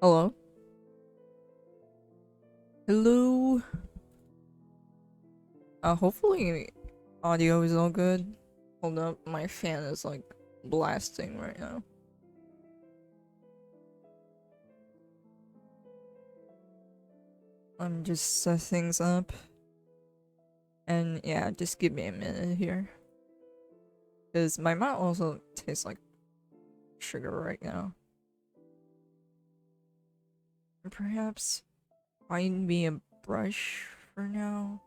Hello? Hello? Hopefully audio is all good. Hold up, my fan is like blasting right now. I'm just set things up. And yeah, just give me a minute here. Because my mouth also tastes like sugar right now. Perhaps find me a brush for now.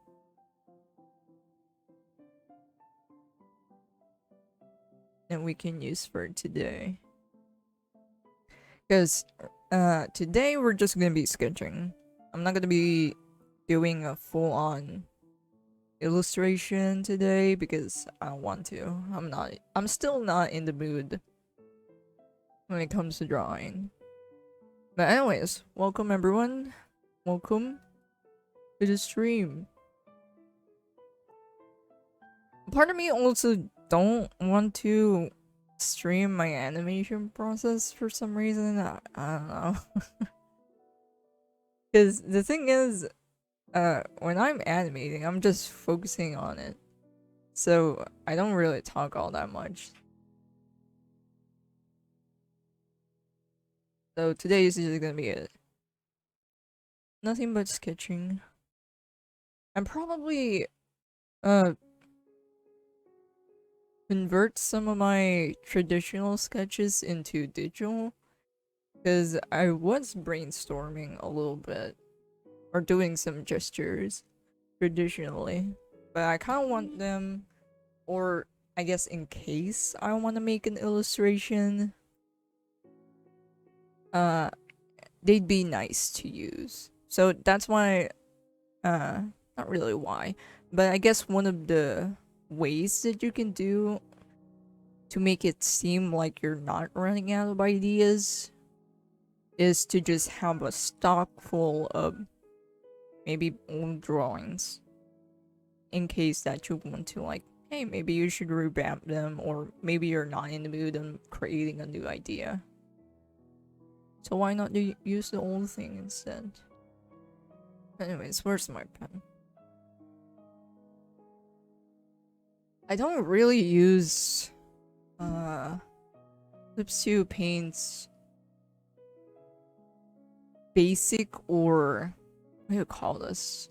And we can use for today. Because today we're just gonna be sketching. I'm not gonna be doing a full-on illustration today because I don't want to. I'm still not in the mood when it comes to drawing. But anyways, welcome everyone. Welcome to the stream. Part of me also don't want to stream my animation process for some reason. I don't know. Because the thing is, when I'm animating, I'm just focusing on it. So I don't really talk all that much. So today is just gonna be it. Nothing but sketching. I'm probably uh convert some of my traditional sketches into digital because I was brainstorming a little bit or doing some gestures traditionally, but I kind of want them, or I guess in case I want to make an illustration, uh they'd be nice to use. So that's why, not really why, but I guess one of the ways that you can do to make it seem like you're not running out of ideas is to just have a stock full of maybe old drawings in case that you want to, like, hey, maybe you should revamp them, or maybe you're not in the mood of creating a new idea. So why not use the old thing instead? Anyways, where's my pen? I don't really use Lipsue Paint's basic, or what do you call this?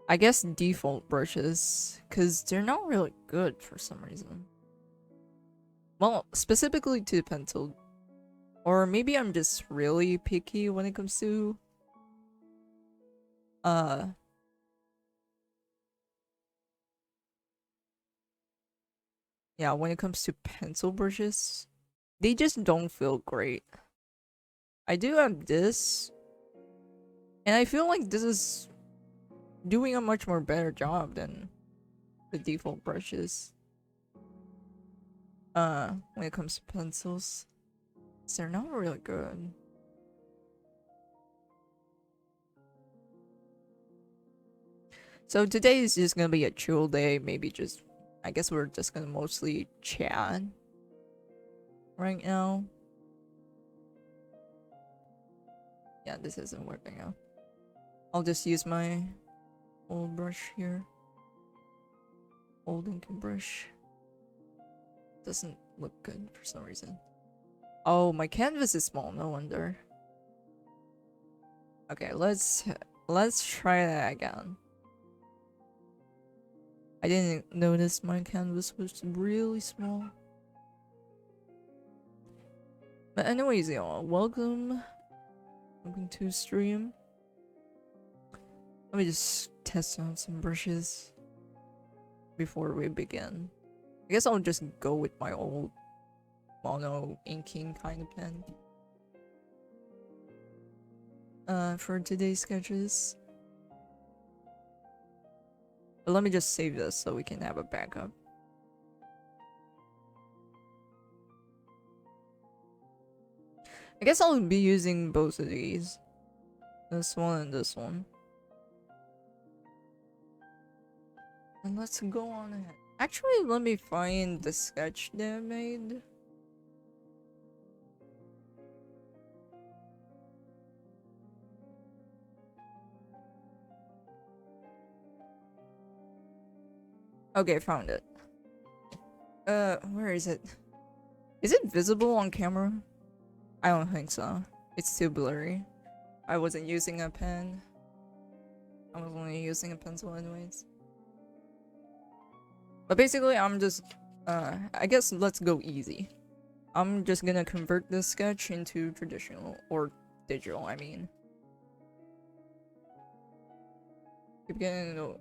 I guess default brushes, because they're not really good for some reason. Well, specifically to pencil. Or maybe I'm just really picky when it comes to uh yeah, when it comes to pencil brushes. They just don't feel great. I do have this, and I feel like this is doing a much more better job than the default brushes. When it comes to pencils. They're not really good. So today is just gonna be a chill day, maybe just, I guess we're just gonna mostly chat right now. Yeah, this isn't working out. I'll just use my old brush here. Old inking brush. Doesn't look good for some reason. Oh, my canvas is small, no wonder. Okay, let's try that again. I didn't notice my canvas was really small. But anyways, y'all, welcome to stream. Let me just test out some brushes before we begin. I guess I'll just go with my old mono inking kind of pen. For today's sketches. But let me just save this so we can have a backup. I guess I'll be using both of these. This one and this one. And let's go on ahead. Actually, let me find the sketch that I made. Okay, found it. Where is it? Is it visible on camera? I don't think so. It's too blurry. I wasn't using a pen. I was only using a pencil anyways. But basically, I'm just, I guess let's go easy. I'm just gonna convert this sketch into traditional, or digital, I mean. Keep getting the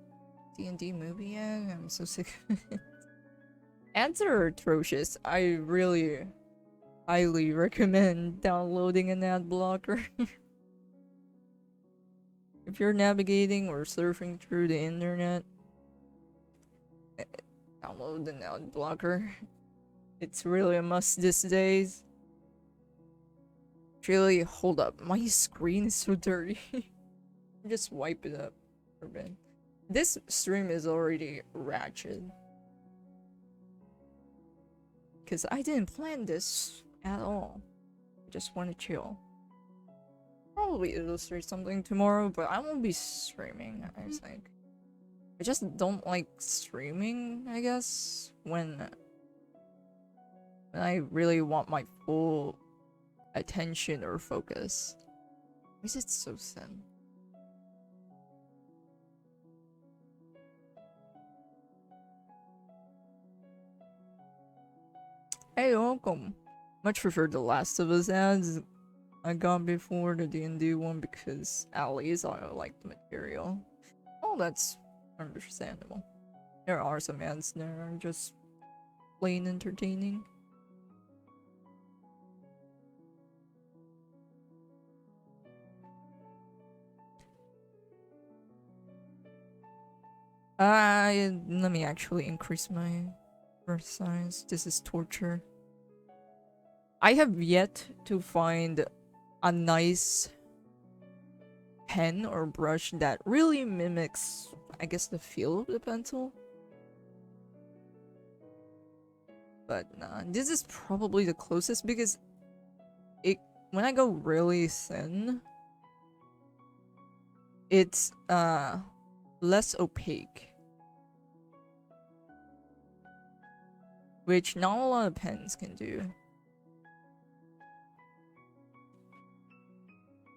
D&D movie ad? I'm so sick of it. Ads are atrocious. I really highly recommend downloading an ad blocker. If you're navigating or surfing through the internet, download an ad blocker. It's really a must these days. Really, hold up. My screen is so dirty. Just wipe it up for a bit. This stream is already ratchet. Because I didn't plan this at all. I just want to chill. Probably illustrate something tomorrow, but I won't be streaming, I think. I just don't like streaming, I guess, when I really want my full attention or focus. Why is it so thin? Hey, welcome. Much prefer the Last of Us ads I got before the D&D one because at least I like the material. Oh, that's understandable. There are some ads that are just plain entertaining. Let me actually increase my verse size. This is torture. I have yet to find a nice pen or brush that really mimics, I guess, the feel of the pencil. But nah, this is probably the closest because when I go really thin, it's less opaque, which not a lot of pens can do.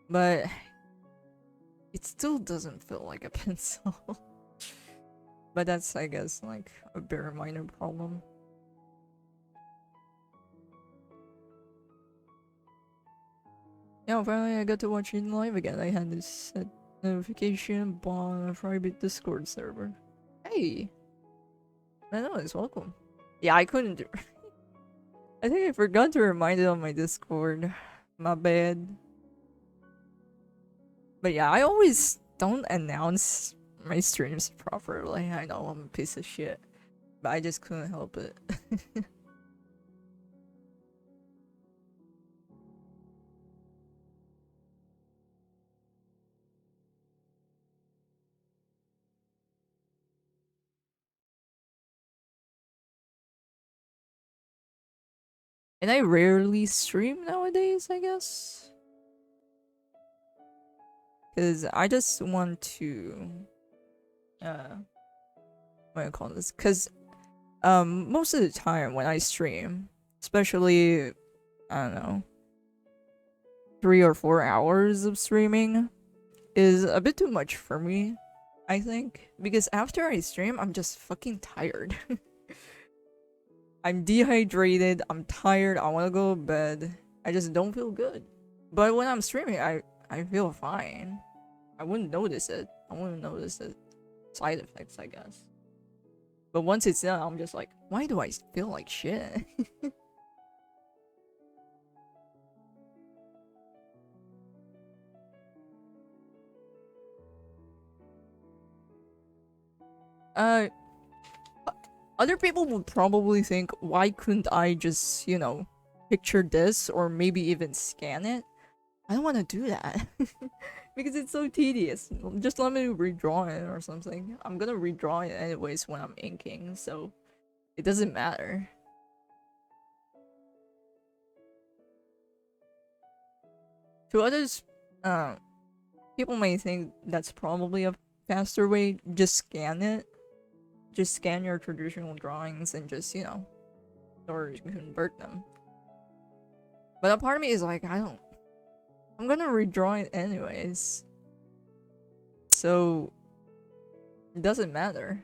But it still doesn't feel like a pencil. But that's, I guess, like a very minor problem. Yeah, finally I got to watch it live again. I had this set notification on a private Discord server. Hey! Anyways, welcome. Yeah, I couldn't do I think I forgot to remind it on my Discord. My bad. But yeah, I always don't announce my streams properly. I know I'm a piece of shit. But I just couldn't help it. And I rarely stream nowadays, I guess. Because I just want to... what do I call this? Because most of the time when I stream, especially, I don't know, 3 or 4 hours of streaming is a bit too much for me, I think. Because after I stream, I'm just fucking tired. I'm dehydrated, I'm tired, I want to go to bed. I just don't feel good. But when I'm streaming, I feel fine. I wouldn't notice it. I wouldn't notice the side effects, I guess. But once it's done, I'm just like, why do I feel like shit? Other people would probably think, why couldn't I just, you know, picture this or maybe even scan it? I don't want to do that. Because it's so tedious. Just let me redraw it or something. I'm gonna redraw it anyways when I'm inking, so it doesn't matter. To others, people may think that's probably a faster way. Just scan it. just scan your traditional drawings and just, you know, or convert them. But a part of me is like, I'm gonna redraw it anyways. So it doesn't matter.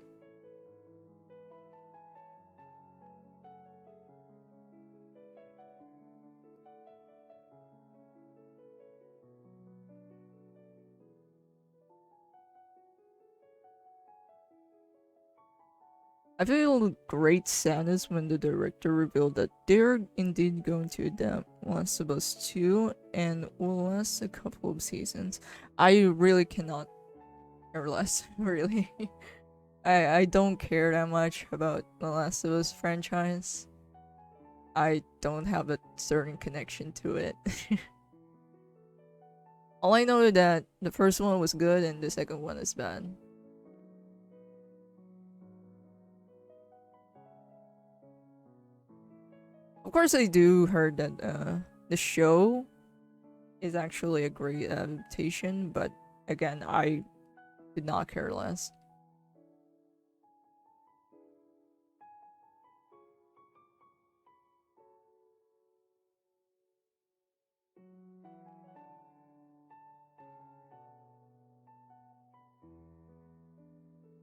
I feel great sadness when the director revealed that they're indeed going to adapt Last of Us 2 and will last a couple of seasons. I really cannot care less, really. I don't care that much about the Last of Us franchise. I don't have a certain connection to it. All I know is that the first one was good and the second one is bad. Of course, I do heard that the show is actually a great adaptation, but again, I did not care less.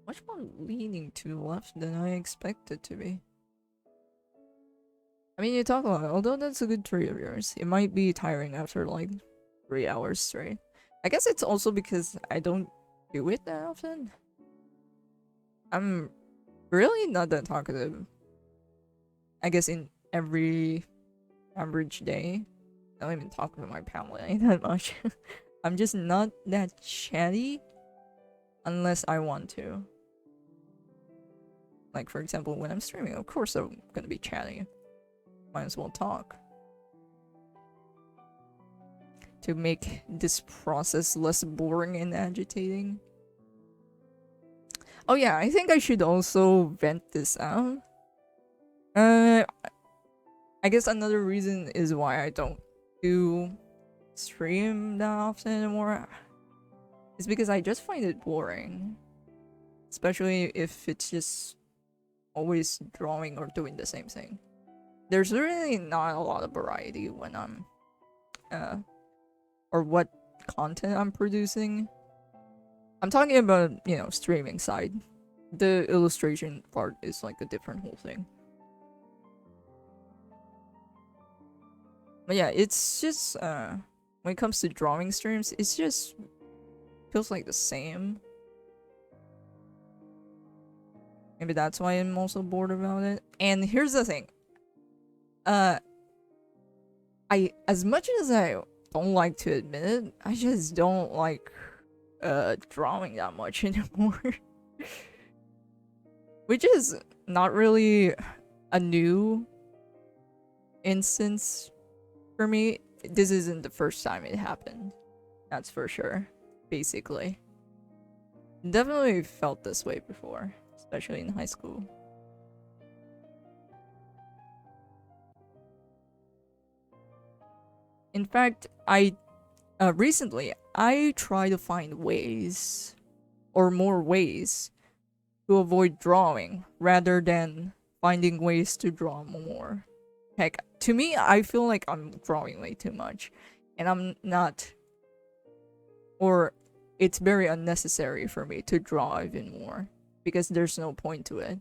Much more leaning to the left than I expected to be. I mean, you talk a lot, although that's a good trait of yours. It might be tiring after like 3 hours straight. I guess it's also because I don't do it that often. I'm really not that talkative. I guess in every average day, I don't even talk to my family that much. I'm just not that chatty unless I want to. Like, for example, when I'm streaming, of course I'm gonna be chatty. Might as well talk. To make this process less boring and agitating. Oh yeah, I think I should also vent this out. I guess another reason is why I don't do stream that often anymore is because I just find it boring. Especially if it's just always drawing or doing the same thing. There's really not a lot of variety when I'm or what content I'm producing. I'm talking about, you know, streaming side. The illustration part is like a different whole thing. But yeah, it's just when it comes to drawing streams, it's just feels like the same. Maybe that's why I'm also bored about it. And here's the thing. I as much as I don't like to admit it, I just don't like drawing that much anymore. Which is not really a new instance for me. This isn't the first time it happened. That's for sure. Basically. Definitely felt this way before, especially in high school. In fact, I recently I try to find ways or more ways to avoid drawing rather than finding ways to draw more. Heck, to me, I feel like I'm drawing way too much, and I'm not, or it's very unnecessary for me to draw even more because there's no point to it.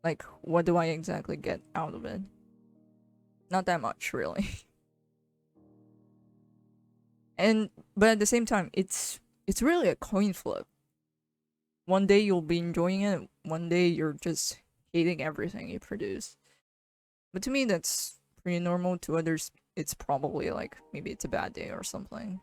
Like, what do I exactly get out of it? Not that much, really. And but at the same time, it's really a coin flip. One day you'll be enjoying it, one day you're just hating everything you produce. But to me, that's pretty normal. To others, it's probably like maybe it's a bad day or something.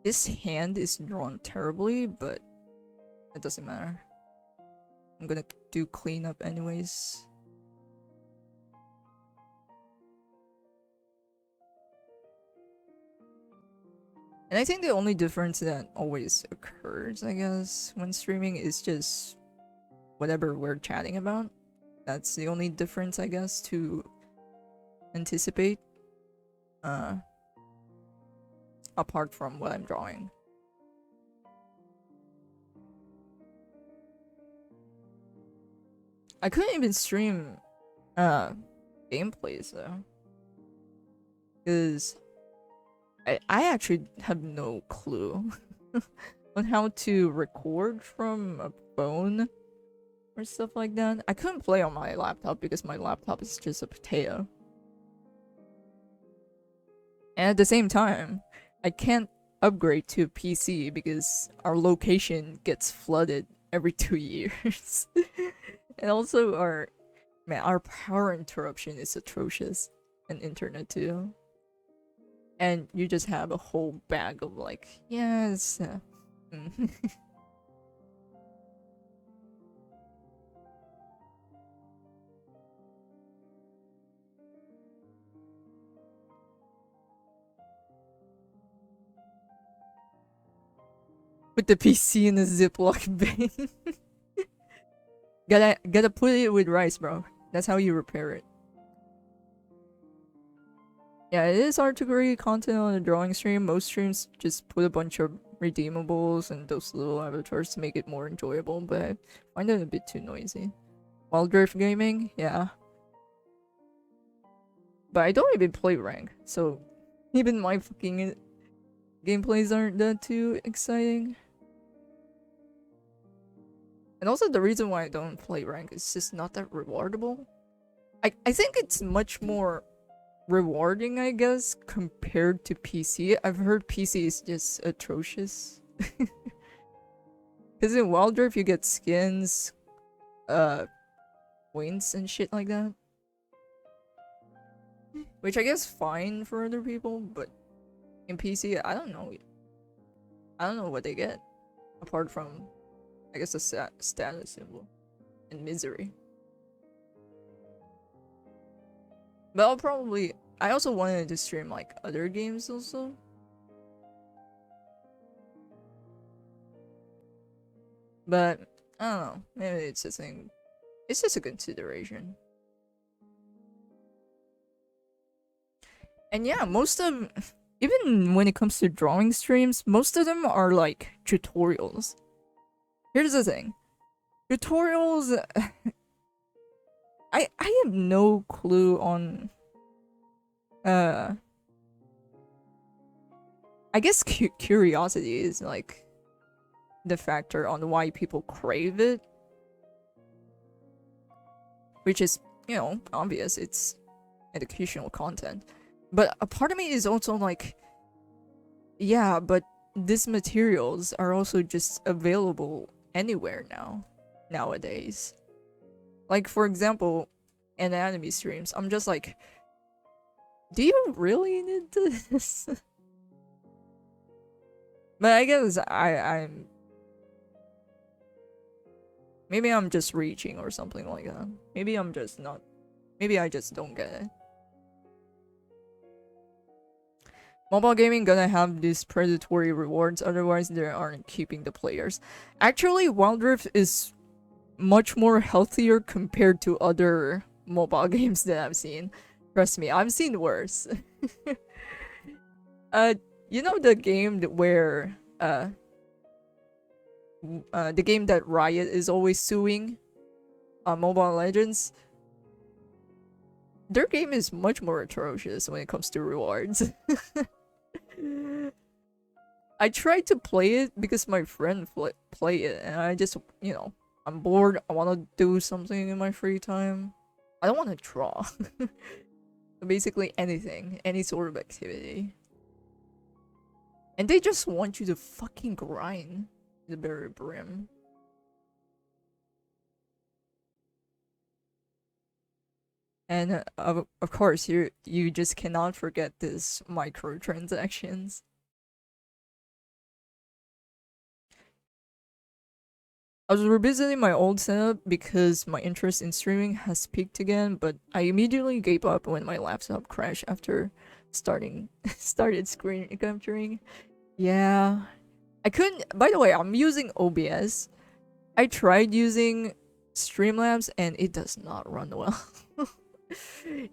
This hand is drawn terribly, but it doesn't matter. I'm gonna do cleanup anyways. And I think the only difference that always occurs, I guess, when streaming is just whatever we're chatting about. That's the only difference, I guess, to anticipate. Apart from what I'm drawing. I couldn't even stream gameplays though. Because I actually have no clue on how to record from a phone or stuff like that. I couldn't play on my laptop because my laptop is just a potato. And at the same time, I can't upgrade to a PC because our location gets flooded every 2 years. And also our power interruption is atrocious, and internet too. And you just have a whole bag of like, yes. Put the PC in a Ziploc bin. Gotta put it with rice, bro. That's how you repair it. Yeah, it is hard to create content on a drawing stream. Most streams just put a bunch of redeemables and those little avatars to make it more enjoyable, but I find it a bit too noisy. Wild Drift Gaming, yeah. But I don't even play rank, so even my fucking gameplays aren't that too exciting. And also the reason why I don't play rank is just not that rewardable. I think it's much more rewarding, I guess, compared to PC. I've heard PC is just atrocious. Because in Wild Drift you get skins, wins and shit like that. Which I guess fine for other people, but in PC, I don't know. I don't know what they get. Apart from, I guess, a status symbol and misery. But I also wanted to stream like other games also. But I don't know. Maybe it's a thing. It's just a consideration. And yeah, even when it comes to drawing streams, most of them are like tutorials. Here's the thing. Tutorials I have no clue on I guess curiosity is like the factor on why people crave it. Which is, you know, obvious. It's educational content. But a part of me is also like, yeah, but these materials are also just available anywhere nowadays. Like, for example, anatomy streams, I'm just like, do you really need this? But I guess I'm maybe I'm just reaching or something like that. Maybe I'm just not. Maybe I just don't get it. Mobile gaming gonna have these predatory rewards, otherwise they aren't keeping the players. Actually, Wild Rift is much more healthier compared to other mobile games that I've seen. Trust me, I've seen worse. You know the game where the game that Riot is always suing, Mobile Legends? Their game is much more atrocious when it comes to rewards. I tried to play it because my friend play it, and I just, you know, I'm bored. I want to do something in my free time. I don't want to draw. Basically anything, any sort of activity. And they just want you to fucking grind the very brim. And of course, you just cannot forget this microtransactions. I was revisiting my old setup because my interest in streaming has peaked again, but I immediately gave up when my laptop crashed after started screen capturing. Yeah. I couldn't. By the way, I'm using OBS. I tried using Streamlabs, and it does not run well.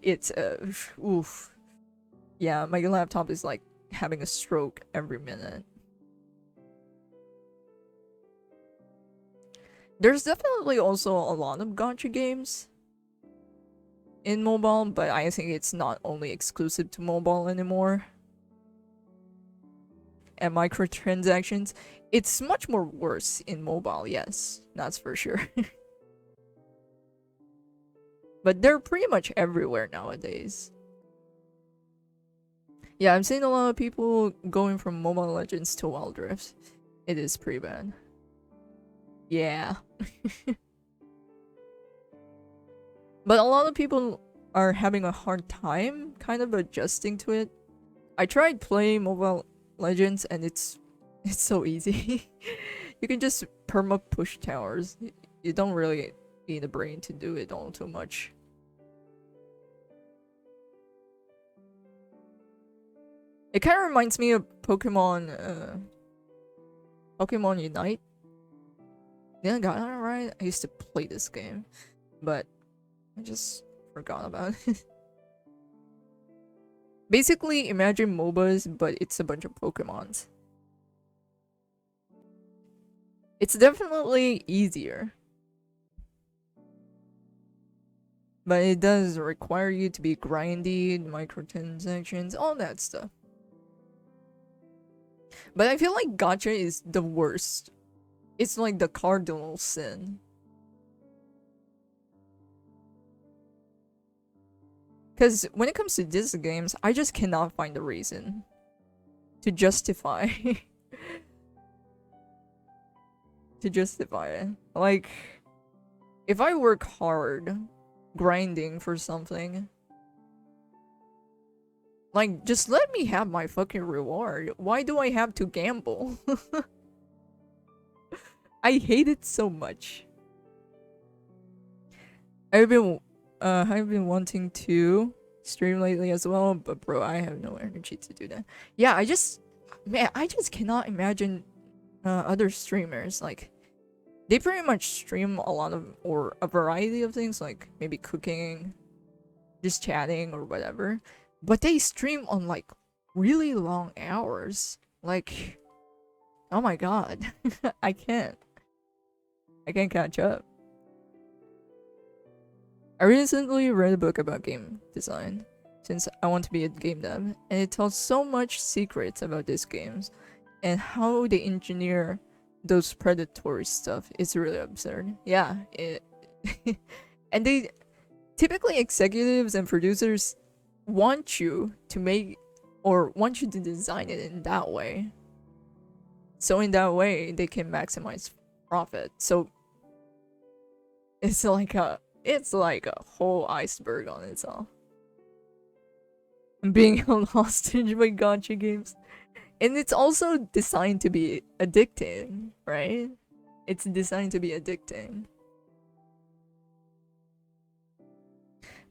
It's oof. Yeah, my laptop is like having a stroke every minute. There's definitely also a lot of gacha games in mobile, but I think it's not only exclusive to mobile anymore. And microtransactions, it's much more worse in mobile, yes, that's for sure. But they're pretty much everywhere nowadays. Yeah, I'm seeing a lot of people going from Mobile Legends to Wild Rift. It is pretty bad. Yeah. But a lot of people are having a hard time kind of adjusting to it. I tried playing Mobile Legends and it's so easy. You can just perma push towers. You don't really need a brain to do it all too much. It kind of reminds me of Pokemon Unite. Yeah, got it right. I used to play this game, but I just forgot about it. Basically, imagine MOBAs, but it's a bunch of Pokemons. It's definitely easier. But it does require you to be grindy, microtransactions, all that stuff. But I feel like gacha is the worst. It's like the cardinal sin. Because when it comes to these games, I just cannot find a reason to justify to justify it. Like, if I work hard grinding for something, like, just let me have my fucking reward. Why do I have to gamble? I hate it so much. I've been wanting to stream lately as well, but bro, I have no energy to do that. Yeah, I just cannot imagine other streamers, like, they pretty much stream a lot of, or a variety of things, like maybe cooking, just chatting or whatever, but they stream on like really long hours. Like, oh my god. I can't catch up. I recently read a book about game design, since I want to be a game dev, and it tells so much secrets about these games and how they engineer those predatory stuff. It's really absurd. Yeah, and they typically, executives and producers want you to make, or want you to design it in that way. So in that way, they can maximize profit. So it's like a whole iceberg on itself. Being held hostage by gacha games. And it's also designed to be addicting, right? It's designed to be addicting.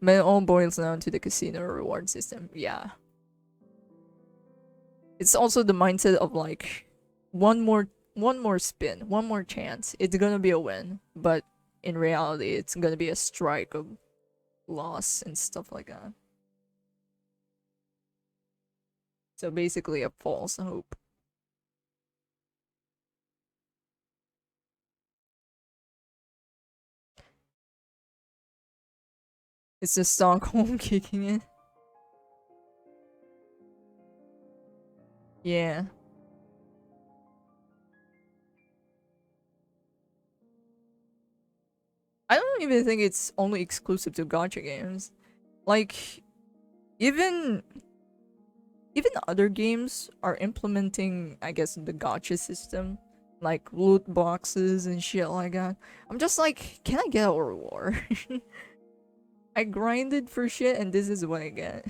But it all boils down to the casino reward system. Yeah. It's also the mindset of like, one more spin, one more chance. It's gonna be a win. But in reality, it's gonna be a strike of loss and stuff like that. So basically a false hope. It's the Stockholm kicking in. Yeah. I don't even think it's only exclusive to gacha games. Like, even other games are implementing, I guess, the gacha system, like loot boxes and shit like that. I'm just like, can I get a reward? I grinded for shit and this is what I get.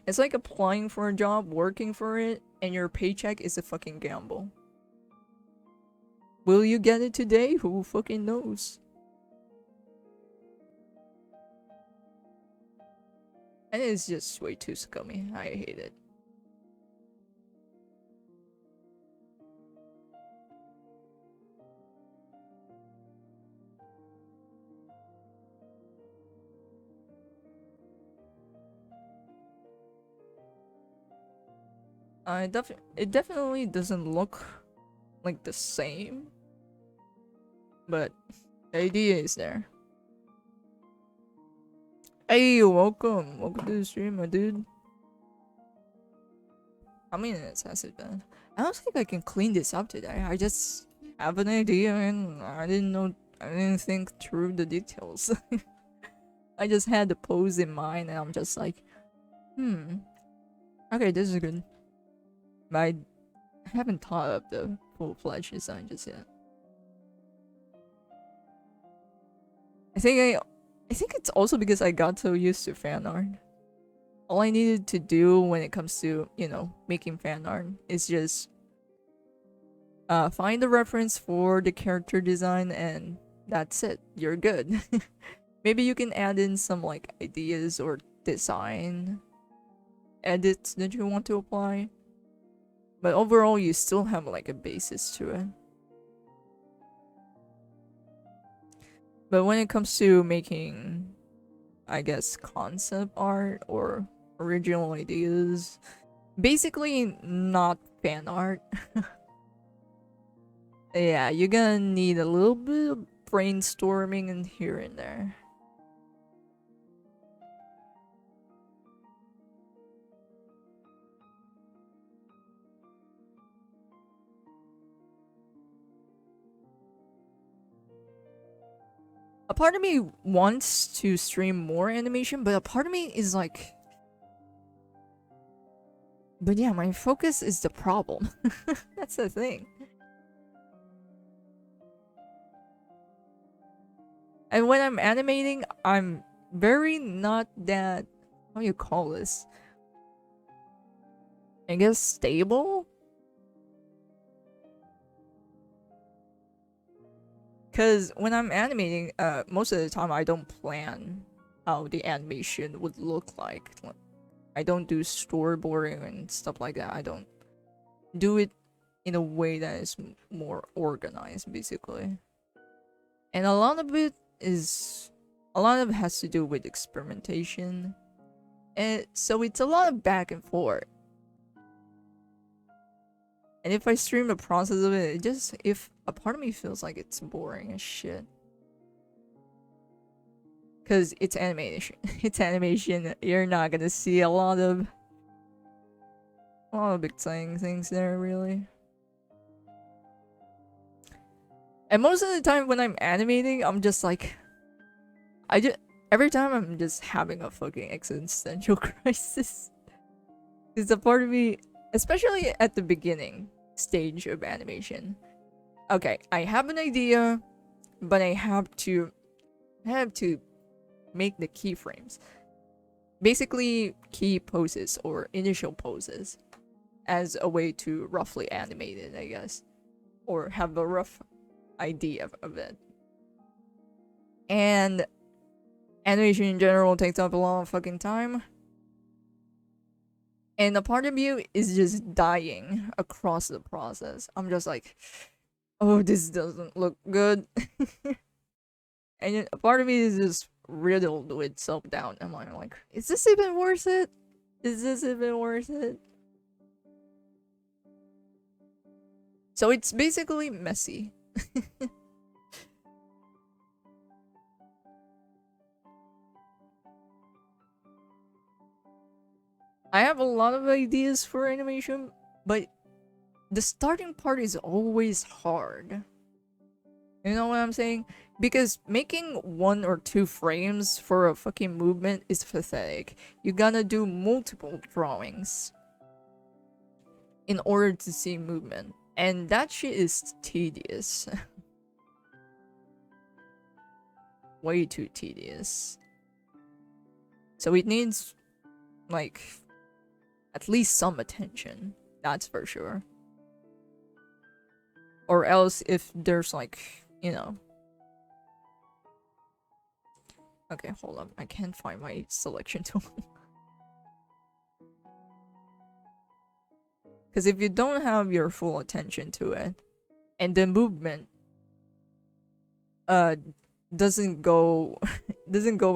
It's like applying for a job, working for it, and your paycheck is a fucking gamble. Will you get it today? Who fucking knows? And it's just way too scummy. I hate it. It definitely doesn't look like the same, but the idea is there. Hey, welcome to the stream, my dude. How many minutes has it been? I don't think I can clean this up today. I just have an idea and I didn't think through the details. I just had the pose in mind and I'm just like, okay, this is good. But I haven't thought of the full-fledged design just yet. I think it's also because I got so used to fan art. All I needed to do when it comes to, you know, making fan art is just find the reference for the character design and that's it. You're good. Maybe you can add in some like ideas or design edits that you want to apply. But overall, you still have like a basis to it. But when it comes to making, I guess, concept art or original ideas, basically not fan art. Yeah, you're gonna need a little bit of brainstorming in here and there. A part of me wants to stream more animation, but a part of me is like, but yeah, my focus is the problem. That's the thing. And when I'm animating, I'm very not that, how do you call this? I guess stable? Because when I'm animating, most of the time I don't plan how the animation would look like. I don't do storyboarding and stuff like that. I don't do it in a way that is more organized, basically. And a lot of it has to do with experimentation. And so it's a lot of back and forth. And if I stream the process of it, if a part of me feels like it's boring as shit. Cause it's animation. It's animation. You're not gonna see a lot of exciting things there, really. And most of the time when I'm animating, I'm just like, every time I'm just having a fucking existential crisis. Cause a part of me, especially at the beginning stage of animation. Okay, I have an idea, but I have to make the keyframes. Basically, key poses or initial poses as a way to roughly animate it, I guess. Or have a rough idea of it. And animation in general takes up a lot of fucking time. And a part of you is just dying across the process. I'm just like, oh, this doesn't look good. And a part of me is just riddled with self-doubt. I'm like, is this even worth it? Is this even worth it? So it's basically messy. I have a lot of ideas for animation, but the starting part is always hard. You know what I'm saying? Because making 1 or 2 frames for a fucking movement is pathetic. You gotta do multiple drawings in order to see movement. And that shit is tedious. Way too tedious. So it needs, like, at least some attention. That's for sure. Or else if there's like, you know. Okay, hold up. I can't find my selection tool. Because if you don't have your full attention to it, and the movement doesn't go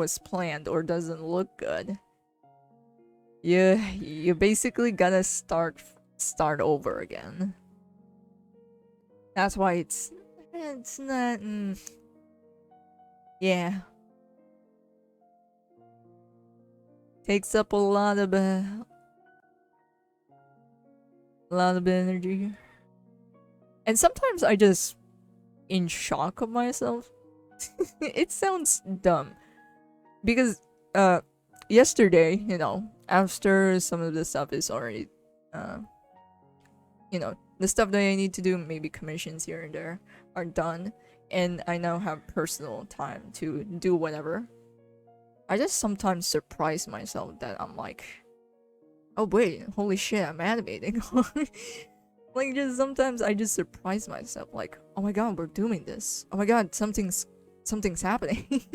as planned or doesn't look good, you basically gotta start start over again. That's why it's not. Yeah, takes up a lot of energy, and sometimes I just in shock of myself. It sounds dumb because yesterday, you know, after some of the stuff is already you know, the stuff that I need to do, maybe commissions here and there, are done, and I now have personal time to do whatever. I just sometimes surprise myself that I'm like, oh wait, holy shit, I'm animating. Like, just sometimes I just surprise myself, like, oh my god, we're doing this. Oh my god, something's happening.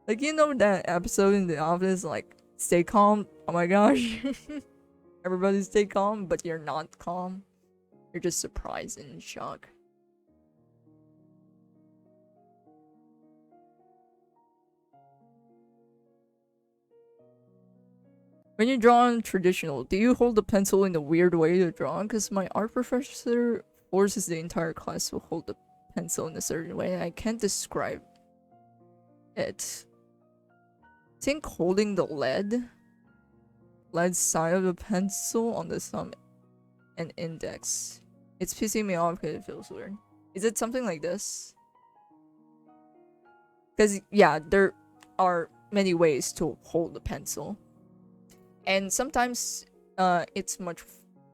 Like, you know that episode in The Office, like, stay calm. Oh my gosh. Everybody stay calm, but you're not calm. You're just surprised and in shock. When you draw on traditional, do you hold the pencil in a weird way to draw? Because my art professor forces the entire class to hold the pencil in a certain way, and I can't describe it. I think holding the lead side of the pencil on the thumb and index. It's pissing me off because it feels weird. Is it something like this? Because, yeah, there are many ways to hold the pencil. And sometimes it's much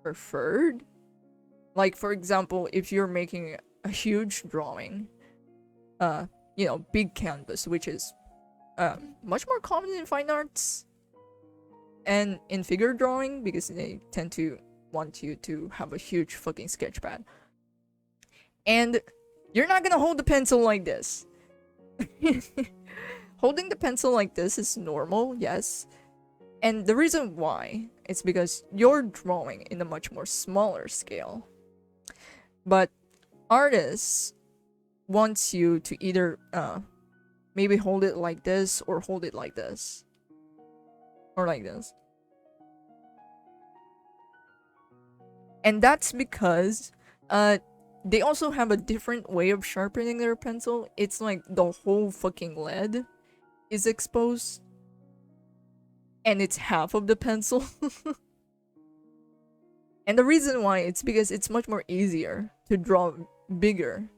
preferred. Like, for example, if you're making a huge drawing, you know, big canvas, which is much more common in fine arts and in figure drawing, because they tend to want you to have a huge fucking sketch pad. And you're not gonna hold the pencil like this. Holding the pencil like this is normal, yes. And the reason why is because you're drawing in a much more smaller scale. But artists wants you to either maybe hold it like this or hold it like this. Or like this. And that's because they also have a different way of sharpening their pencil. It's like the whole fucking lead is exposed. And it's half of the pencil. And the reason why, it's because it's much more easier to draw bigger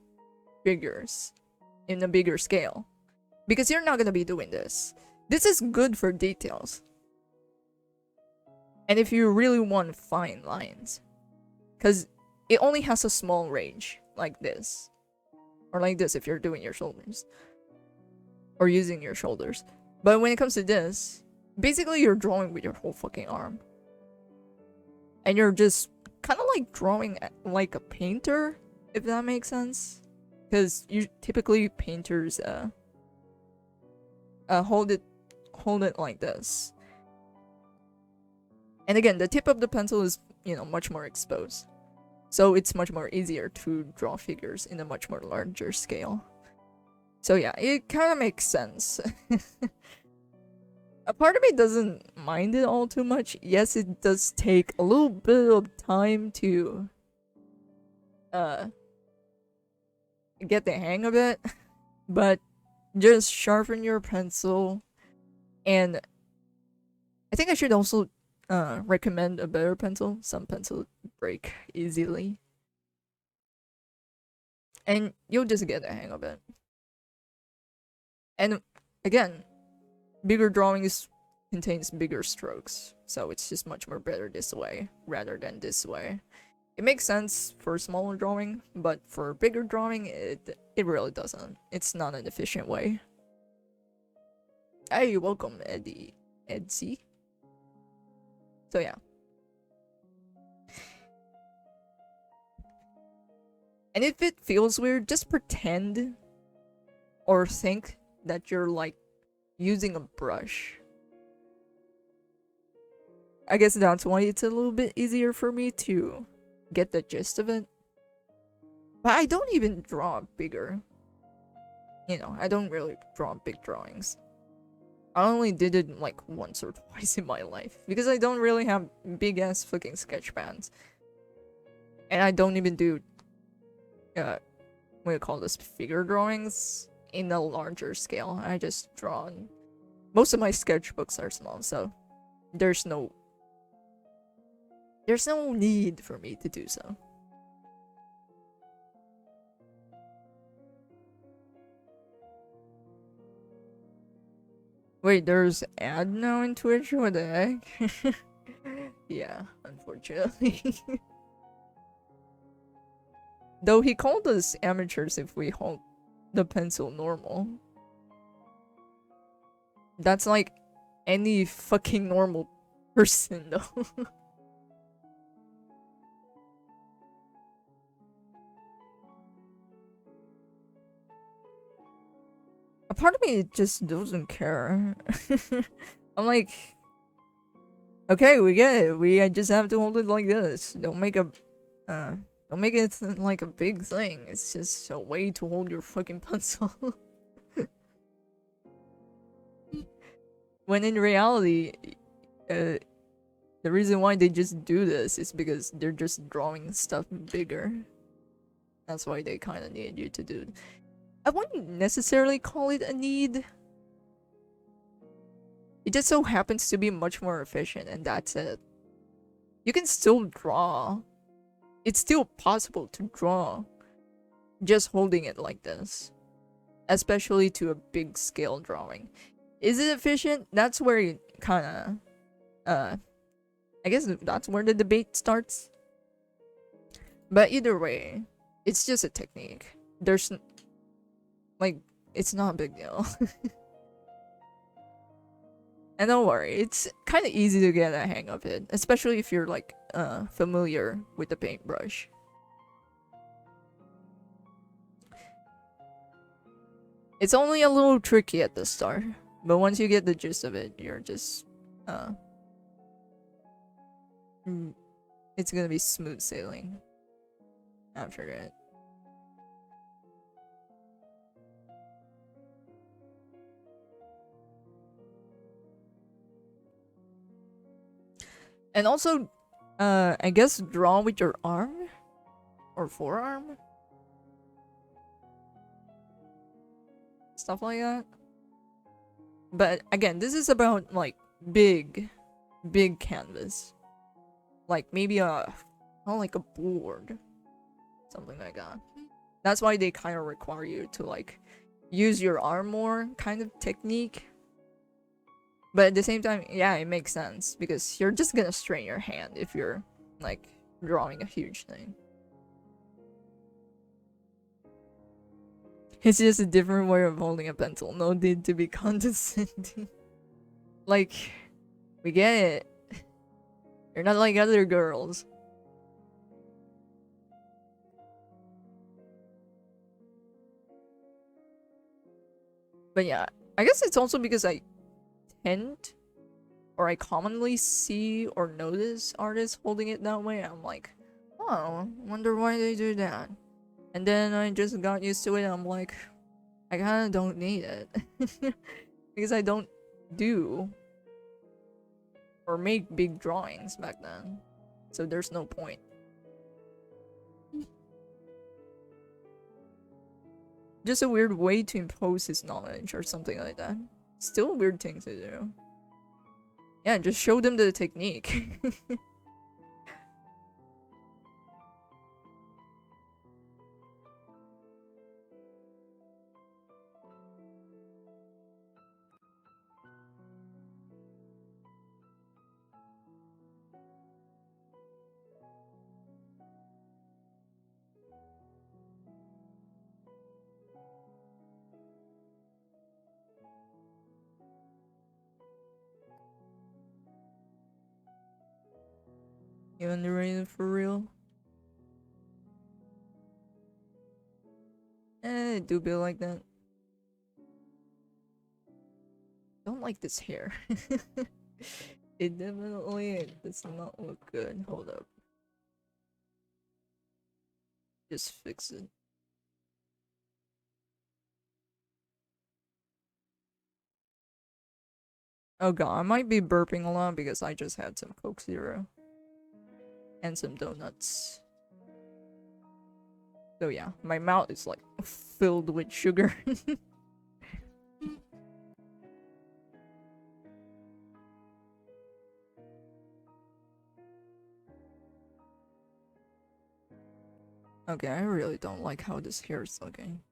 figures in a bigger scale. Because you're not gonna be doing this. This is good for details. And if you really want fine lines. Because it only has a small range, like this. Or like this if you're doing your shoulders. Or using your shoulders. But when it comes to this, basically you're drawing with your whole fucking arm. And you're just kind of like drawing like a painter, if that makes sense. Because you typically painters hold it like this. And again, the tip of the pencil is, you know, much more exposed. So it's much more easier to draw figures in a much more larger scale. So yeah, it kind of makes sense. A part of me doesn't mind it all too much. Yes, it does take a little bit of time to get the hang of it, but just sharpen your pencil. And I think I should also recommend a better pencil. Some pencils break easily, and you'll just get the hang of it. And again, bigger drawings contains bigger strokes, so it's just much more better this way rather than this way. It makes sense for smaller drawing, but for bigger drawing, it really doesn't. It's not an efficient way. Hey, welcome, Edsy. So yeah. And if it feels weird, just pretend or think that you're like using a brush. I guess that's why it's a little bit easier for me to get the gist of it. But I don't even draw bigger. You know, I don't really draw big drawings. I only did it like once or twice in my life because I don't really have big ass fucking sketch pans, and I don't even do what do you call this, figure drawings in a larger scale. I just draw. Most of my sketchbooks are small, so there's no need for me to do so. Wait, there's ad now in Twitch? What the heck? Yeah, unfortunately. Though he called us amateurs if we hold the pencil normal. That's like any fucking normal person, though. A part of me just doesn't care. I'm like, okay, we get it. We just have to hold it like this. Don't make a, don't make it like a big thing. It's just a way to hold your fucking pencil. When in reality, the reason why they just do this is because they're just drawing stuff bigger. That's why they kind of need you to do it. I wouldn't necessarily call it a need. It just so happens to be much more efficient, and that's it. You can still draw. It's still possible to draw just holding it like this, especially to a big scale drawing. Is it efficient? That's where you kind of, I guess that's where the debate starts. But either way, it's just a technique. There's, like, it's not a big deal. And don't worry, it's kind of easy to get a hang of it, especially if you're like familiar with the paintbrush. It's only a little tricky at the start, but once you get the gist of it, you're just it's gonna be smooth sailing after that. And also, I guess draw with your arm or forearm, stuff like that. But again, this is about like big canvas, like maybe a, not like a board, something like that. That's why they kind of require you to like use your arm more, kind of technique. But at the same time, yeah, it makes sense because you're just gonna strain your hand if you're like drawing a huge thing. It's just a different way of holding a pencil. No need to be condescending. Like, we get it. You're not like other girls. But yeah, I guess it's also because I tend, or I commonly see or notice artists holding it that way. I'm like, oh, wonder why they do that. And then I just got used to it. I'm like, I kind of don't need it. Because I don't do or make big drawings back then. So there's no point. Just a weird way to impose his knowledge or something like that. Still a weird thing to do. Yeah, just show them the technique. You underrated for real? It do be like that. Don't like this hair. It definitely does not look good. Hold up. Just fix it. Oh god, I might be burping a lot because I just had some Coke Zero and some donuts. So yeah, my mouth is like filled with sugar. Okay, I really don't like how this hair is looking.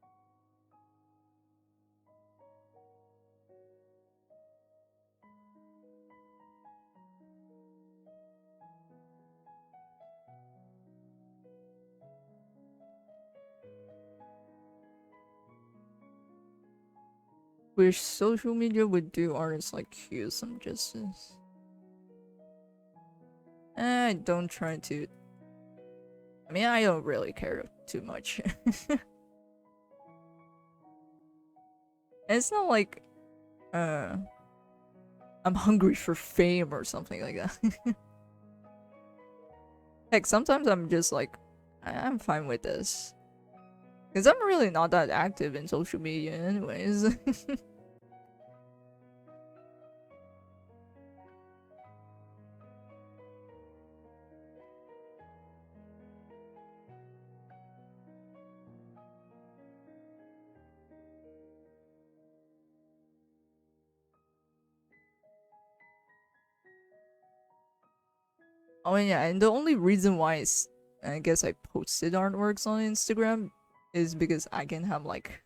Wish social media would do artists like you some justice. I don't try to. I mean, I don't really care too much. It's not like, I'm hungry for fame or something like that. Heck, sometimes I'm just like, I'm fine with this. Because I'm really not that active in social media anyways. Oh yeah, and the only reason why I guess I posted artworks on Instagram is because I can have like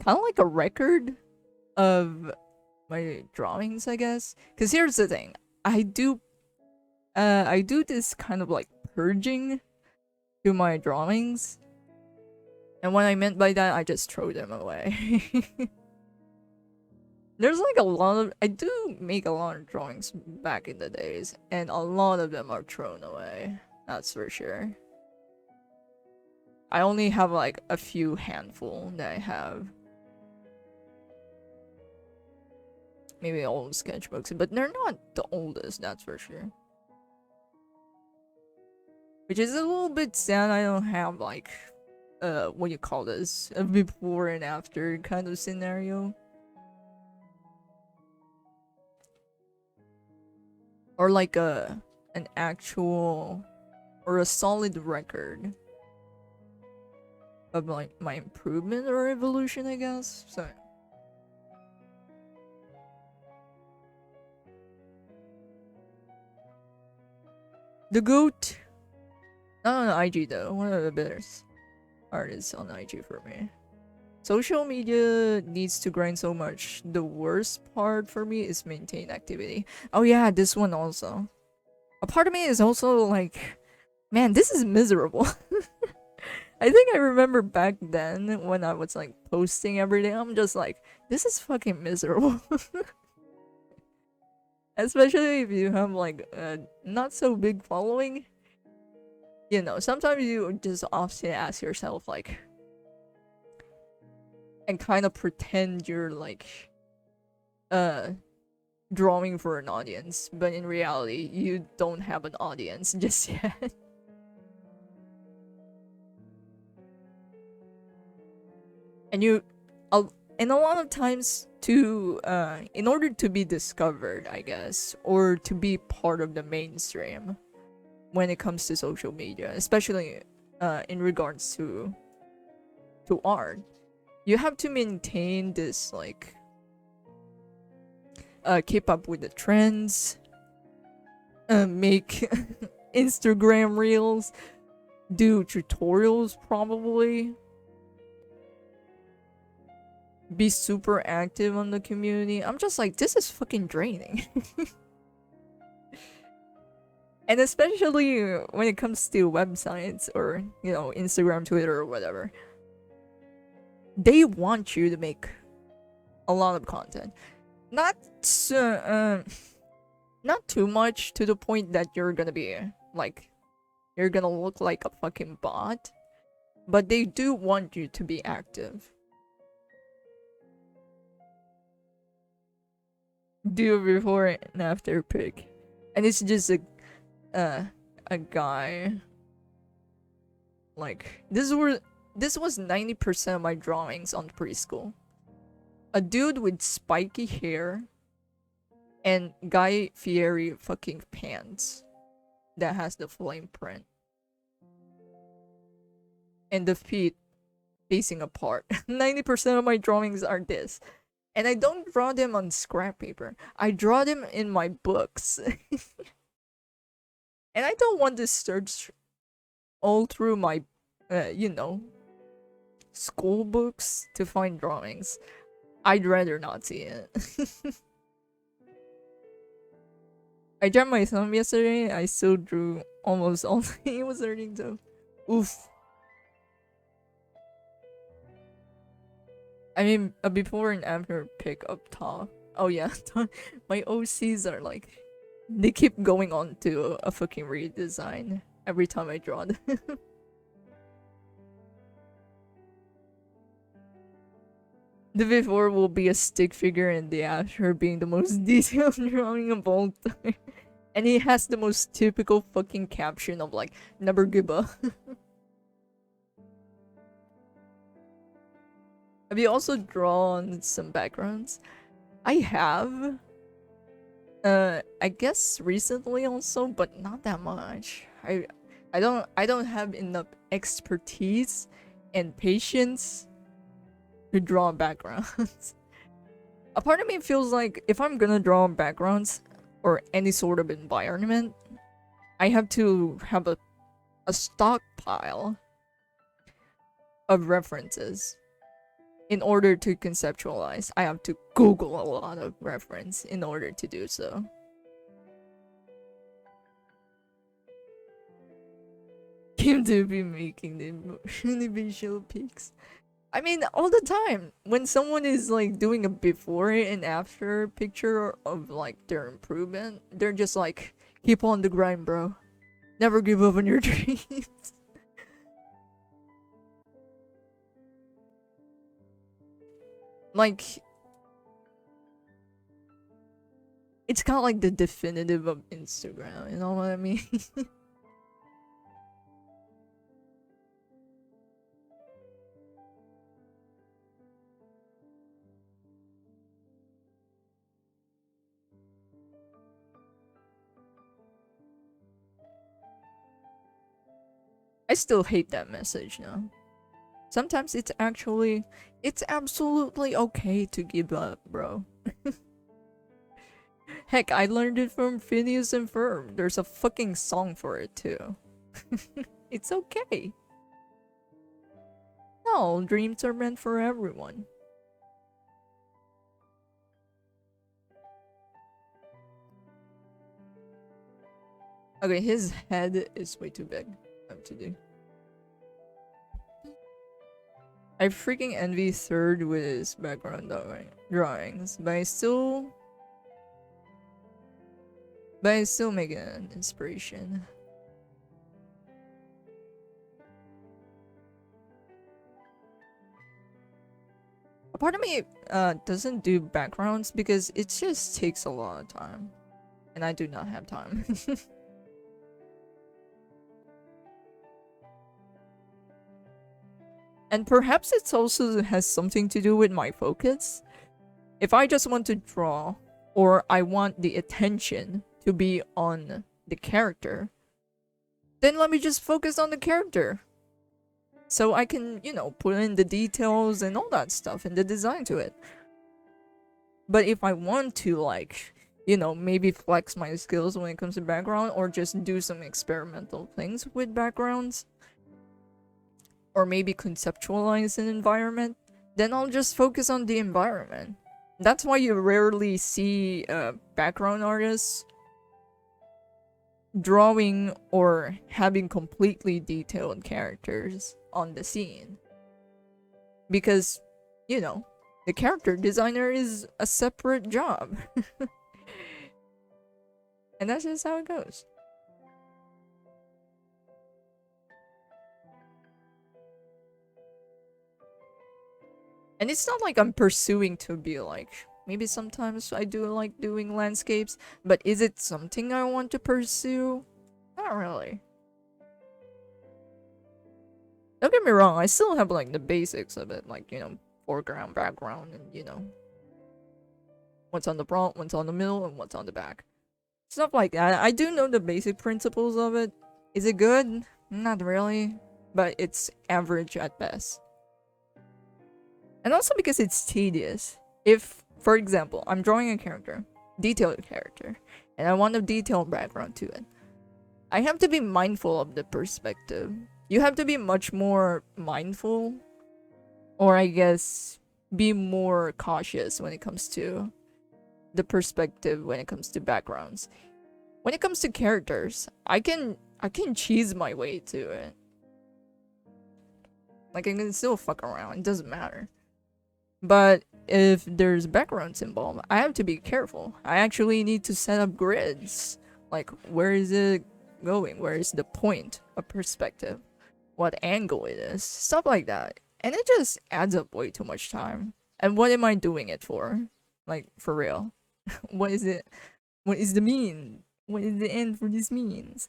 kind of like a record of my drawings, I guess. Because here's the thing, I do this kind of like purging to my drawings, and what I meant by that, I just throw them away. There's like a lot of, I do make a lot of drawings back in the days, and a lot of them are thrown away. That's for sure. I only have like a few handful that I have. Maybe old sketchbooks, but they're not the oldest, that's for sure. Which is a little bit sad I don't have like, what do you call this? A before and after kind of scenario. Or like an actual or a solid record of like my improvement or evolution, I guess. So the goat, not on IG though. One of the best artists on IG for me. Social media needs to grind so much. The worst part for me is maintain activity. Oh yeah, this one also. A part of me is also like, man, this is miserable. I think I remember back then when I was like posting every day, I'm just like, this is fucking miserable. Especially if you have like a not so big following. You know, sometimes you just often ask yourself like, and kind of pretend you're like drawing for an audience, but in reality you don't have an audience just yet. And and a lot of times to in order to be discovered, I guess, or to be part of the mainstream when it comes to social media, especially in regards to art, you have to maintain this like keep up with the trends, make Instagram reels, do tutorials probably, be super active on the community. I'm just like, this is fucking draining. And especially when it comes to websites or, you know, Instagram, Twitter, or whatever. They want you to make a lot of content. Not not too much to the point that you're gonna be like, you're gonna look like a fucking bot. But they do want you to be active. Do a before and after pic. And it's just a guy. Like this was 90% of my drawings on preschool. a dude with spiky hair and Guy Fieri fucking pants that has the flame print. And the feet facing apart. 90% of my drawings are this. And I don't draw them on scrap paper. I draw them in my books. And I don't want to search all through my, school books to find drawings. I'd rather not see it. I drew my thumb yesterday. I still drew almost all he was learning to. Oof. I mean, a before and after pick up top. Oh yeah, my OCs are like, they keep going on to a fucking redesign every time I draw them. The before will be a stick figure and the after being the most detailed drawing of all time. And he has the most typical fucking caption of like, never give up. Have you also drawn some backgrounds? I have. I guess recently also, but not that much. I don't have enough expertise and patience to draw backgrounds. A part of me feels like if I'm gonna draw backgrounds or any sort of environment, I have to have a stockpile of references. In order to conceptualize, I have to Google a lot of reference in order to do so. Kim do be making the visual pics. I mean, all the time. When someone is like doing a before and after picture of like their improvement, they're just like, keep on the grind, bro. Never give up on your dreams. Like, it's kind of like the definitive of Instagram, you know what I mean? I still hate that message now. Sometimes it's absolutely okay to give up, bro. Heck, I learned it from Phineas and Ferb. There's a fucking song for it too. It's okay. No, dreams are meant for everyone. Okay, his head is way too big to do. I freaking envy Third with his background drawings, but I still make it an inspiration. A part of me doesn't do backgrounds because it just takes a lot of time, and I do not have time. And perhaps it also has something to do with my focus. If I just want to draw, or I want the attention to be on the character, then let me just focus on the character. So I can, put in the details and all that stuff and the design to it. But if I want to, like, maybe flex my skills when it comes to background, or just do some experimental things with backgrounds, or maybe conceptualize an environment, then I'll just focus on the environment. That's why you rarely see background artists drawing or having completely detailed characters on the scene. Because, the character designer is a separate job. And that's just how it goes. And it's not like I'm pursuing to be like, maybe sometimes I do like doing landscapes, but is it something I want to pursue? Not really. Don't get me wrong, I still have like the basics of it, like, foreground, background, and what's on the front, what's on the middle, and what's on the back. Stuff like that. I do know the basic principles of it. Is it good? Not really, but it's average at best. And also because it's tedious. If, for example, I'm drawing a character, detailed character, and I want a detailed background to it, I have to be mindful of the perspective. You have to be much more mindful, or I guess be more cautious when it comes to the perspective, when it comes to backgrounds. When it comes to characters, I can cheese my way to it. Like, I can still fuck around, it doesn't matter. But if there's backgrounds involved, I have to be careful. I actually need to set up grids. Like, where is it going? Where is the point of perspective? What angle it is? Stuff like that. And it just adds up way too much time. And what am I doing it for? Like, for real. What is it? What is the mean? What is the end for these means?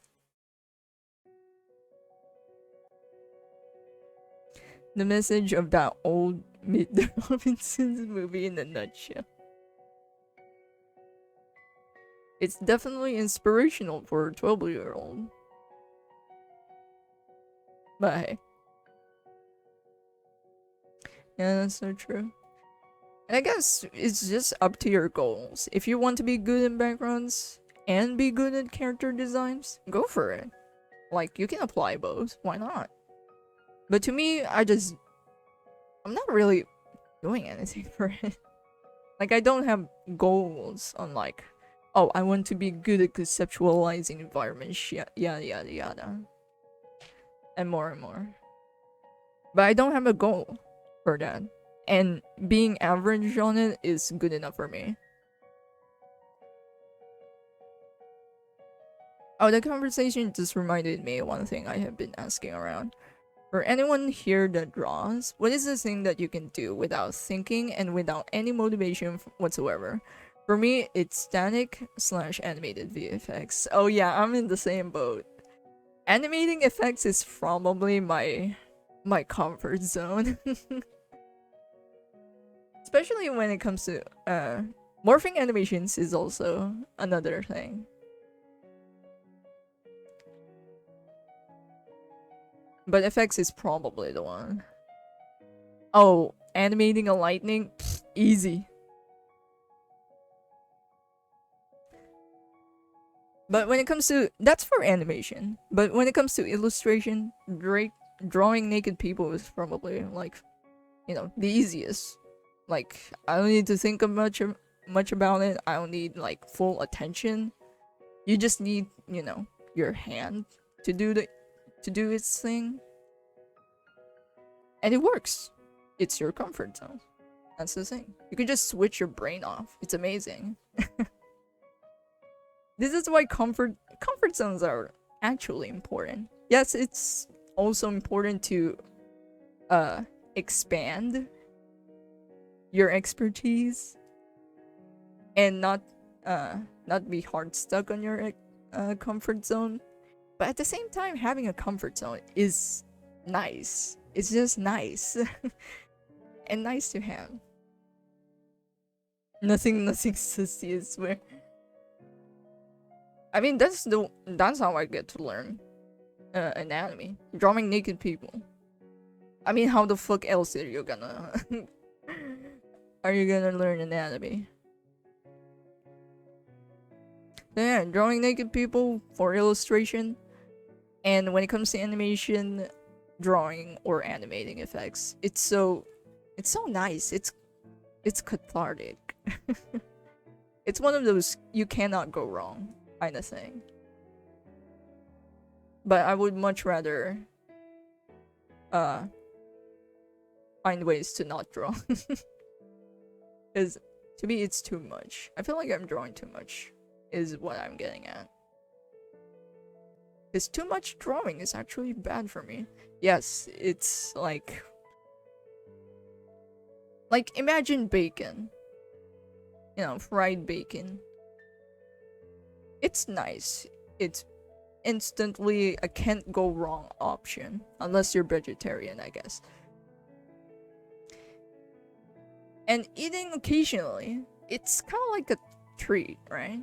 The message of that old Meet the Robinsons movie in a nutshell. It's definitely inspirational for a 12-year-old. But hey. Yeah, that's so true. And I guess it's just up to your goals. If you want to be good in backgrounds and be good at character designs, go for it. Like, you can apply both. Why not? But to me, I'm not really doing anything for it. Like, I don't have goals on like, oh, I want to be good at conceptualizing environments, yada yada yada. And more. But I don't have a goal for that. And being average on it is good enough for me. Oh, the conversation just reminded me of one thing I have been asking around. For anyone here that draws, what is the thing that you can do without thinking and without any motivation whatsoever? For me, it's static/animated VFX. Oh yeah, I'm in the same boat. Animating effects is probably my comfort zone. Especially when it comes to morphing animations is also another thing. But effects is probably the one. Oh, animating a lightning? Pfft, easy. But when it comes to... That's for animation. But when it comes to illustration, drawing naked people is probably, like, you know, the easiest. Like, I don't need to think of much about it. I don't need, like, full attention. You just need, you know, your hand to do its thing. And it works. It's your comfort zone. That's the thing. You can just switch your brain off. It's amazing. This is why comfort zones are actually important. Yes, it's also important to expand your expertise and not be hard stuck on your comfort zone. But at the same time, having a comfort zone is nice. It's just nice. And nice to have. Nothing sissy, I swear. I mean, that's how I get to learn anatomy. Drawing naked people. I mean, how the fuck else are you gonna learn anatomy? So yeah, drawing naked people for illustration. And when it comes to animation, drawing or animating effects, it's so nice. It's cathartic. It's one of those you cannot go wrong kind of thing. But I would much rather find ways to not draw. Because to me it's too much. I feel like I'm drawing too much is what I'm getting at. Because too much drawing is actually bad for me. Yes, it's like imagine bacon. You know, fried bacon. It's nice. It's instantly a can't go wrong option. Unless you're vegetarian, I guess. And eating occasionally it's kind of like a treat, right?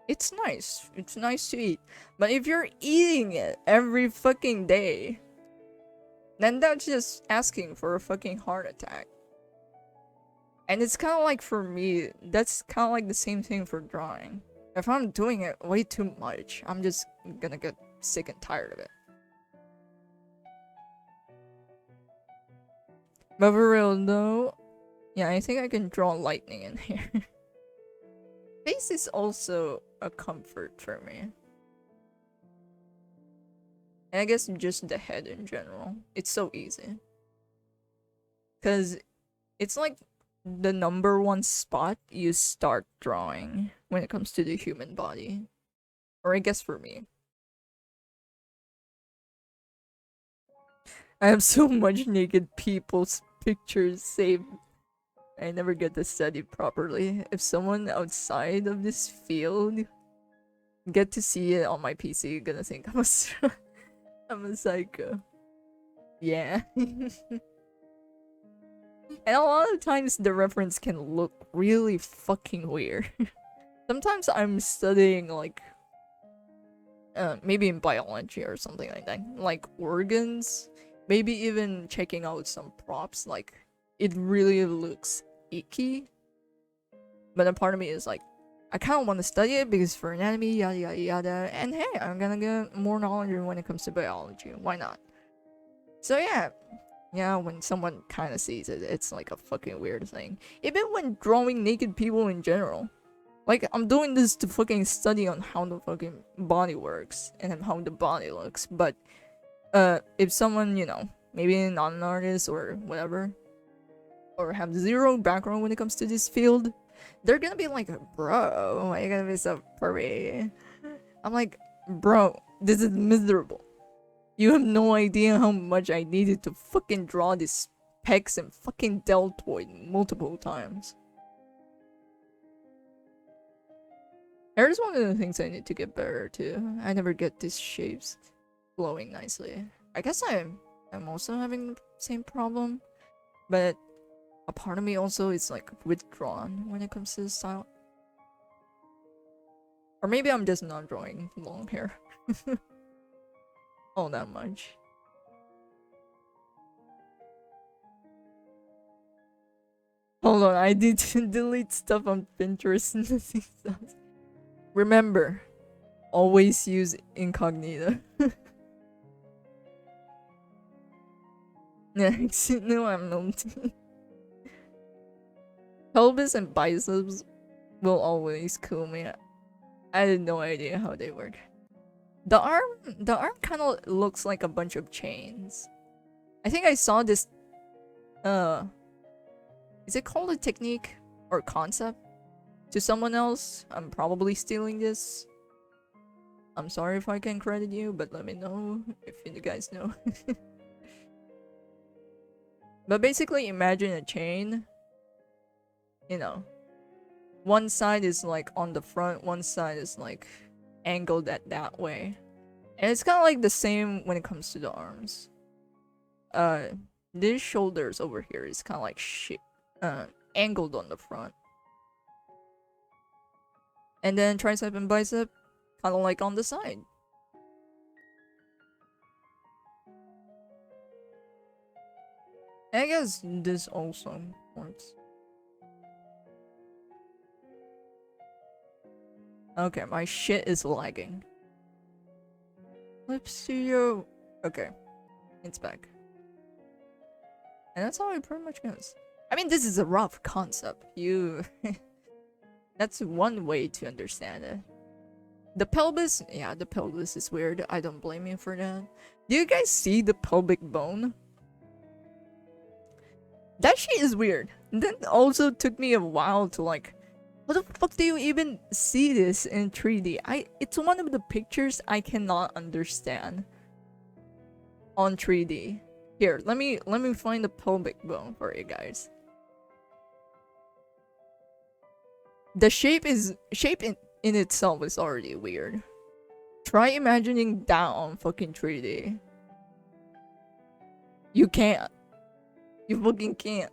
It's nice. It's nice to eat. But if you're eating it every fucking day, then that's just asking for a fucking heart attack. And it's kind of like for me, that's kind of like the same thing for drawing. If I'm doing it way too much, I'm just gonna get sick and tired of it. But for real though, yeah, I think I can draw lightning in here. Face is also a comfort for me. And I guess just the head in general. It's so easy. Because it's like the number one spot you start drawing when it comes to the human body. Or I guess for me. I have so much naked people's pictures saved. I never get to study properly. If someone outside of this field get to see it on my PC, you're gonna think I'm I'm a psycho. Yeah. And a lot of times the reference can look really fucking weird. Sometimes I'm studying like maybe in biology or something like that, like organs, maybe even checking out some props, like it really looks icky, but a part of me is like, I kind of want to study it because for anatomy, yada yada yada, and hey, I'm gonna get more knowledge when it comes to biology. Why not? So yeah, when someone kind of sees it, it's like a fucking weird thing. Even when drawing naked people in general. Like, I'm doing this to fucking study on how the fucking body works and how the body looks, but if someone, you know, maybe not an artist or whatever, or have zero background when it comes to this field, they're gonna be like, bro, why are you gonna be so pervy? I'm like, bro, this is miserable. You have no idea how much I needed to fucking draw these pecs and fucking deltoid multiple times. Hair is one of the things I need to get better too. I never get these shapes flowing nicely. I guess I'm also having the same problem, but a part of me also is like withdrawn when it comes to the style. Or maybe I'm just not drawing long hair all that much. Hold on, I need to delete stuff on Pinterest and nothing else. Remember, always use incognito. Next, no, I'm not. Pelvis and biceps will always cool me. I had no idea how they work. The arm kind of looks like a bunch of chains. I think I saw this. Is it called a technique or concept? To someone else, I'm probably stealing this. I'm sorry if I can credit you, but let me know if you guys know. But basically, imagine a chain. You know, one side is like on the front, one side is like angled that way. And it's kind of like the same when it comes to the arms. This shoulders over here is kind of like angled on the front. And then tricep and bicep, kind of like on the side. I guess this also works. Okay, my shit is lagging. Flip Studio. Okay, it's back. And that's how it pretty much goes. I mean, this is a rough concept. That's one way to understand it. The pelvis, yeah, the pelvis is weird. I don't blame you for that. Do you guys see the pelvic bone? That shit is weird. And then also took me a while to like, how the fuck do you even see this in 3D? It's one of the pictures I cannot understand on 3D. Here, let me find the pelvic bone for you guys. The shape in itself is already weird. Try imagining that on fucking 3D. You can't. You fucking can't.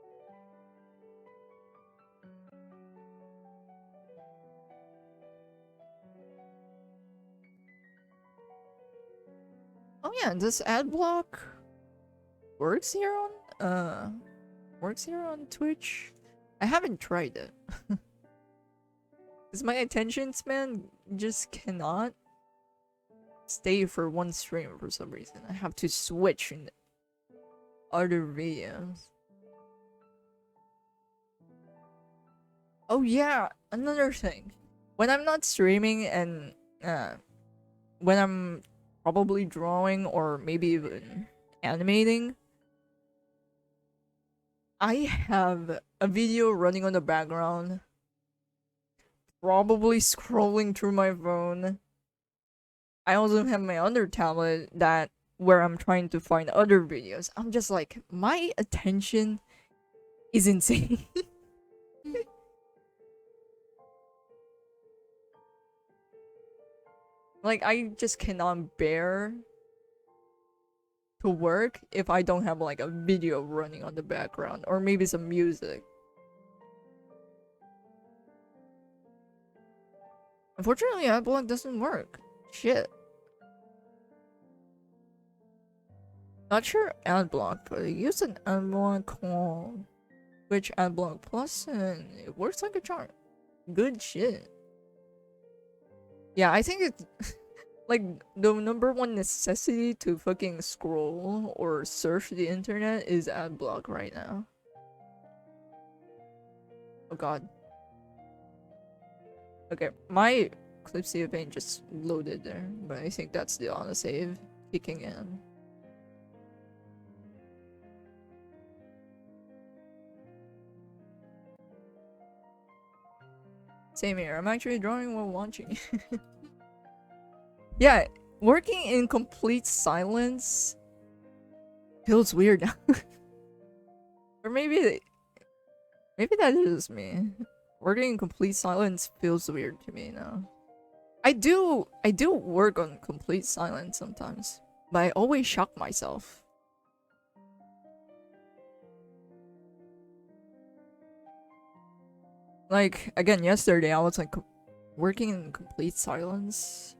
Oh yeah, this ad block works here on Twitch. I haven't tried it. Cause my attention span just cannot stay for one stream for some reason. I have to switch in other videos. Oh yeah, another thing. When I'm not streaming and when I'm probably drawing or maybe even animating, I have a video running on the background, probably scrolling through my phone. I also have my other tablet that where I'm trying to find other videos. I'm just like, my attention is insane. Like, I just cannot bear to work if I don't have like a video running on the background or maybe some music. Unfortunately, Adblock doesn't work. Shit. Not sure Adblock, but I use an Adblock called Twitch Adblock Plus and it works like a charm. Good shit. Yeah, I think it's like the number one necessity to fucking scroll or surf the internet is Adblock right now. Oh god. Okay, my clip save pane just loaded there, but I think that's the autosave kicking in. Same here, I'm actually drawing while watching. Yeah, working in complete silence feels weird. Or maybe that is me. Working in complete silence feels weird to me now. I do work on complete silence sometimes, but I always shock myself. Like again yesterday I was like working in complete silence.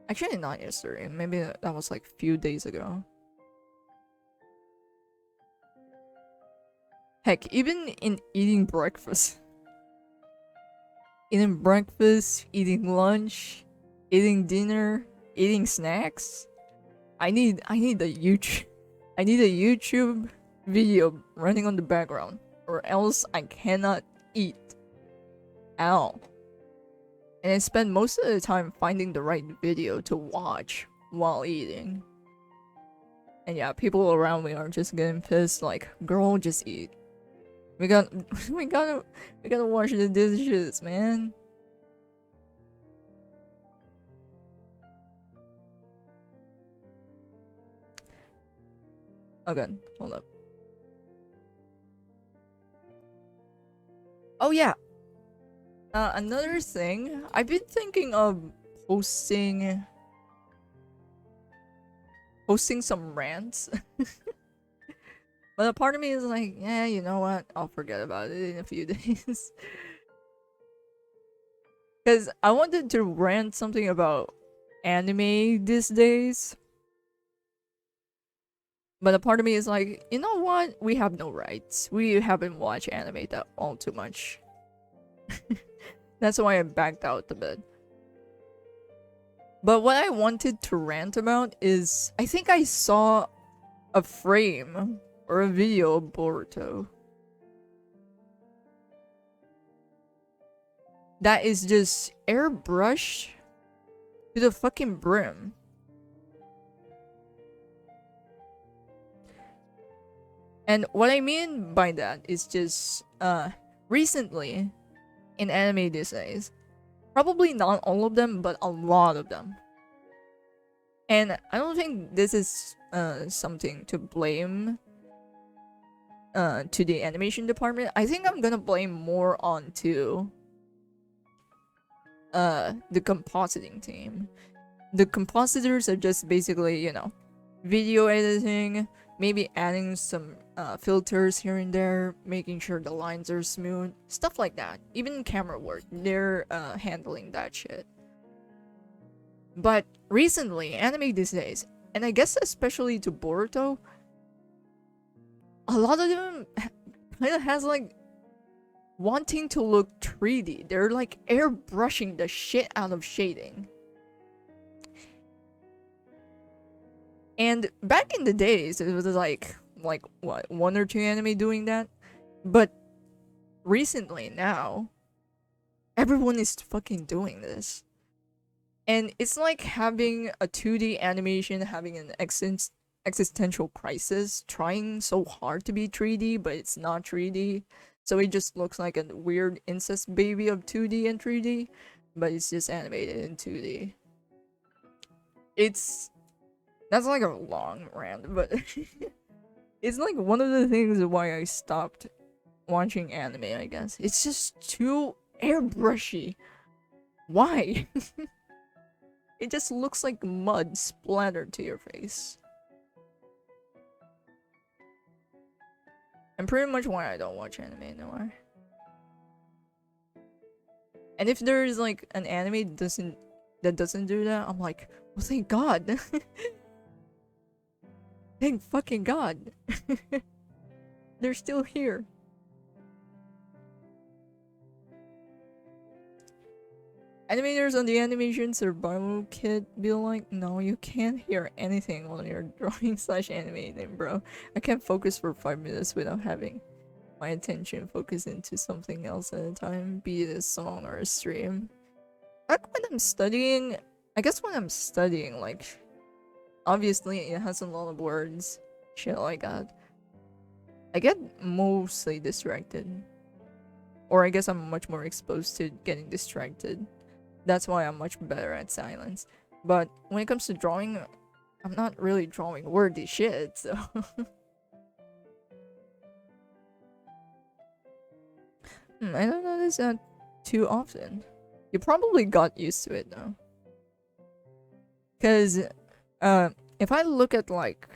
Actually not yesterday, maybe that was like a few days ago. Heck, even in eating breakfast. Eating breakfast, eating lunch, eating dinner, eating snacks. I need a YouTube video running on the background, or else I cannot eat at all. And I spend most of the time finding the right video to watch while eating. And yeah, people around me are just getting pissed like, girl, just eat. We gotta wash the dishes, man. Okay, hold up. Oh yeah. Another thing, I've been thinking of posting some rants. But a part of me is like, yeah, you know what? I'll forget about it in a few days. Because I wanted to rant something about anime these days. But a part of me is like, you know what? We have no rights. We haven't watched anime that all too much. That's why I backed out a bit. But what I wanted to rant about is, I think I saw a frame or a video of Boruto that is just airbrushed to the fucking brim. And what I mean by that is just recently in anime these days, probably not all of them, but a lot of them. And I don't think this is something to blame to the animation department. I think I'm gonna blame more onto the compositing team. The compositors are just basically, you know, video editing, maybe adding some filters here and there, making sure the lines are smooth, stuff like that. Even camera work, they're handling that shit. But recently, anime these days, and I guess especially to Boruto, a lot of them kind of has like wanting to look 3D. They're like airbrushing the shit out of shading. And back in the days, it was like what, one or two anime doing that. But recently now, everyone is fucking doing this. And it's like having a 2D animation having an existential crisis, trying so hard to be 3D, but it's not 3D. So it just looks like a weird incest baby of 2D and 3D, but it's just animated in 2D. That's like a long rant, but it's like one of the things why I stopped watching anime, I guess. It's just too airbrushy. Why? It just looks like mud splattered to your face. And pretty much why I don't watch anime anymore. And if there is like an anime that doesn't do that, I'm like, well, thank God. Thank fucking God. They're still here. Animators on the animation survival kit be like, no, you can't hear anything while you're drawing slash animating, bro. I can't focus for 5 minutes without having my attention focus into something else at a time, be it a song or a stream. Back when I'm studying, I guess when I'm studying, like, obviously it has a lot of words, shit like that. I get mostly distracted. Or I guess I'm much more exposed to getting distracted. That's why I'm much better at silence. But when it comes to drawing, I'm not really drawing wordy shit, so... I don't notice that too often. You probably got used to it though. Cause, if I look at like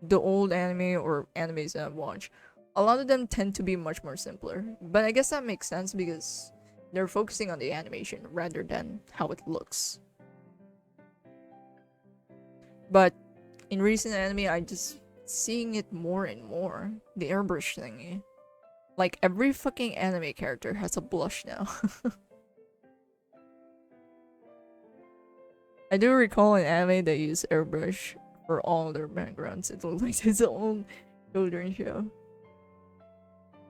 the old anime or animes that I've watched, a lot of them tend to be much more simpler. But I guess that makes sense because they're focusing on the animation rather than how it looks. But in recent anime, I just seeing it more and more. The airbrush thingy. Like every fucking anime character has a blush now. I do recall an anime that used airbrush for all their backgrounds. It looks like its own children's show.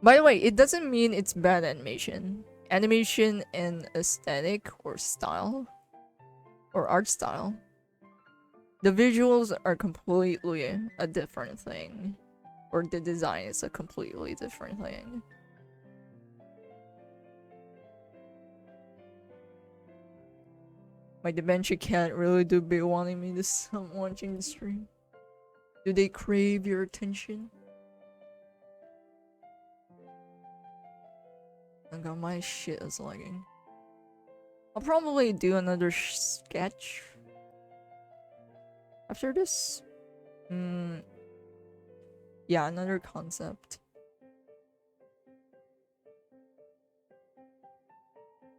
By the way, it doesn't mean it's bad animation. Animation and aesthetic or style or art style. The visuals are completely a different thing. Or the design is a completely different thing. My dementia cat really do be wanting me to stop watching the stream. Do they crave your attention? I got my shit is lagging. I'll probably do another sketch after this. Yeah, another concept.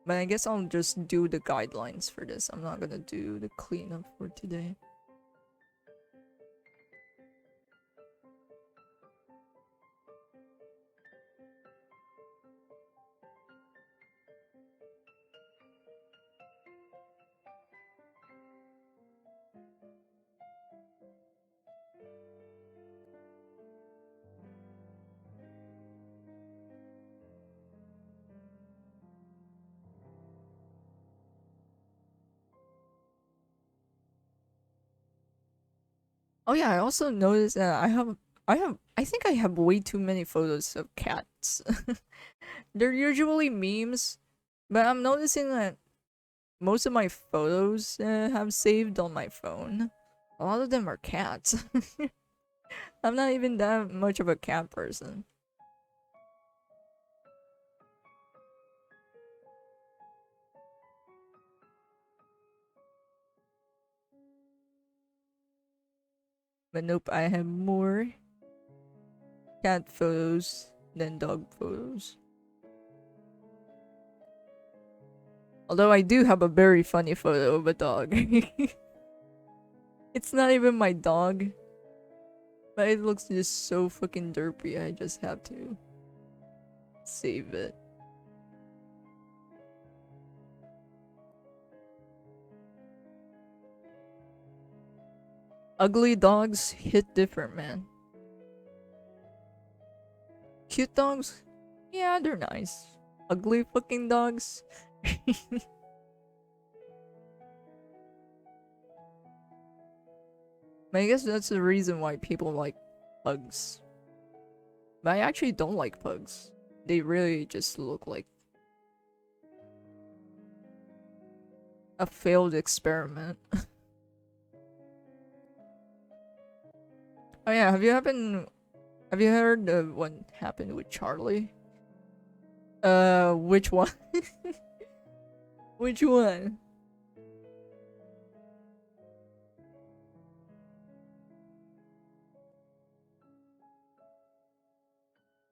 But I guess I'll just do the guidelines for this. I'm not gonna do the cleanup for today. Oh yeah, I also noticed that I think I have way too many photos of cats. They're usually memes, but I'm noticing that most of my photos have saved on my phone. A lot of them are cats. I'm not even that much of a cat person. But nope, I have more cat photos than dog photos. Although I do have a very funny photo of a dog. It's not even my dog. But it looks just so fucking derpy, I just have to save it. Ugly dogs hit different, man. Cute dogs? Yeah, they're nice. Ugly fucking dogs? But I guess that's the reason why people like pugs. But I actually don't like pugs. They really just look like a failed experiment. Oh yeah, have you heard of what happened with Charlie? Which one? Which one?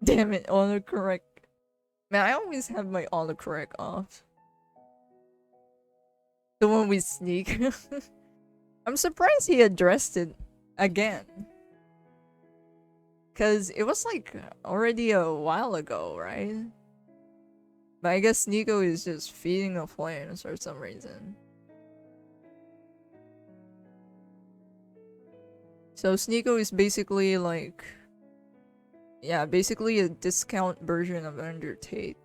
Damn it, autocorrect. Man, I always have my autocorrect off. The one we sneak. I'm surprised he addressed it again. Cause it was like already a while ago, right? But I guess Nico is just feeding the flames for some reason. So Sneeko is basically like, yeah, basically a discount version of Andrew Tate.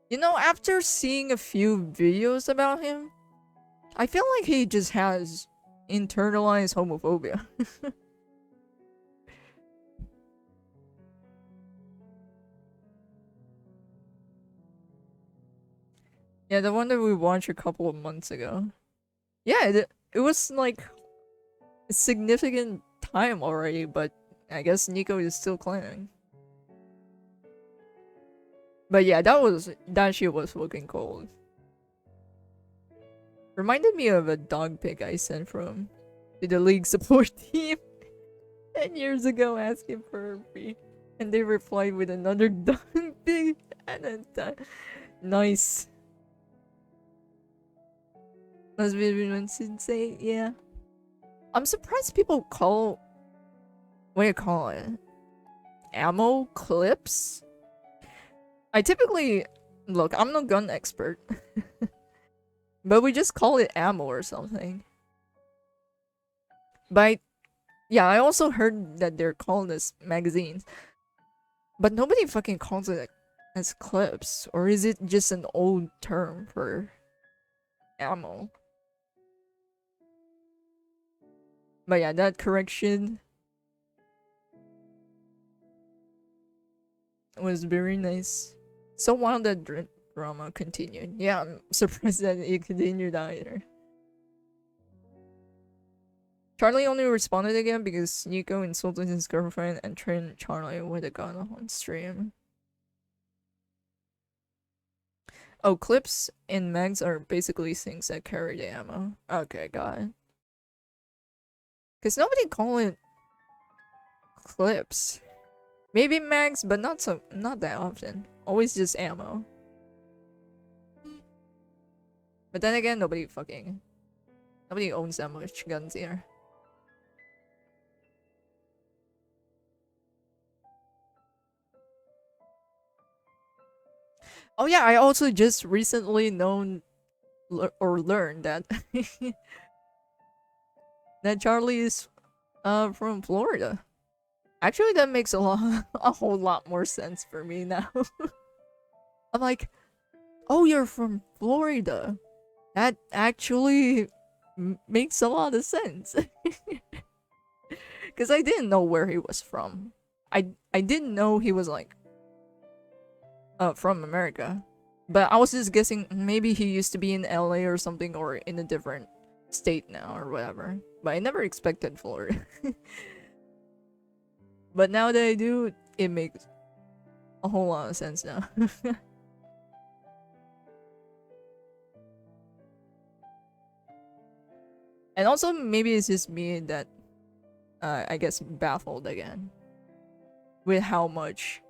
You know, after seeing a few videos about him, I feel like he just has internalized homophobia. Yeah, the one that we watched a couple of months ago. Yeah, it was like a significant time already, but I guess Nico is still claiming. But yeah, that shit was fucking cold. Reminded me of a dog pic I sent from to the league support team 10 years ago asking for a free. And they replied with another dog pic and then nice. Must be everyone sensei, yeah. I'm surprised people call what do you call it? Ammo clips? I typically look, I'm no gun expert. But we just call it ammo or something. But yeah, I also heard that they're called as magazines. But nobody fucking calls it as clips. Or is it just an old term for ammo? But yeah, that correction was very nice. So while that drama continued, yeah, I'm surprised that it continued either. Charlie only responded again because Nico insulted his girlfriend and trained Charlie with a gun on stream. Oh, clips and mags are basically things that carry the ammo. Okay, got it. Cause nobody call it clips. Maybe mags, but not that often. Always just ammo. But then again, nobody owns that much guns here. Oh yeah, I also just recently learned that that Charlie is from Florida. Actually, that makes a whole lot more sense for me now. I'm like, oh, you're from Florida. That actually makes a lot of sense. Because I didn't know where he was from. I didn't know he was like from America. But I was just guessing maybe he used to be in LA or something or in a different state now or whatever. But I never expected Florida. But now that I do, it makes a whole lot of sense now. And also, maybe it's just me that, I guess, baffled again with how much,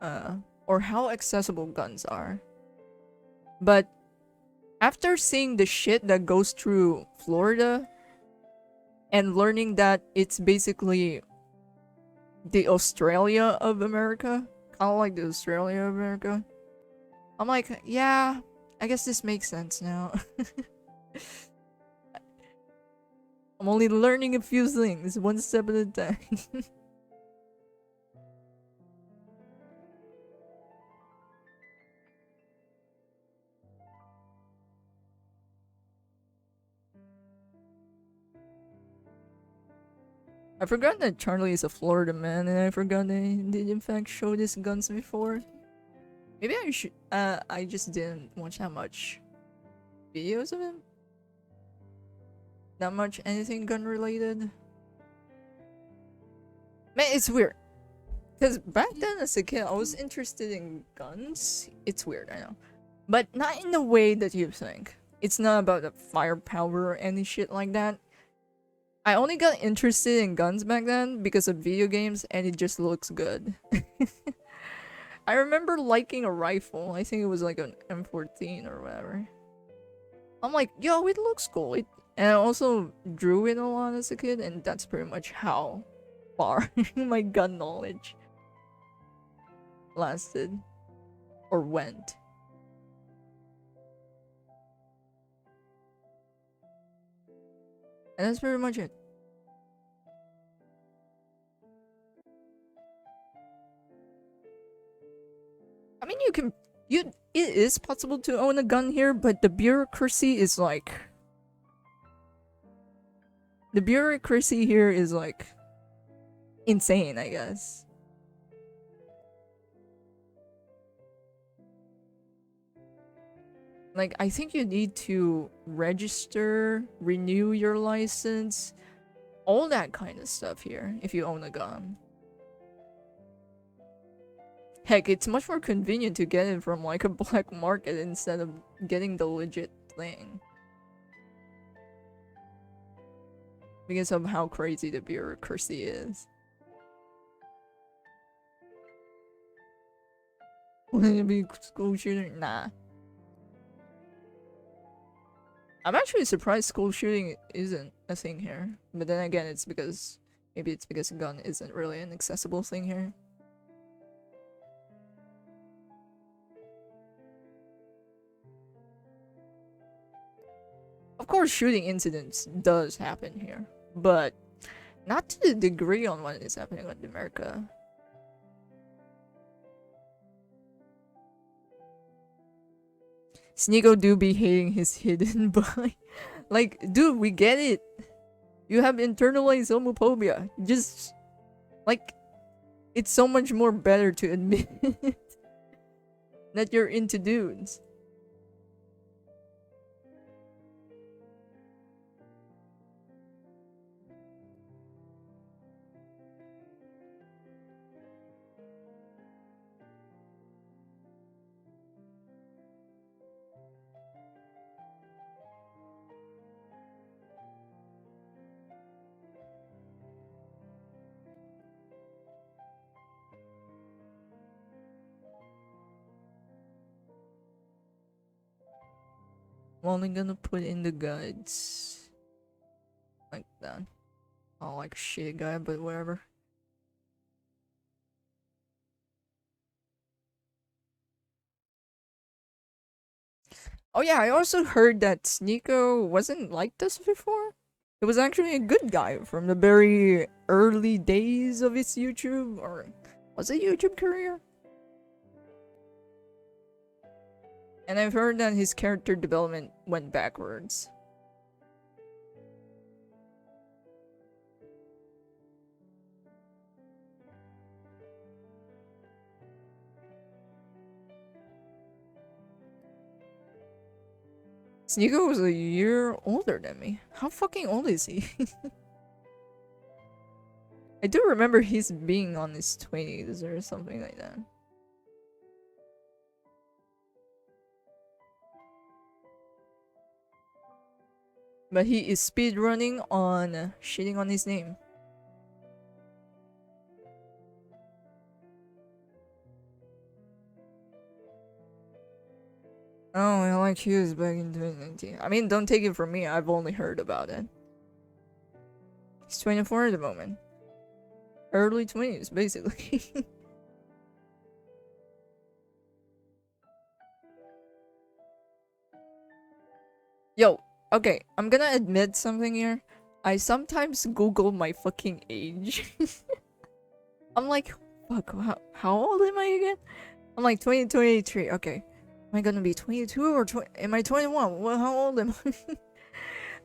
or how accessible guns are. But after seeing the shit that goes through Florida and learning that it's basically the Australia of America, kind of like the Australia of America, I'm like, yeah, I guess this makes sense now. I'm only learning a few things, one step at a time. I forgot that Charlie is a Florida man, and I forgot they did in fact show these guns before. Maybe I should. I just didn't watch that much videos of him. Not much anything gun related. Man, it's weird. Because back then as a kid, I was interested in guns. It's weird, I know. But not in the way that you think. It's not about the firepower or any shit like that. I only got interested in guns back then because of video games and it just looks good. I remember liking a rifle. I think it was like an M14 or whatever. I'm like, yo, it looks cool. And I also drew it a lot as a kid, and that's pretty much how far my gun knowledge lasted or went. And that's pretty much it. I mean, it is possible to own a gun here, but the bureaucracy is like, the bureaucracy here is like insane, I guess. Like, I think you need to register, renew your license, all that kind of stuff here if you own a gun. Heck, it's much more convenient to get it from like a black market instead of getting the legit thing. Because of how crazy the bureaucracy is. Wouldn't it be school shooting? Nah. I'm actually surprised school shooting isn't a thing here. But then again, it's because... maybe it's because a gun isn't really an accessible thing here. Of course, shooting incidents does happen here. But not to the degree on what is happening in America. Sneeko do be hating his hidden by. Like, dude, we get it. You have internalized homophobia. Just, like, it's so much more better to admit that you're into dudes. I'm only gonna put in the guides. Like that. Not like a shit guy, but whatever. Oh yeah, I also heard that Sneeko wasn't like this before. It was actually a good guy from the very early days of his YouTube, or was it YouTube career? And I've heard that his character development went backwards. Sneeko was a year older than me. How fucking old is he? I do remember he's being on his 20s or something like that. But he is speedrunning on shitting on his name. Oh, I like Hughes back in 2019. I mean, don't take it from me. I've only heard about it. He's 24 at the moment. Early 20s, basically. Yo, okay, I'm gonna admit something here. I sometimes Google my fucking age. I'm like, fuck, how old am I again? I'm like 2023. Okay. Am I gonna be 22 or am I 21? Well, how old am I?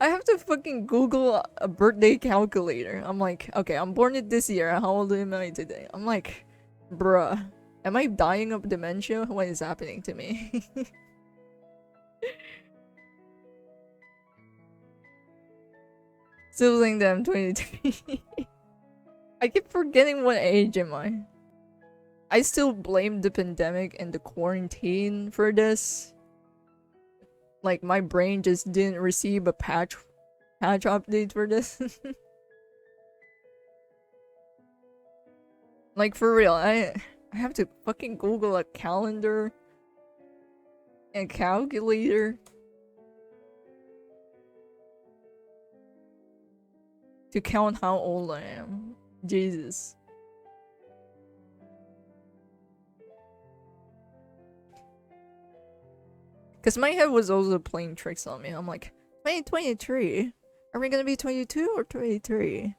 I have to fucking Google a birthday calculator. I'm like, okay, I'm born in this year. How old am I today? I'm like, bruh, am I dying of dementia? What is happening to me? Still saying that I'm 23. I keep forgetting what age am I. I still blame the pandemic and the quarantine for this. Like my brain just didn't receive a patch update for this. Like for real, I have to fucking Google a calendar and calculator to count how old I am. Jesus. Because my head was also playing tricks on me. I'm like, 2023? Are we gonna be 22 or 23?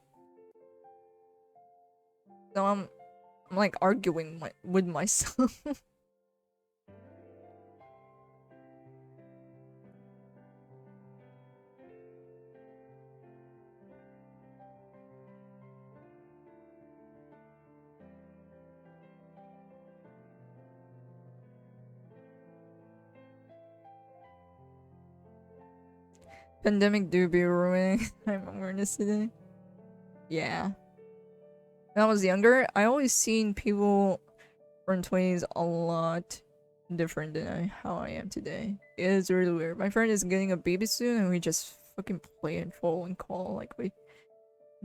No, I'm like arguing with myself. Pandemic do be ruining time awareness today. Yeah. When I was younger, I always seen people from 20s a lot different than how I am today. It is really weird. My friend is getting a baby soon and we just fucking play and fall and call like we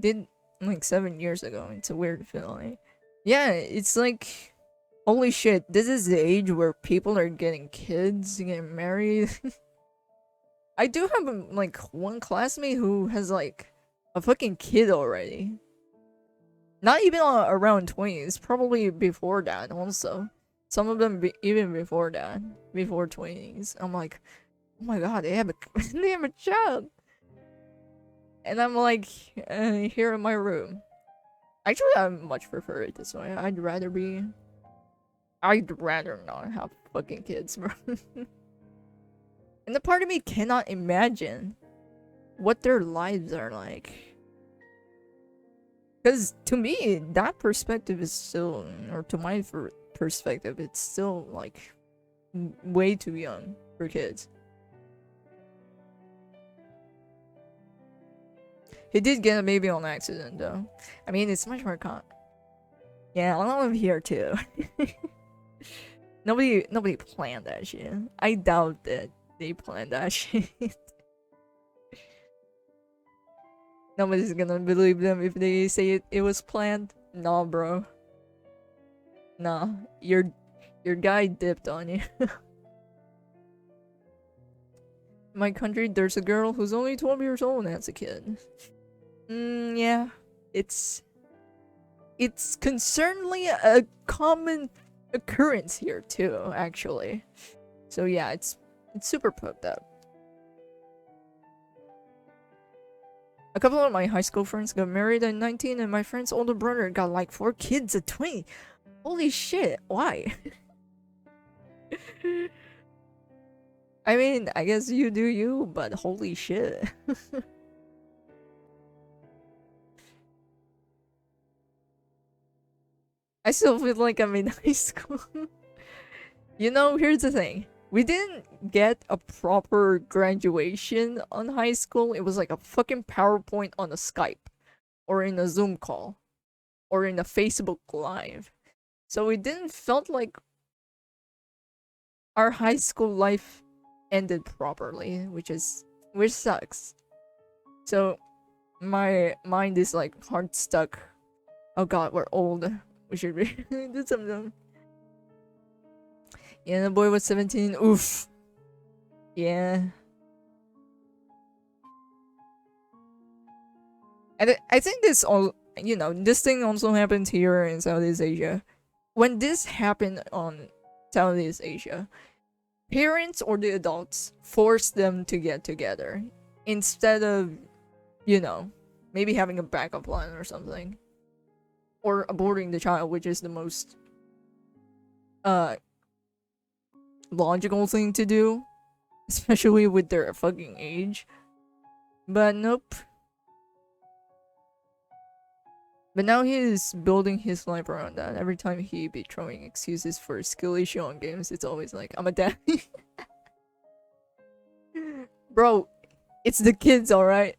did like 7 years ago. It's a weird feeling. Yeah, it's like, holy shit, this is the age where people are getting kids, getting married. I do have like one classmate who has like a fucking kid already. Not even around 20s, probably before that also. Some of them even before that, before 20s. I'm like, oh my god, they have a they have a child. And I'm like, here in my room. Actually, I much prefer it this way. I'd rather not have fucking kids, bro. And the part of me cannot imagine what their lives are like. Because to me, that perspective is still, or to my perspective, it's still like way too young for kids. He did get a baby on accident, though. I mean, it's much more Yeah, I live here too. Nobody planned that shit. I doubt that they planned that shit. Nobody's gonna believe them if they say it was planned. Nah, bro. Nah, your guy dipped on you. In my country, there's a girl who's only 12 years old and has a kid. Yeah. It's concerningly a common occurrence here too, actually. So yeah, it's super fucked up. A couple of my high school friends got married at 19 and my friend's older brother got like 4 kids at 20. Holy shit, why? I mean, I guess you do you, but holy shit. I still feel like I'm in high school. You know, here's the thing. We didn't get a proper graduation on high school. It was like a fucking PowerPoint on a Skype. Or in a Zoom call. Or in a Facebook Live. So it didn't felt like our high school life ended properly, which sucks. So my mind is like hard stuck. Oh god, we're old. We should do something. Yeah, the boy was 17. Oof. Yeah. And I think this all, this thing also happened here in Southeast Asia. When this happened on Southeast Asia, parents or the adults forced them to get together instead of, maybe having a backup plan or something. Or aborting the child, which is the most logical thing to do, especially with their fucking age. But nope. But now he is building his life around that. Every time he be throwing excuses for skill issue on games, it's always like, I'm a dad. Bro, it's the kids, alright?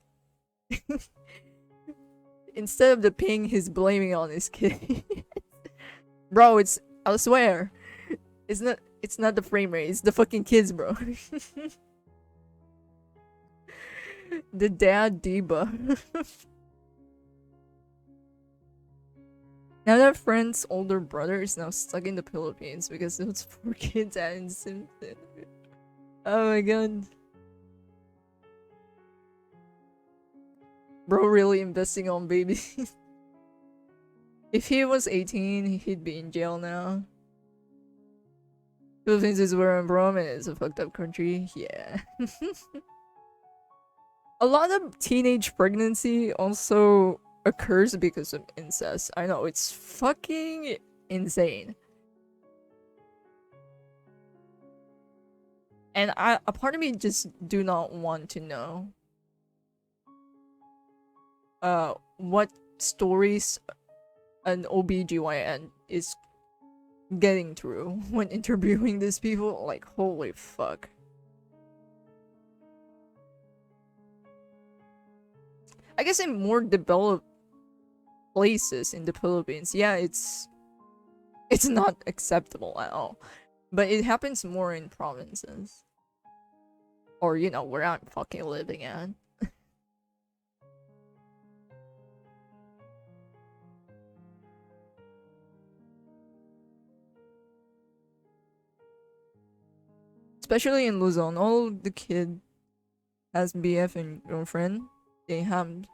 Instead of the ping, he's blaming on his kid. Bro, I swear. It's not the frame rate, it's the fucking kids, bro. The dad debuff. Now that friend's older brother is now stuck in the Philippines because those poor kids had Simpson. Oh my god. Bro really investing on babies. If he was 18, he'd be in jail now. Philippines is where I'm from and it's a fucked up country. Yeah. A lot of teenage pregnancy also occurs because of incest. I know, it's fucking insane. And a part of me just do not want to know what stories an OBGYN is getting through when interviewing these people. Like, holy fuck. I guess in more developed places in the Philippines, yeah, it's not acceptable at all. But it happens more in provinces. Or, where I'm fucking living at. Especially in Luzon, all the kid has BF and girlfriend. They have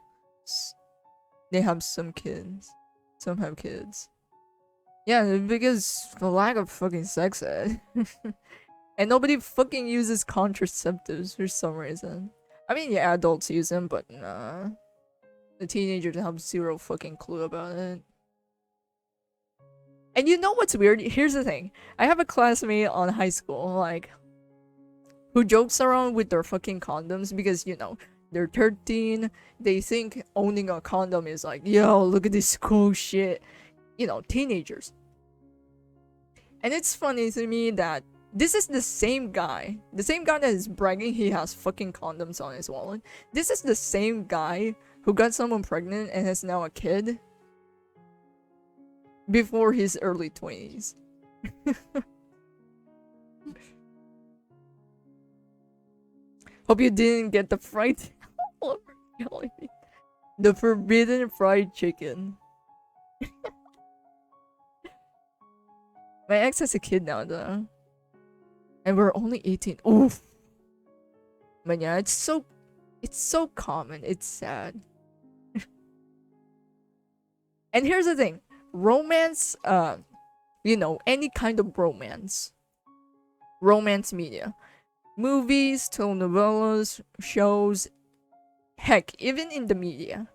some kids. Some have kids. Yeah, because the lack of fucking sex ed. And nobody fucking uses contraceptives for some reason. I mean, yeah, adults use them, but nah. The teenagers have zero fucking clue about it. And you know what's weird? Here's the thing. I have a classmate on high school, like, who jokes around with their fucking condoms because, they're 13. They think owning a condom is like, yo, look at this cool shit. Teenagers. And it's funny to me that this is the same guy that is bragging he has fucking condoms on his wallet. This is the same guy who got someone pregnant and has now a kid before his early 20s. Hope you didn't get the fried the forbidden fried chicken. My ex has a kid now though. And we're only 18. Oof. But yeah, it's so common. It's sad. And here's the thing. Romance, any kind of romance media. Movies, telenovelas, shows, heck, even in the media.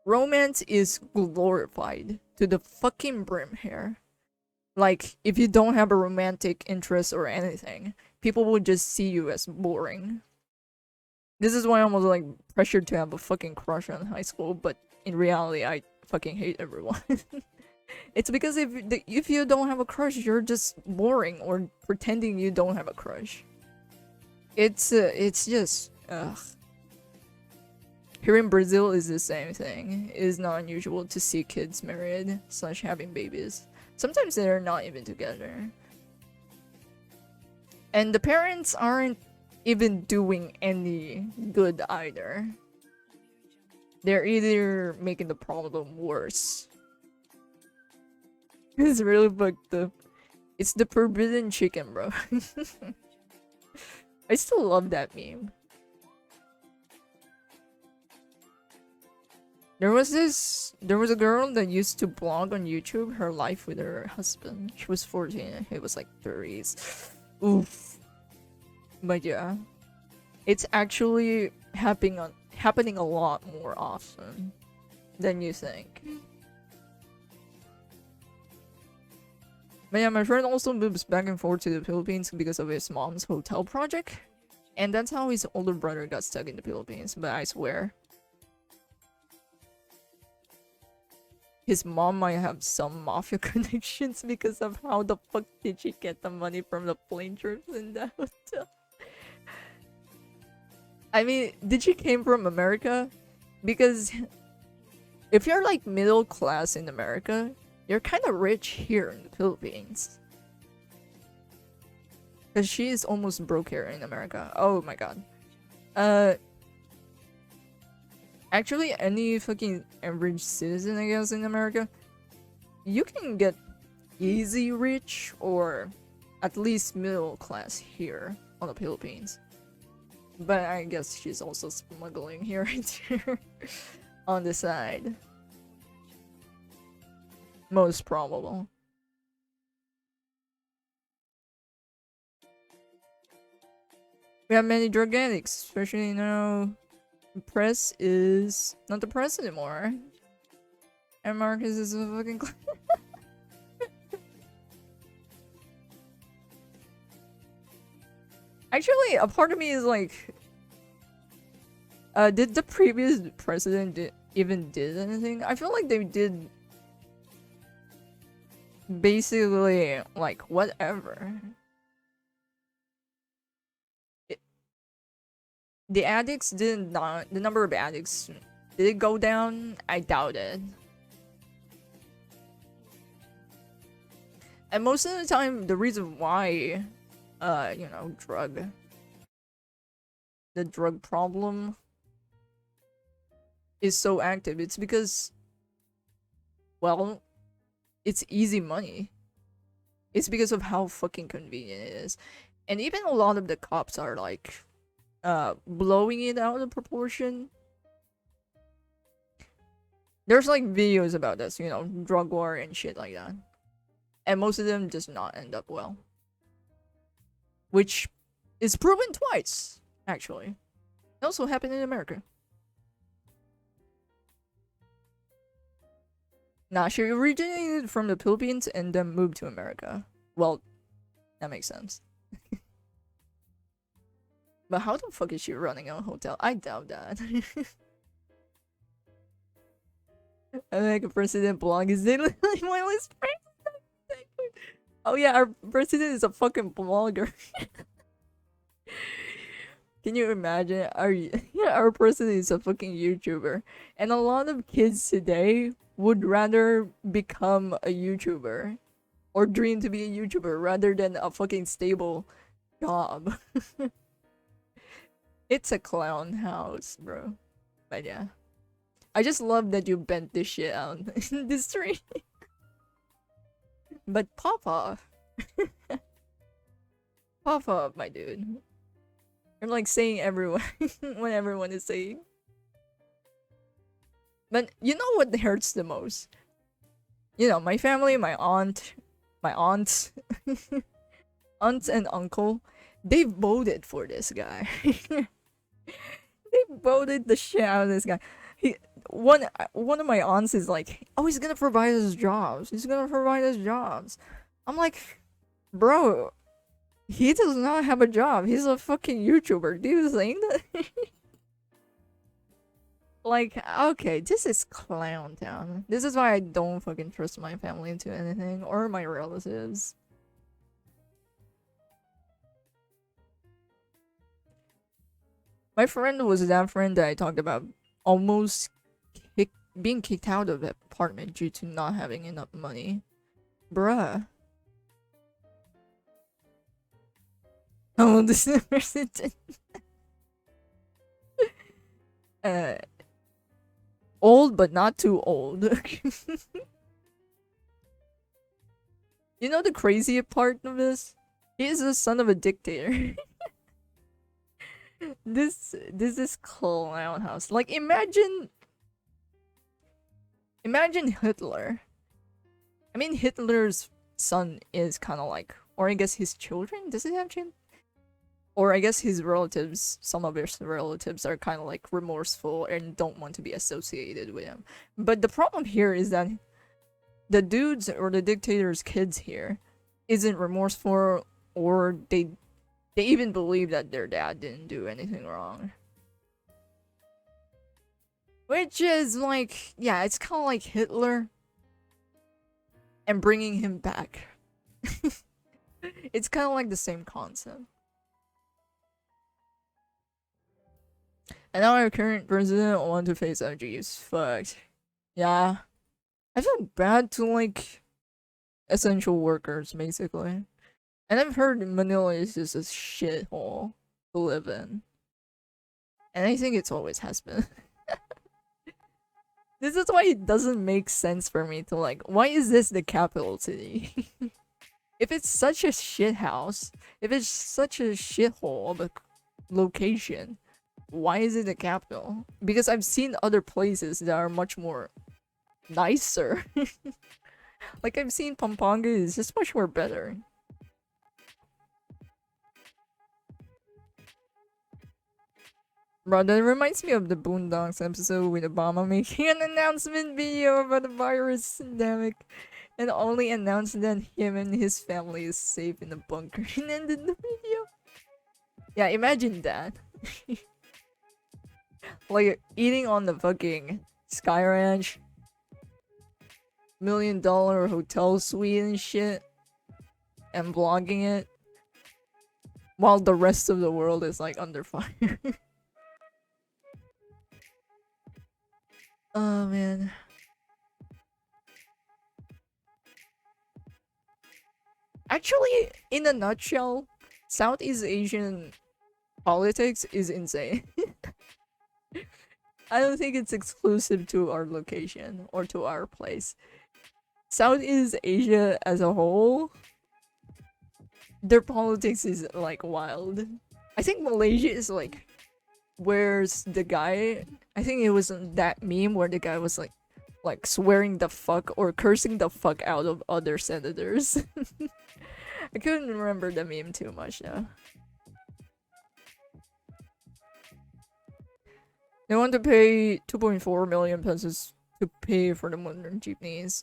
Romance is glorified to the fucking brim here. Like, if you don't have a romantic interest or anything, people will just see you as boring. This is why I was like pressured to have a fucking crush on high school, but in reality, I fucking hate everyone. It's because if you don't have a crush, you're just boring or pretending you don't have a crush. It's just ugh. Here in Brazil is the same thing. It is not unusual to see kids married / having babies. Sometimes they're not even together. And the parents aren't even doing any good either. They're either making the problem worse. It's really fucked up. It's the forbidden chicken, bro. I still love that meme. There was a girl that used to blog on YouTube her life with her husband. She was 14, he was like 30s. Oof. But yeah, it's actually happening a lot more often than you think. But yeah, my friend also moves back and forth to the Philippines because of his mom's hotel project. And that's how his older brother got stuck in the Philippines. But I swear, his mom might have some mafia connections because of how the fuck did she get the money from the plane trips in the hotel? I mean, did she came from America? Because if you're like middle class in America, you're kind of rich here in the Philippines. Because she is almost broke here in America. Oh my god. Actually, any fucking average citizen, I guess, in America, you can get easy rich or at least middle class here on the Philippines. But I guess she's also smuggling here and there on the side. Most probable. We have many drug addicts, especially now. Press is not the press anymore. And Marcus is a fucking Actually, a part of me is like, did the previous president even did anything? I feel like they did basically like whatever. The addicts did not. The number of addicts did it go down? I doubt it. And most of the time, the reason why, you know, the drug problem is so active, it's because, well, it's easy money. It's because of how fucking convenient it is. And even a lot of the cops are like, blowing it out of proportion. There's like videos about this, you know, drug war and shit like that. And most of them does not end up well. Which is proven twice, actually. It also happened in America. Nah, she originated from the Philippines and then moved to America. Well, that makes sense. But how the fuck is she running a hotel? I doubt that. I like a president blog is literally my least friend. Oh yeah, our president is a fucking blogger. Can you imagine? Our president is a fucking YouTuber. And a lot of kids today would rather become a YouTuber or dream to be a YouTuber rather than a fucking stable job. It's a clown house, bro. But yeah. I just love that you bent this shit out in this tree. But pop off. Pop off, my dude. I'm like saying everyone when everyone is saying. But you know what hurts the most? You know, my family, my aunts, aunts and uncle, they voted for this guy. They voted the shit out of this guy. One of my aunts is like, oh, he's gonna provide us jobs. He's gonna provide us jobs. I'm like, bro, he does not have a job. He's a fucking YouTuber. Do you think that? Like, okay, this is clown town. This is why I don't fucking trust my family into anything or my relatives. My friend was that friend that I talked about almost being kicked out of the apartment due to not having enough money. Bruh. Oh, this is president. uh, Old but not too old. You know the crazy part of this? He is the son of a dictator. This is clown house. Like imagine Hitler. I mean Hitler's son is kind of like, or I guess his children. Does he have children? Or I guess his relatives, some of his relatives are kind of like remorseful and don't want to be associated with him. But the problem here is that the dudes or the dictator's kids here isn't remorseful, or they even believe that their dad didn't do anything wrong. Which is like, yeah, it's kind of like Hitler and bringing him back. It's kind of like the same concept. And now our current president want to face LG is fucked. Yeah. I feel bad to like essential workers basically. And I've heard Manila is just a shithole to live in. And I think it's always has been. This is why it doesn't make sense for me to like, why is this the capital city? If it's such a shit house, if it's such a shithole of a location, why is it the capital? Because I've seen other places that are much more nicer. Like I've seen Pampanga is just much more better. Bro, that reminds me of the Boondocks episode with Obama making an announcement video about the virus pandemic and only announced that him and his family is safe in a bunker and ended the video. Yeah, imagine that. Like eating on the fucking Sky Ranch, $1 million hotel suite and shit, and vlogging it while the rest of the world is like under fire. Oh man. Actually, in a nutshell, Southeast Asian politics is insane. I don't think it's exclusive to our location or to our place. Southeast Asia as a whole, their politics is like wild. I think Malaysia is like, where's the guy? I think it was that meme where the guy was like swearing the fuck or cursing the fuck out of other senators. I couldn't remember the meme too much now. They want to pay 2.4 million pesos to pay for the modern jeepneys.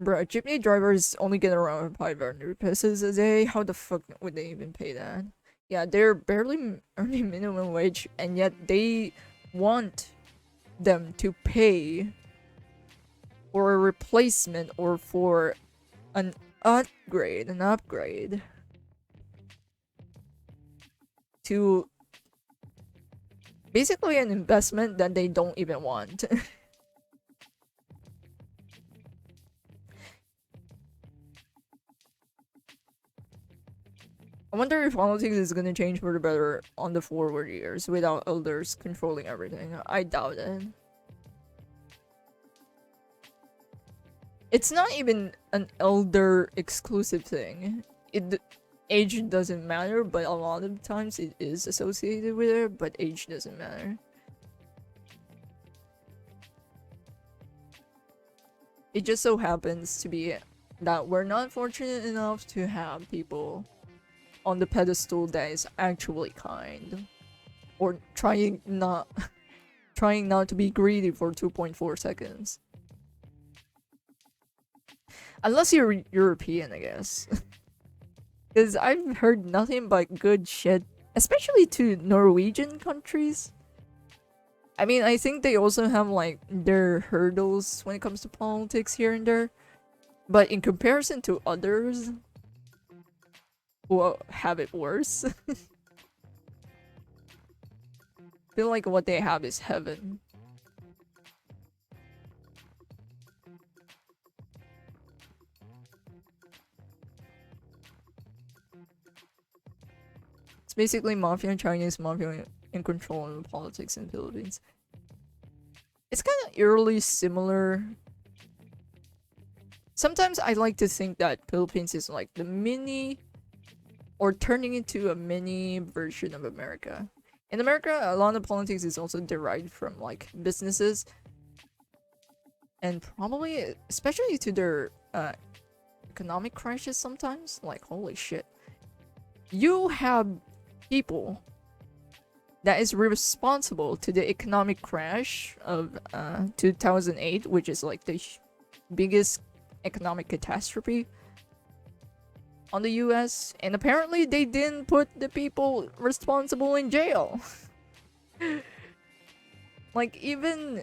Bruh, jeepney drivers only get around 500 pesos a day. How the fuck would they even pay that? Yeah, they're barely earning minimum wage, and yet they want them to pay for a replacement or for an upgrade to basically an investment that they don't even want. I wonder if politics is gonna change for the better on the forward years without elders controlling everything. I doubt it. It's not even an elder exclusive thing. Age doesn't matter, but a lot of times it is associated with it, but age doesn't matter. It just so happens to be that we're not fortunate enough to have people on the pedestal that is actually kind, or trying not to be greedy for 2.4 seconds. Unless you're European, I guess. Because I've heard nothing but good shit, especially to Norwegian countries. I mean, I think they also have like their hurdles when it comes to politics here and there. But in comparison to others who have it worse, I feel like what they have is heaven. basically mafia, Chinese mafia, in control of politics in the Philippines. It's kind of eerily similar. Sometimes I like to think that Philippines is like the mini, or turning into a mini version of America. In America, a lot of politics is also derived from like businesses, and probably especially to their economic crisis sometimes. Like, holy shit, you have people that is responsible to the economic crash of 2008, which is like the biggest economic catastrophe on the US, and apparently they didn't put the people responsible in jail. Like, even,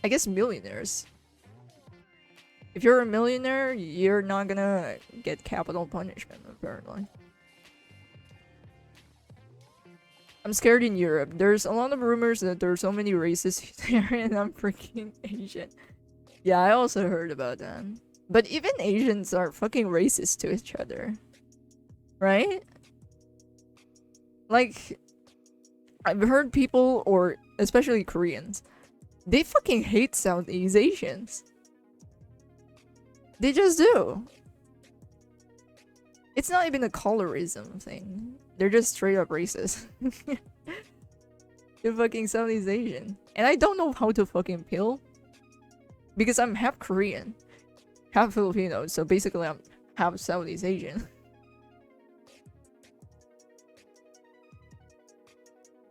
I guess, millionaires. If you're a millionaire, you're not gonna get capital punishment, apparently. I'm scared in Europe. There's a lot of rumors that there's so many racists there, and I'm freaking Asian. Yeah, I also heard about that. But even Asians are fucking racist to each other. Right? Like, I've heard people, or especially Koreans, they fucking hate Southeast Asians. They just do. It's not even a colorism thing. They're just straight up racist. They're fucking Southeast Asian. And I don't know how to fucking peel. Because I'm half Korean, half Filipino, so basically I'm half Southeast Asian.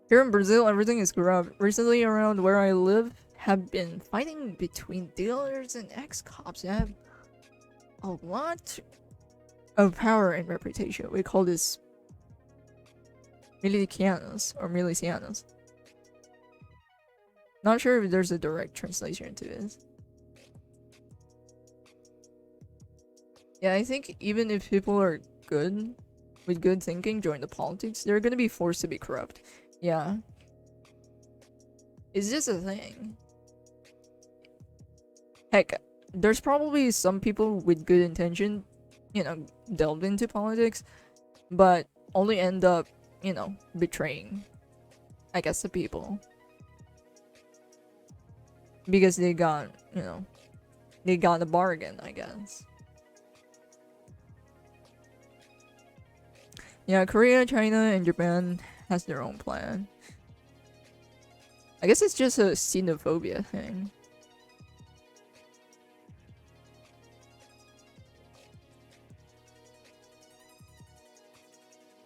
Here in Brazil, everything is corrupt. Recently, around where I live, have been fighting between dealers and ex-cops that have a lot of power and reputation. We call this milicianos or milicianos. Not sure if there's a direct translation to this. Yeah, I think even if people are good, with good thinking, join the politics, they're gonna be forced to be corrupt. Yeah. It's just a thing. Heck, there's probably some people with good intention, you know, delve into politics, but only end up, you know, betraying, I guess, the people. Because they got, you know, they got a bargain, I guess. Yeah, Korea, China, and Japan has their own plan. I guess it's just a xenophobia thing.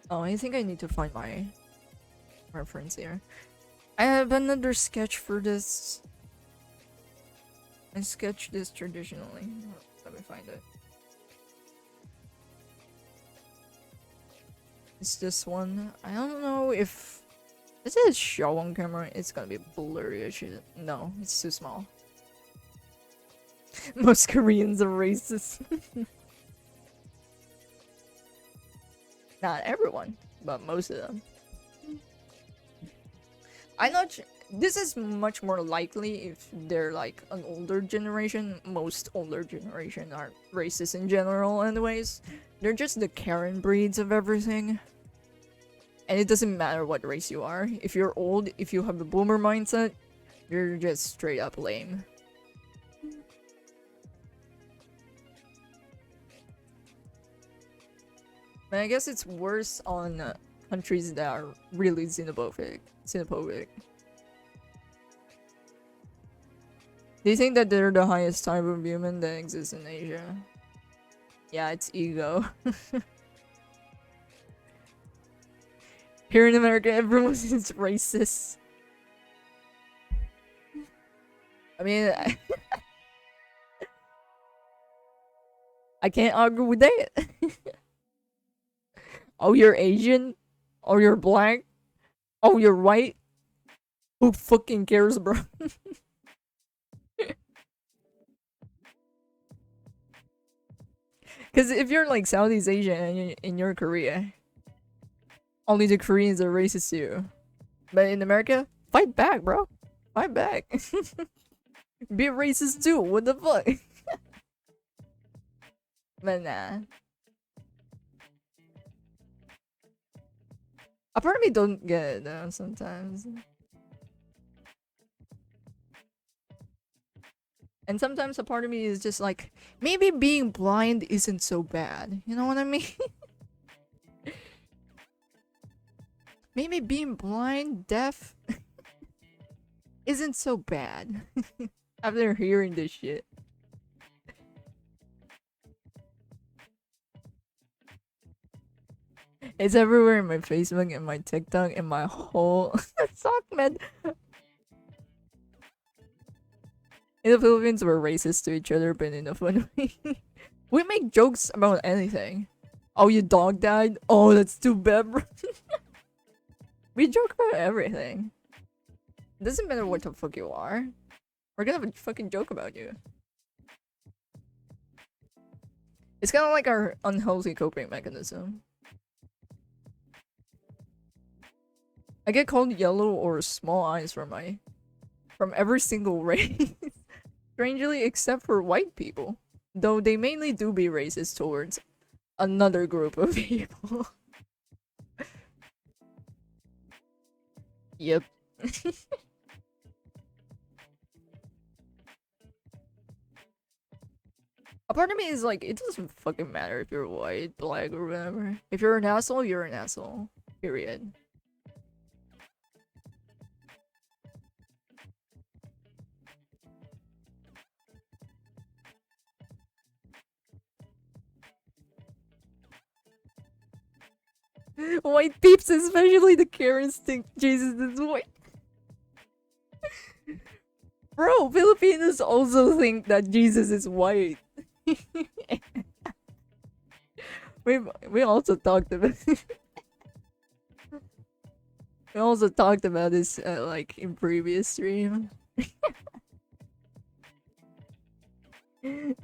Oh, I think I need to find my reference here. I have another sketch for this. I sketch this traditionally. Let me find it. It's this one. I don't know if this is show on camera. It's gonna be blurry as shit. No, it's too small. Most Koreans are racist. Not everyone, but most of them. I'm not sure. This is much more likely if they're like an older generation. Most older generation are racist in general anyways. They're just the Karen breeds of everything. And it doesn't matter what race you are. If you're old, if you have a boomer mindset, you're just straight up lame. And I guess it's worse on countries that are really xenophobic. Do you think that they're the highest type of human that exists in Asia? Yeah, it's ego. Here in America, everyone is racist. I mean, I can't argue with that. Oh, you're Asian? Oh, you're black? Oh, you're white? Who fucking cares, bro? Because if you're like Southeast Asian and you're Korea, only the Koreans are racist to you. But in America, fight back, bro. Fight back. Be racist too. What the fuck? But nah. A part of me don't get it though sometimes. And sometimes a part of me is just like, maybe being blind isn't so bad. You know what I mean? Maybe being blind, deaf, isn't so bad. After hearing this shit. It's everywhere in my Facebook and my TikTok and my whole sock, man. In the Philippines, we're racist to each other, but in a fun way. We make jokes about anything. Oh, your dog died? Oh, that's too bad, bro. We joke about everything. Doesn't matter what the fuck you are. We're gonna have a fucking joke about you. It's kind of like our unhealthy coping mechanism. I get called yellow or small eyes from every single race. Strangely, except for white people. Though they mainly do be racist towards another group of people. Yep. A part of me is like, it doesn't fucking matter if you're white, black, or whatever. If you're an asshole, you're an asshole. Period. White peeps, especially the Karens, think Jesus is white. Bro, Filipinos also think that Jesus is white. we also talked about we also talked about this like in previous stream.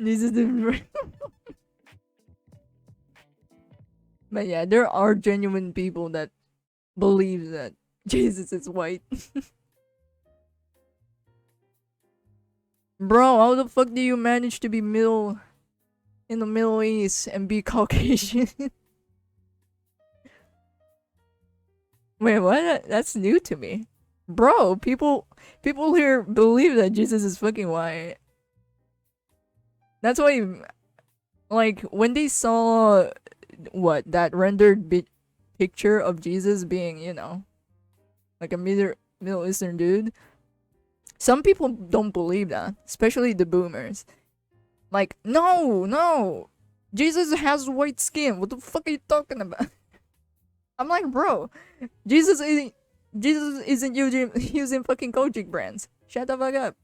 Jesus is But yeah, there are genuine people that believe that Jesus is white. Bro, how the fuck do you manage to be in the Middle East and be Caucasian? Wait, what? That's new to me. Bro, people here believe that Jesus is fucking white. That's why, like, when they saw that rendered picture of Jesus being, you know, like a Middle Eastern dude, some people don't believe that, especially the boomers. Like, no, Jesus has white skin. What the fuck are you talking about? I'm like, bro, Jesus isn't using fucking Kojic brands. Shut the fuck up.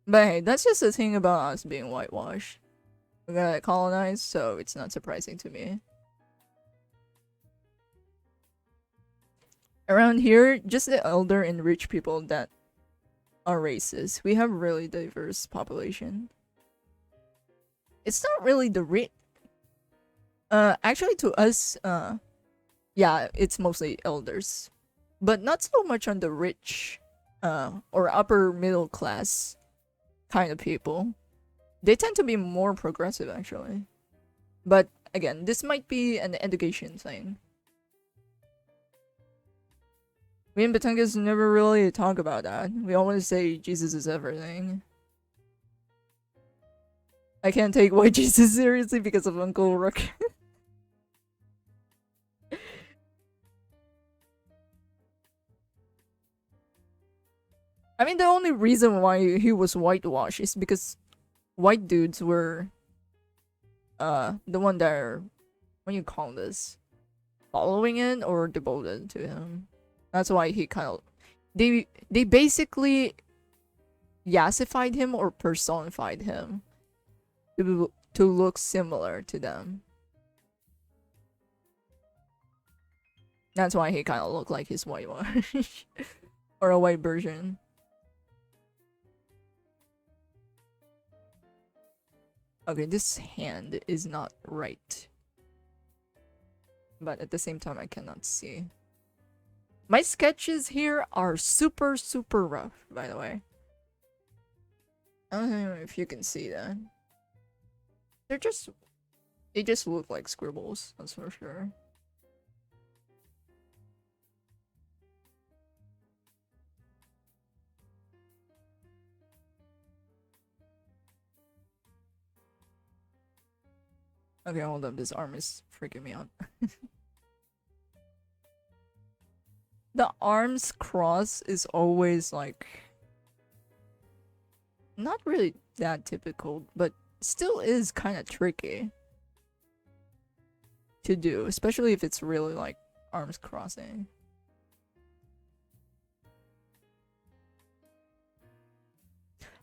But hey, that's just the thing about us being whitewashed. We got colonized, so it's not surprising to me. Around here, just the elder and rich people that are racist. We have really diverse population. It's not really the rich. Actually, to us, yeah, it's mostly elders, but not so much on the rich, or upper middle class kind of people. They tend to be more progressive, actually. But again, this might be an education thing. Me and Batangas never really talk about that. We always say Jesus is everything. I can't take white Jesus seriously because of Uncle Rook. I mean, the only reason why he was whitewashed is because white dudes were the one that are, what do you call this, following it or devoted to him. That's why he kind of, they basically yassified him or personified him to look similar to them. That's why he kind of looked like his whitewash or a white version. Okay, this hand is not right. But at the same time, I cannot see. My sketches here are super rough, by the way. I don't know if you can see that. They're just... They just look like scribbles, that's for sure. Okay, hold up. This arm is freaking me out. The arms cross is always like not really that typical, but still is kind of tricky to do, especially if it's really like arms crossing.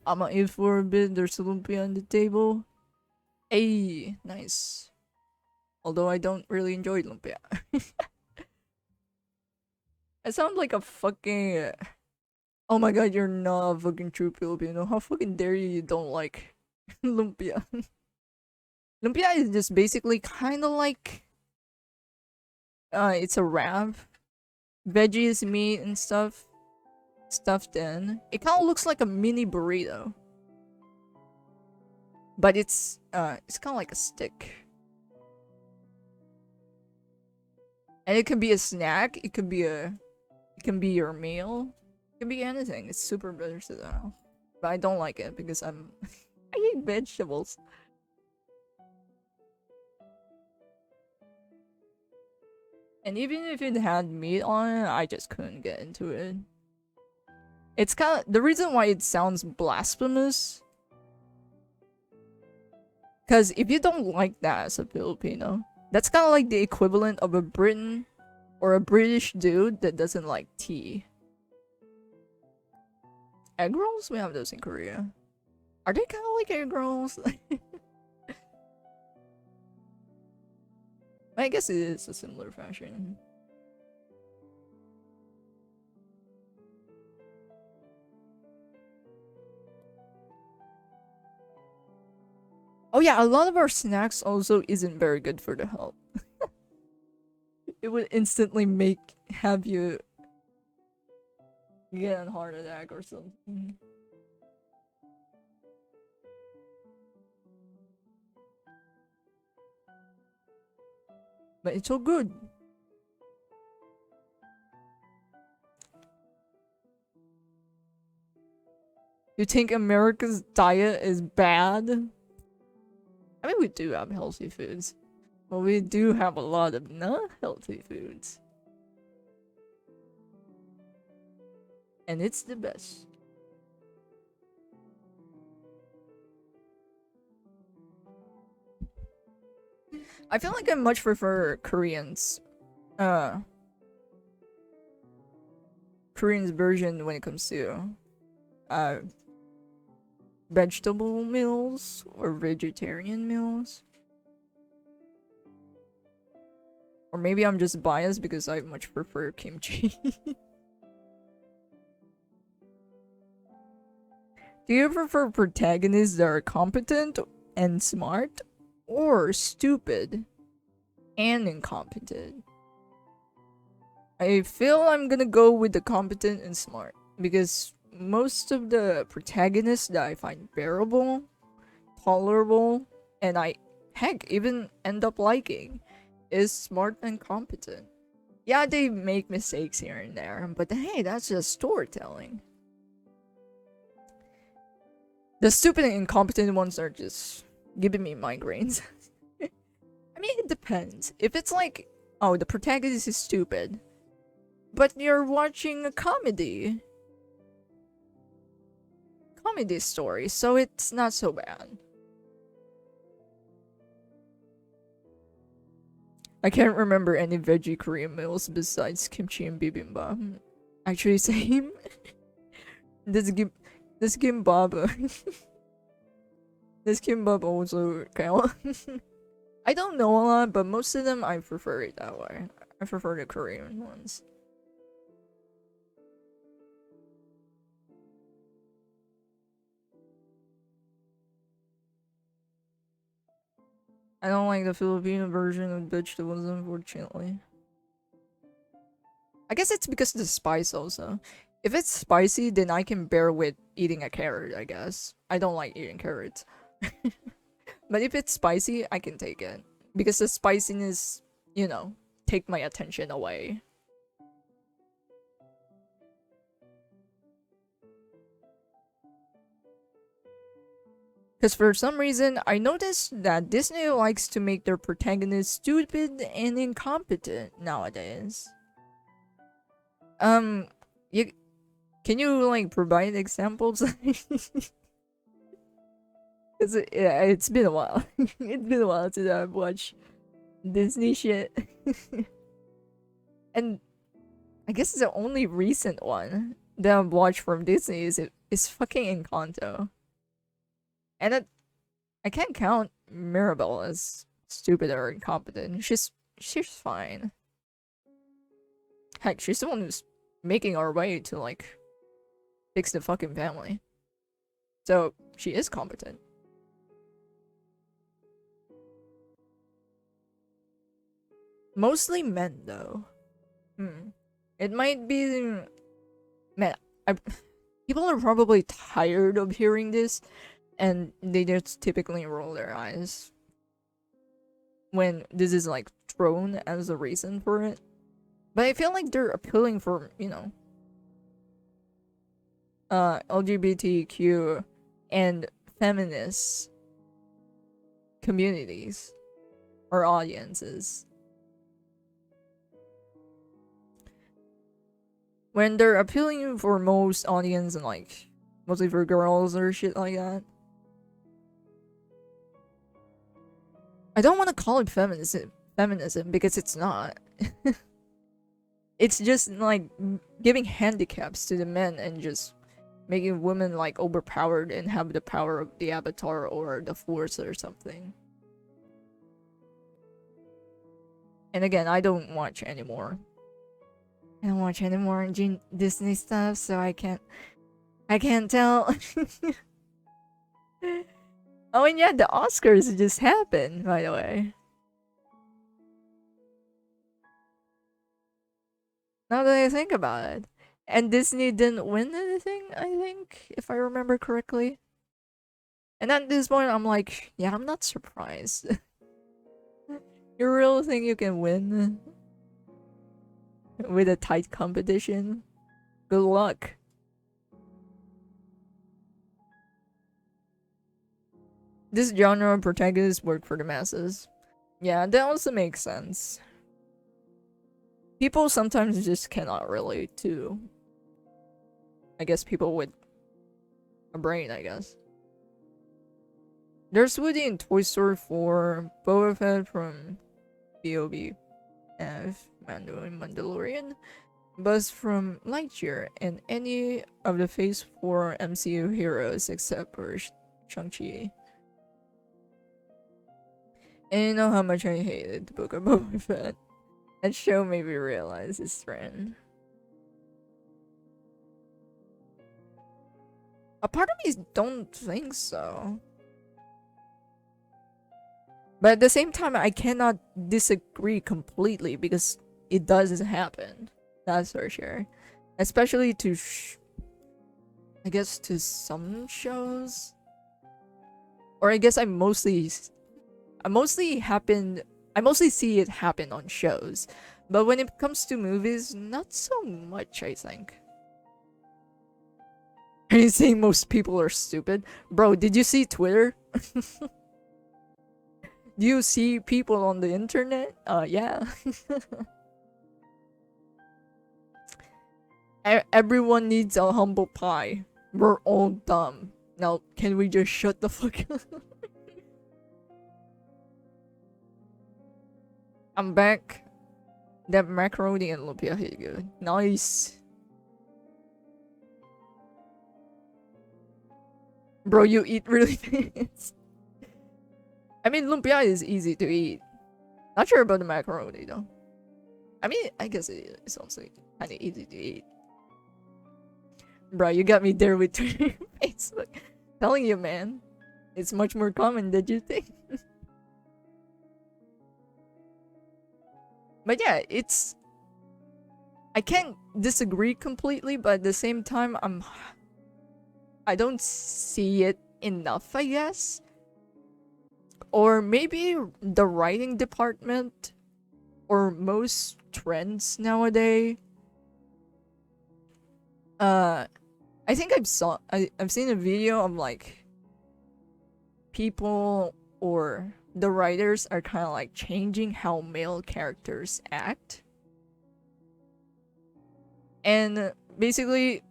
I'ma eat for a bit. There's a lumpia on the table. Hey, nice. Although I don't really enjoy lumpia. I sound like a fucking. Oh my god, you're not a fucking true Filipino. How fucking dare you don't like lumpia? Lumpia is just basically kind of like. It's a wrap. Veggies, meat, and stuff stuffed in. It kind of looks like a mini burrito. But it's kind of like a stick. And it can be a snack, it can be your meal. It can be anything. It's super versatile. But I don't like it because I hate vegetables. And even if it had meat on it, I just couldn't get into it. It's kind of the reason why it sounds blasphemous. Because if you don't like that as a Filipino, that's kind of like the equivalent of a Briton or a British dude that doesn't like tea. Egg rolls? We have those in Korea. Are they kind of like egg rolls? I guess it is a similar fashion. Oh yeah, a lot of our snacks also isn't very good for the health. It would instantly have you get a heart attack or something. But it's so good. You think America's diet is bad? I mean, we do have healthy foods. But we do have a lot of not healthy foods. And it's the best. I feel like I much prefer Koreans version when it comes to vegetable meals or vegetarian meals. Or maybe I'm just biased because I much prefer kimchi. Do you prefer protagonists that are competent and smart, or stupid and incompetent? I feel I'm gonna go with the competent and smart because most of the protagonists that I find bearable, tolerable, and I heck even end up liking is smart and competent. Yeah, they make mistakes here and there, but hey, that's just storytelling. The stupid and incompetent ones are just giving me migraines. I mean, it depends. If it's like, oh, the protagonist is stupid, but you're watching a comedy story, so it's not so bad. I can't remember any veggie Korean meals besides kimchi and bibimbap. Actually, same. this gimbap. This kimbap also count. I don't know a lot, but most of them I prefer it that way. I prefer the Korean ones. I don't like the Filipino version of vegetables, unfortunately. I guess it's because of the spice also. If it's spicy, then I can bear with eating a carrot, I guess. I don't like eating carrots. But if it's spicy, I can take it. because the spiciness, you know, take my attention away. Because for some reason, I noticed that Disney likes to make their protagonists stupid and incompetent nowadays. You can you like provide examples? Cause it's been a while. It's been a while since I've watched Disney shit, and I guess the only recent one that I've watched from Disney is fucking Encanto, and I can't count Mirabelle as stupid or incompetent. She's fine. Heck, she's the one who's making our way to like fix the fucking family. So she is competent. Mostly men though. It might be man, people are probably tired of hearing this and they just typically roll their eyes when this is like thrown as a reason for it. But I feel like they're appealing for, you know, LGBTQ and feminist communities or audiences. When they're appealing for most audience and like mostly for girls or shit like that. I don't want to call it feminism because it's not. It's just like giving handicaps to the men and just making women like overpowered and have the power of the Avatar or the Force or something. And again, I don't watch anymore. I don't watch any more Disney stuff, so I can't tell. Oh, and yeah, the Oscars just happened, by the way. Now that I think about it. And Disney didn't win anything, I think, if I remember correctly. And at this point, I'm like, yeah, I'm not surprised. You really think you can win with a tight competition? Good luck. This genre of protagonists work for the masses. Yeah, that also makes sense. People sometimes just cannot relate to, I guess, people with a brain, I guess. There's Woody in Toy Story 4, Boba Fett from B.O.B. F. Mando in Mandalorian, Buzz from Lightyear, and any of the Phase 4 MCU heroes except for Shang-Chi. And you know how much I hated the Book of Boba Fett. That show made me realize his friend. A part of me don't think so. But at the same time, I cannot disagree completely because it does happen. That's for sure. Especially to, I guess, to some shows. Or I guess I mostly see it happen on shows. But when it comes to movies, not so much, I think. Are you saying most people are stupid? Bro, did you see Twitter? Do you see people on the internet? Yeah. Everyone needs a humble pie. We're all dumb. Now, can we just shut the fuck up? I'm back. That macaroni and lumpia hit good. Nice. Bro, you eat really fast. I mean, lumpia is easy to eat. Not sure about the macaroni though. I mean, I guess it's also kind of easy to eat. Bro, you got me there with Twitter Facebook. Telling you, man. It's much more common than you think. But yeah, it's... I can't disagree completely, but at the same time, I don't see it enough, I guess. or maybe the writing department, or most trends nowadays. I think I've seen a video of like people or the writers are kind of like changing how male characters act. And basically,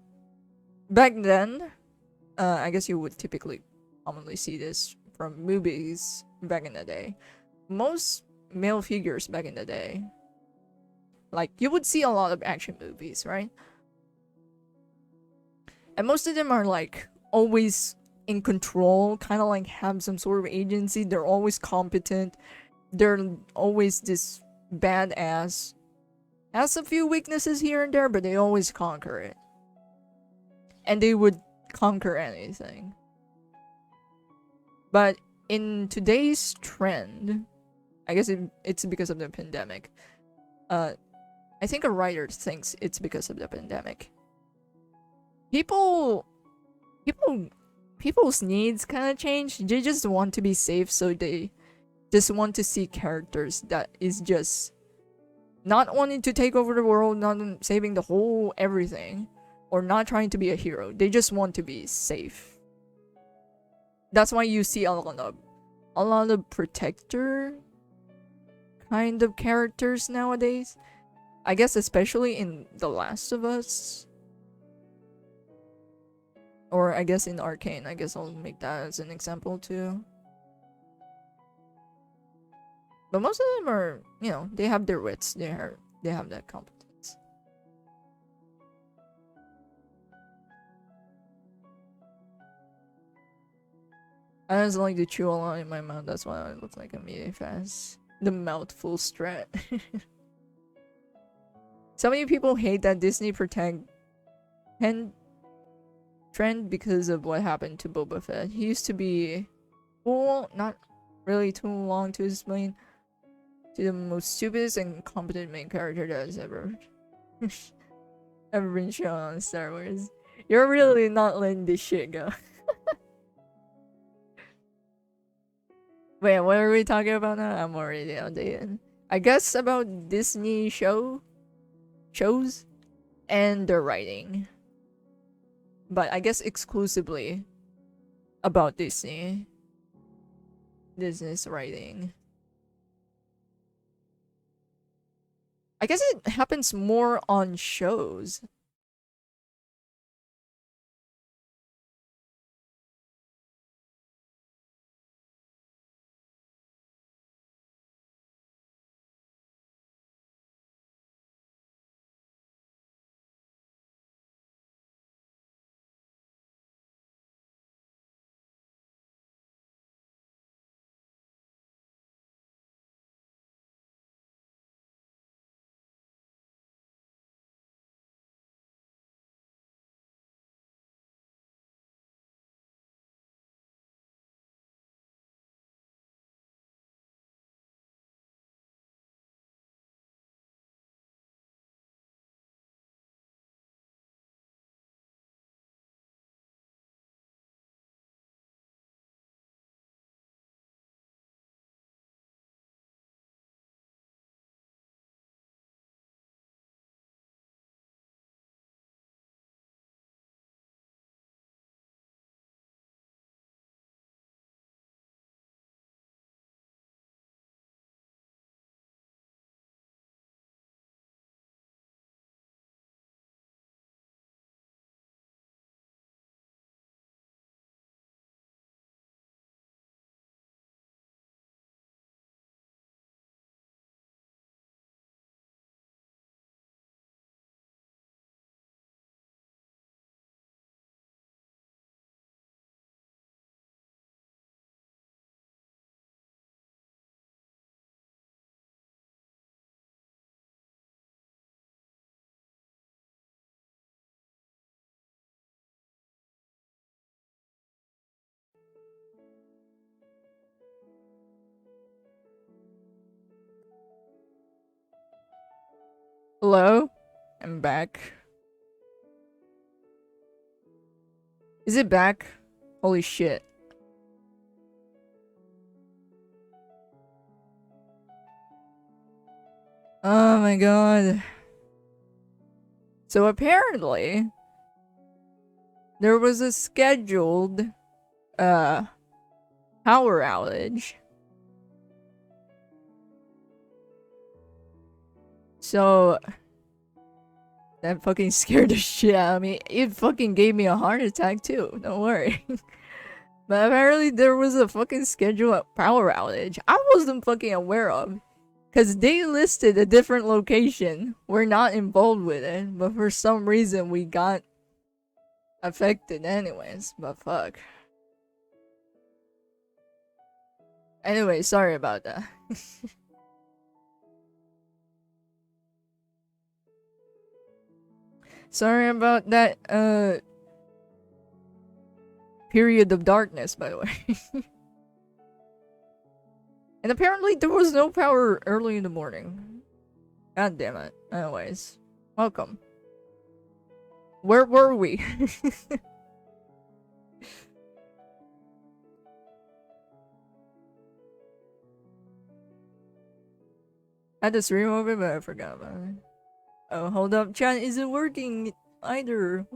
back then, I guess you would typically commonly see this from movies back in the day. Most male figures back in the day, like you would see a lot of action movies, right? And most of them are like always in control, kind of like have some sort of agency. They're always competent. They're always this badass. Has a few weaknesses here and there, but they always conquer it. And they would conquer anything. But in today's trend, I guess it's because of the pandemic. I think a writer thinks it's because of the pandemic. People's needs kind of change. They just want to be safe, so they just want to see characters that is just not wanting to take over the world, not saving the whole everything, or not trying to be a hero. They just want to be safe. That's why you see a lot of protector kind of characters nowadays. I guess especially in The Last of Us. Or I guess in Arcane. I guess I'll make that as an example too. But most of them are, you know, they have their wits. They have that competence. I just like to chew a lot in my mouth. That's why I look like I'm eating fast. The mouthful strat. So many people hate that Disney protect trend because of what happened to Boba Fett. He used to be, well, not really too long to explain, to the most stupidest and competent main character that has ever been shown on Star Wars. You're really not letting this shit go. Wait, what are we talking about now? I'm already outdated. I guess about Disney shows and their writing. But I guess exclusively about Disney's writing. I guess it happens more on shows. Hello? I'm back. Is it back? Holy shit. Oh my god. So apparently, there was a scheduled uh power outage. So that fucking scared the shit out of me. It fucking gave me a heart attack too. Don't worry. But apparently there was a fucking scheduled power outage I wasn't fucking aware of. Cause they listed a different location. We're not involved with it, but for some reason we got affected anyways. But fuck. Anyway, sorry about that. Sorry about that period of darkness, by the way. And apparently there was no power early in the morning. God damn it. Anyways, welcome. Where were we? I had to stream over, but I forgot about it. Oh, hold up. Chat isn't working either.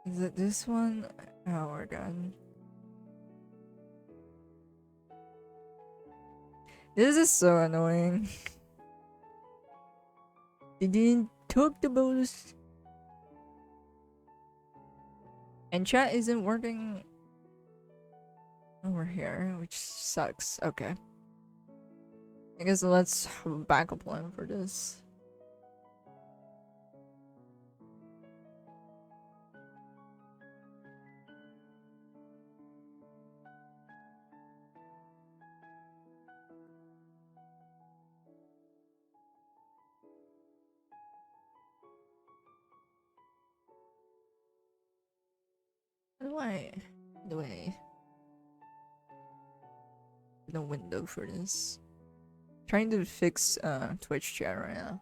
Is it this one? Oh my god. This is so annoying. They didn't talk about us. And chat isn't working over here, which sucks. Okay. I guess let's have a backup plan for this. How do I no window for this? Trying to fix Twitch chat right now.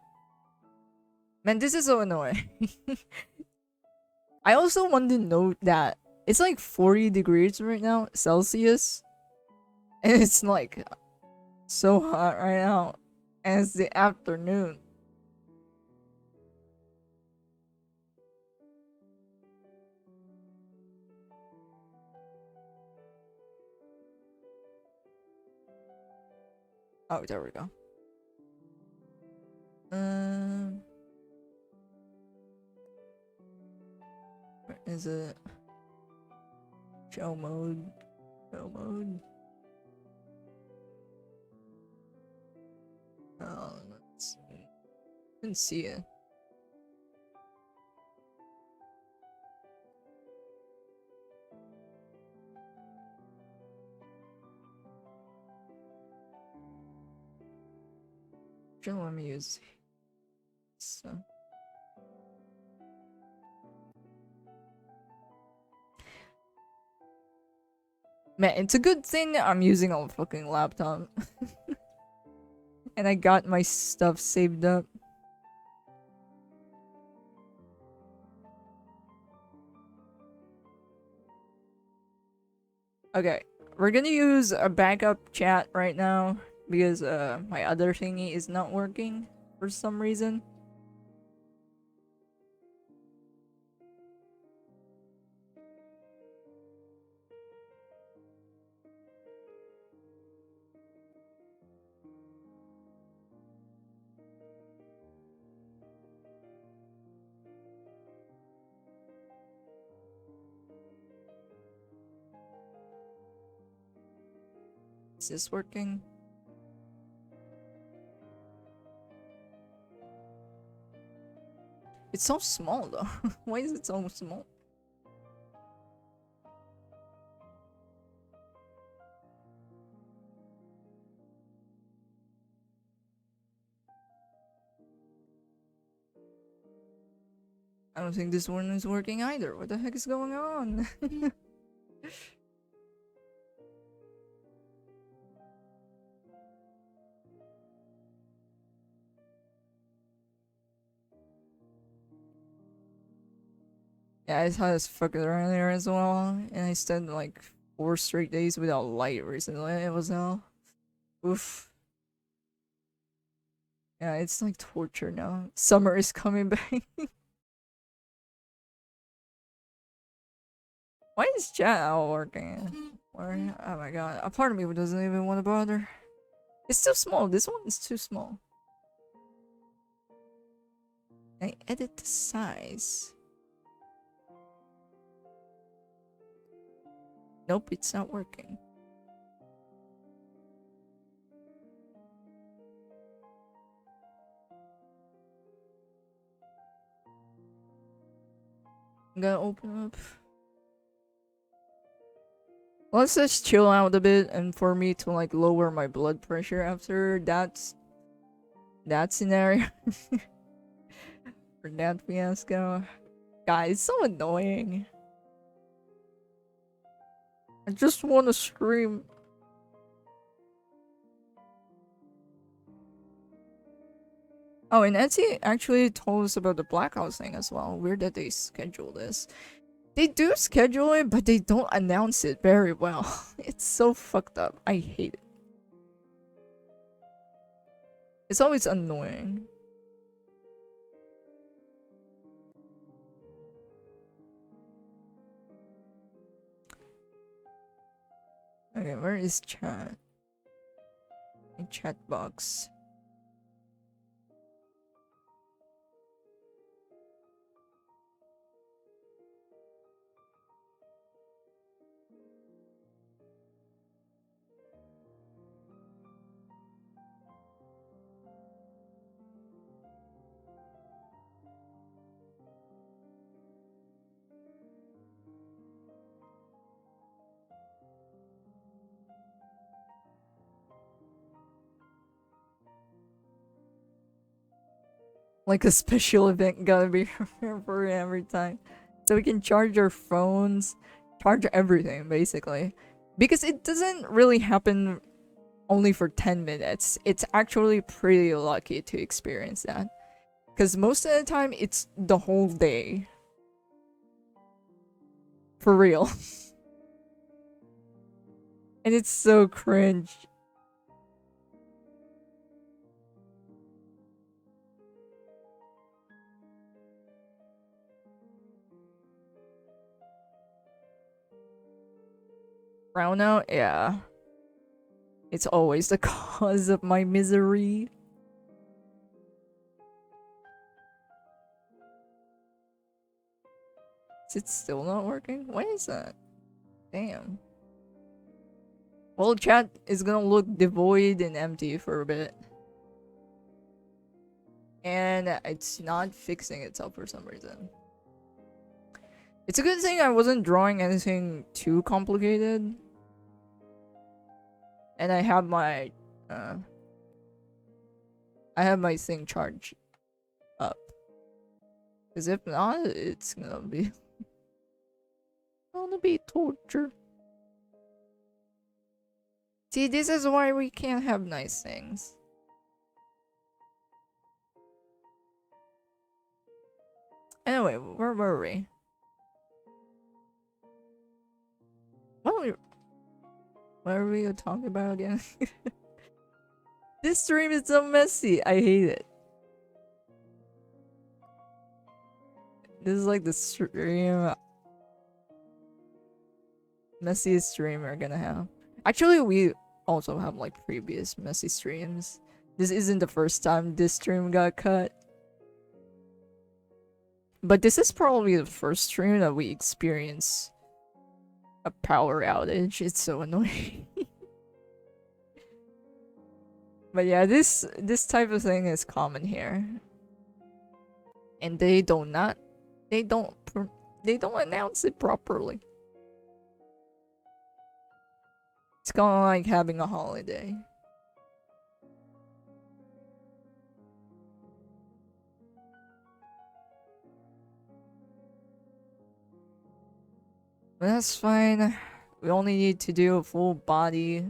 Man, this is so annoying. I also want to note that it's like 40 degrees right now, Celsius. And it's like so hot right now. And it's the afternoon. Oh, there we go. Where is it? Show mode. Show mode. Oh, let's see. Didn't see it. Just let me use so. Man, it's a good thing I'm using a fucking laptop. And I got my stuff saved up. Okay, we're gonna use a backup chat right now because my other thingy is not working for some reason. Is this working? It's so small though. Why is it so small? I don't think this one is working either. What the heck is going on? Yeah, I saw this fucker earlier as well, and I spent like 4 straight days without light recently. It was hell. Oof. Yeah, it's like torture now. Summer is coming back. Why is chat out working? Why? Oh my god. A part of me doesn't even want to bother. It's too small. This one is too small. I edit the size. Nope, it's not working. I'm gonna open up. Let's just chill out a bit, and for me to like lower my blood pressure after that scenario for that fiasco. God, it's so annoying. I just want to scream. Oh, and Etsy actually told us about the Blackout thing as well. Weird that they schedule this. They do schedule it, but they don't announce it very well. It's so fucked up. I hate it. It's always annoying. Okay, where is chat? My chat box. Like a special event gotta be for every time. So we can charge our phones, charge everything basically. Because it doesn't really happen only for 10 minutes. It's actually pretty lucky to experience that. Because most of the time it's the whole day. For real. And it's so cringe. Brownout, yeah. It's always the cause of my misery. Is it still not working? Why is that? Damn. Well, chat is gonna look devoid and empty for a bit. And it's not fixing itself for some reason. It's a good thing I wasn't drawing anything too complicated. And I have my thing charged up. Because if not, it's gonna be torture. See, this is why we can't have nice things. Anyway, where were we? What were we talking about again? This stream is so messy. I hate it. This is like the stream messiest stream we're gonna have. Actually, we also have like previous messy streams. This isn't the first time this stream got cut. But this is probably the first stream that we experience a power outage. It's so annoying. But yeah, this type of thing is common here. And they don't announce it properly. It's kind of like having a holiday. But that's fine. We only need to do a full body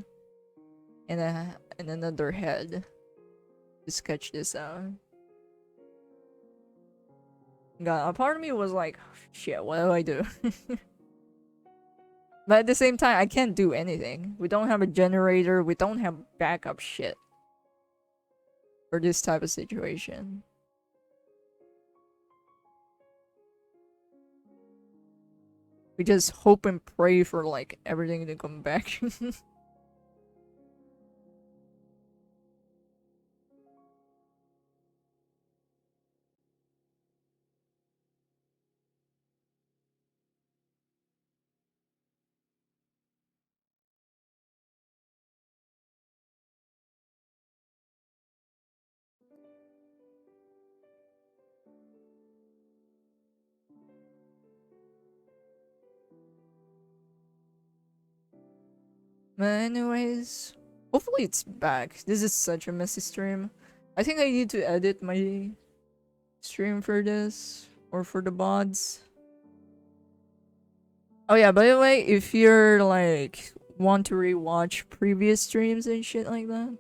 and another head to sketch this out. God, a part of me was like, shit, what do I do? But at the same time, I can't do anything. We don't have a generator. We don't have backup shit for this type of situation. We just hope and pray for like everything to come back. But anyways, hopefully it's back. This is such a messy stream. I think I need to edit my stream for this or for the bods. Oh yeah, by the way, if you're like want to rewatch previous streams and shit like that,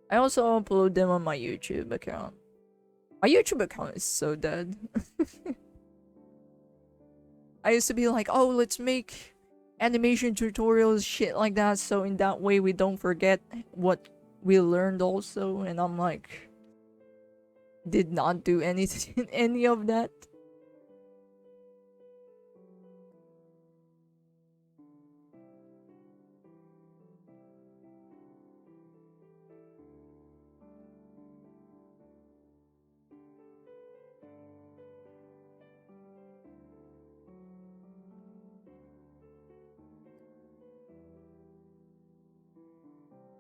I also upload them on my YouTube account. My YouTube account is so dead. I used to be like, oh, let's make animation tutorials, shit like that, so in that way we don't forget what we learned also, and I'm like, did not do anything, any of that.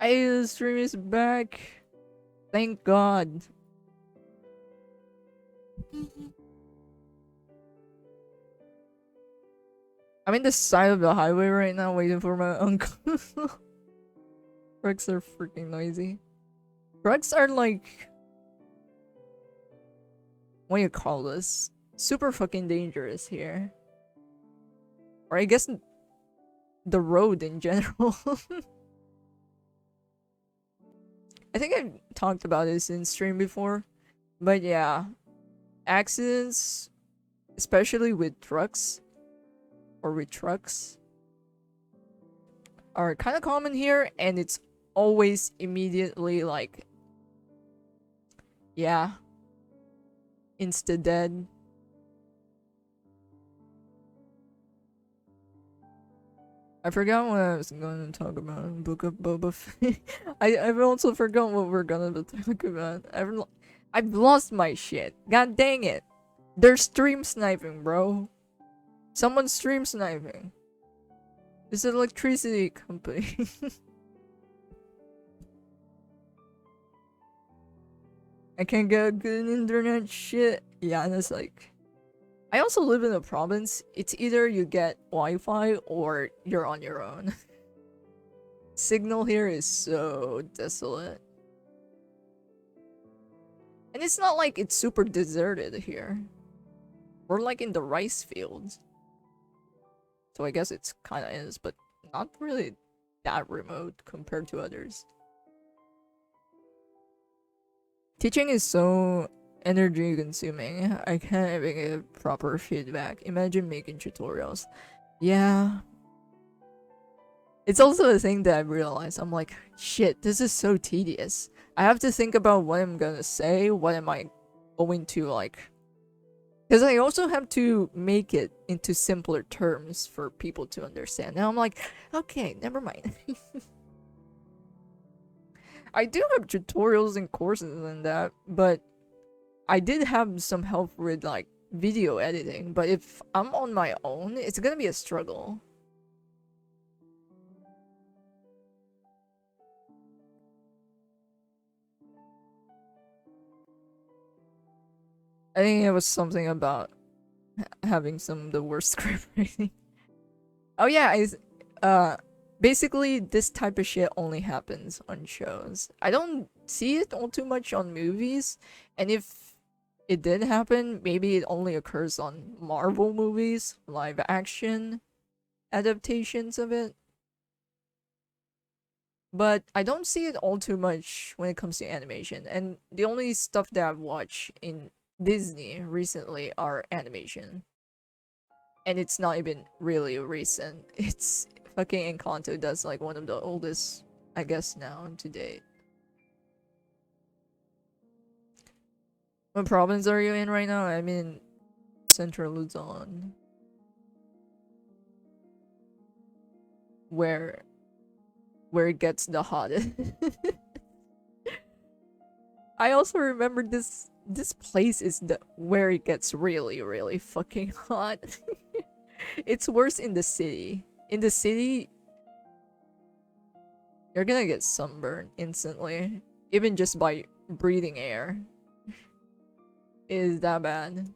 Hey, the stream is back. Thank God. I'm in the side of the highway right now waiting for my uncle. Trucks are freaking noisy. Trucks are like, what do you call this? Super fucking dangerous here. Or I guess the road in general. I think I've talked about this in stream before. But yeah, accidents, especially with trucks, or with trucks, are kind of common here, and it's always immediately like, yeah, insta dead. I forgot what I was going to talk about. Book of Boba Fett. I've also forgot what we're gonna talk about. I've lost my shit. God dang it! They're stream sniping, bro. Someone's stream sniping. It's an electricity company. I can't get good internet shit. Yeah, and it's like, I also live in a province. It's either you get Wi-Fi or you're on your own. Signal here is so desolate. And it's not like it's super deserted here. We're like in the rice fields. So I guess it's kind of is, but not really that remote compared to others. Teaching is so energy consuming. I can't even give proper feedback. Imagine making tutorials. Yeah. It's also a thing that I realized. I'm like, shit, this is so tedious. I have to think about what I'm gonna say, what am I going to like. Because I also have to make it into simpler terms for people to understand. And I'm like, okay, never mind. I do have tutorials and courses and that, but I did have some help with like video editing. But if I'm on my own, it's gonna be a struggle. I think it was something about having some of the worst script writing. Oh yeah, basically this type of shit only happens on shows. I don't see it all too much on movies, and if it did happen, maybe it only occurs on Marvel movies, live action adaptations of it. But I don't see it all too much when it comes to animation, and the only stuff that I've watched in Disney recently are animation. and it's not even really recent. It's fucking Encanto. That's like one of the oldest, I guess, now to date. What province are you in right now? I'm in Central Luzon. Where it gets the hottest. I also remember this place is the where it gets really really fucking hot. It's worse in the city. In the city, you're gonna get sunburned instantly, even just by breathing air. It is that bad.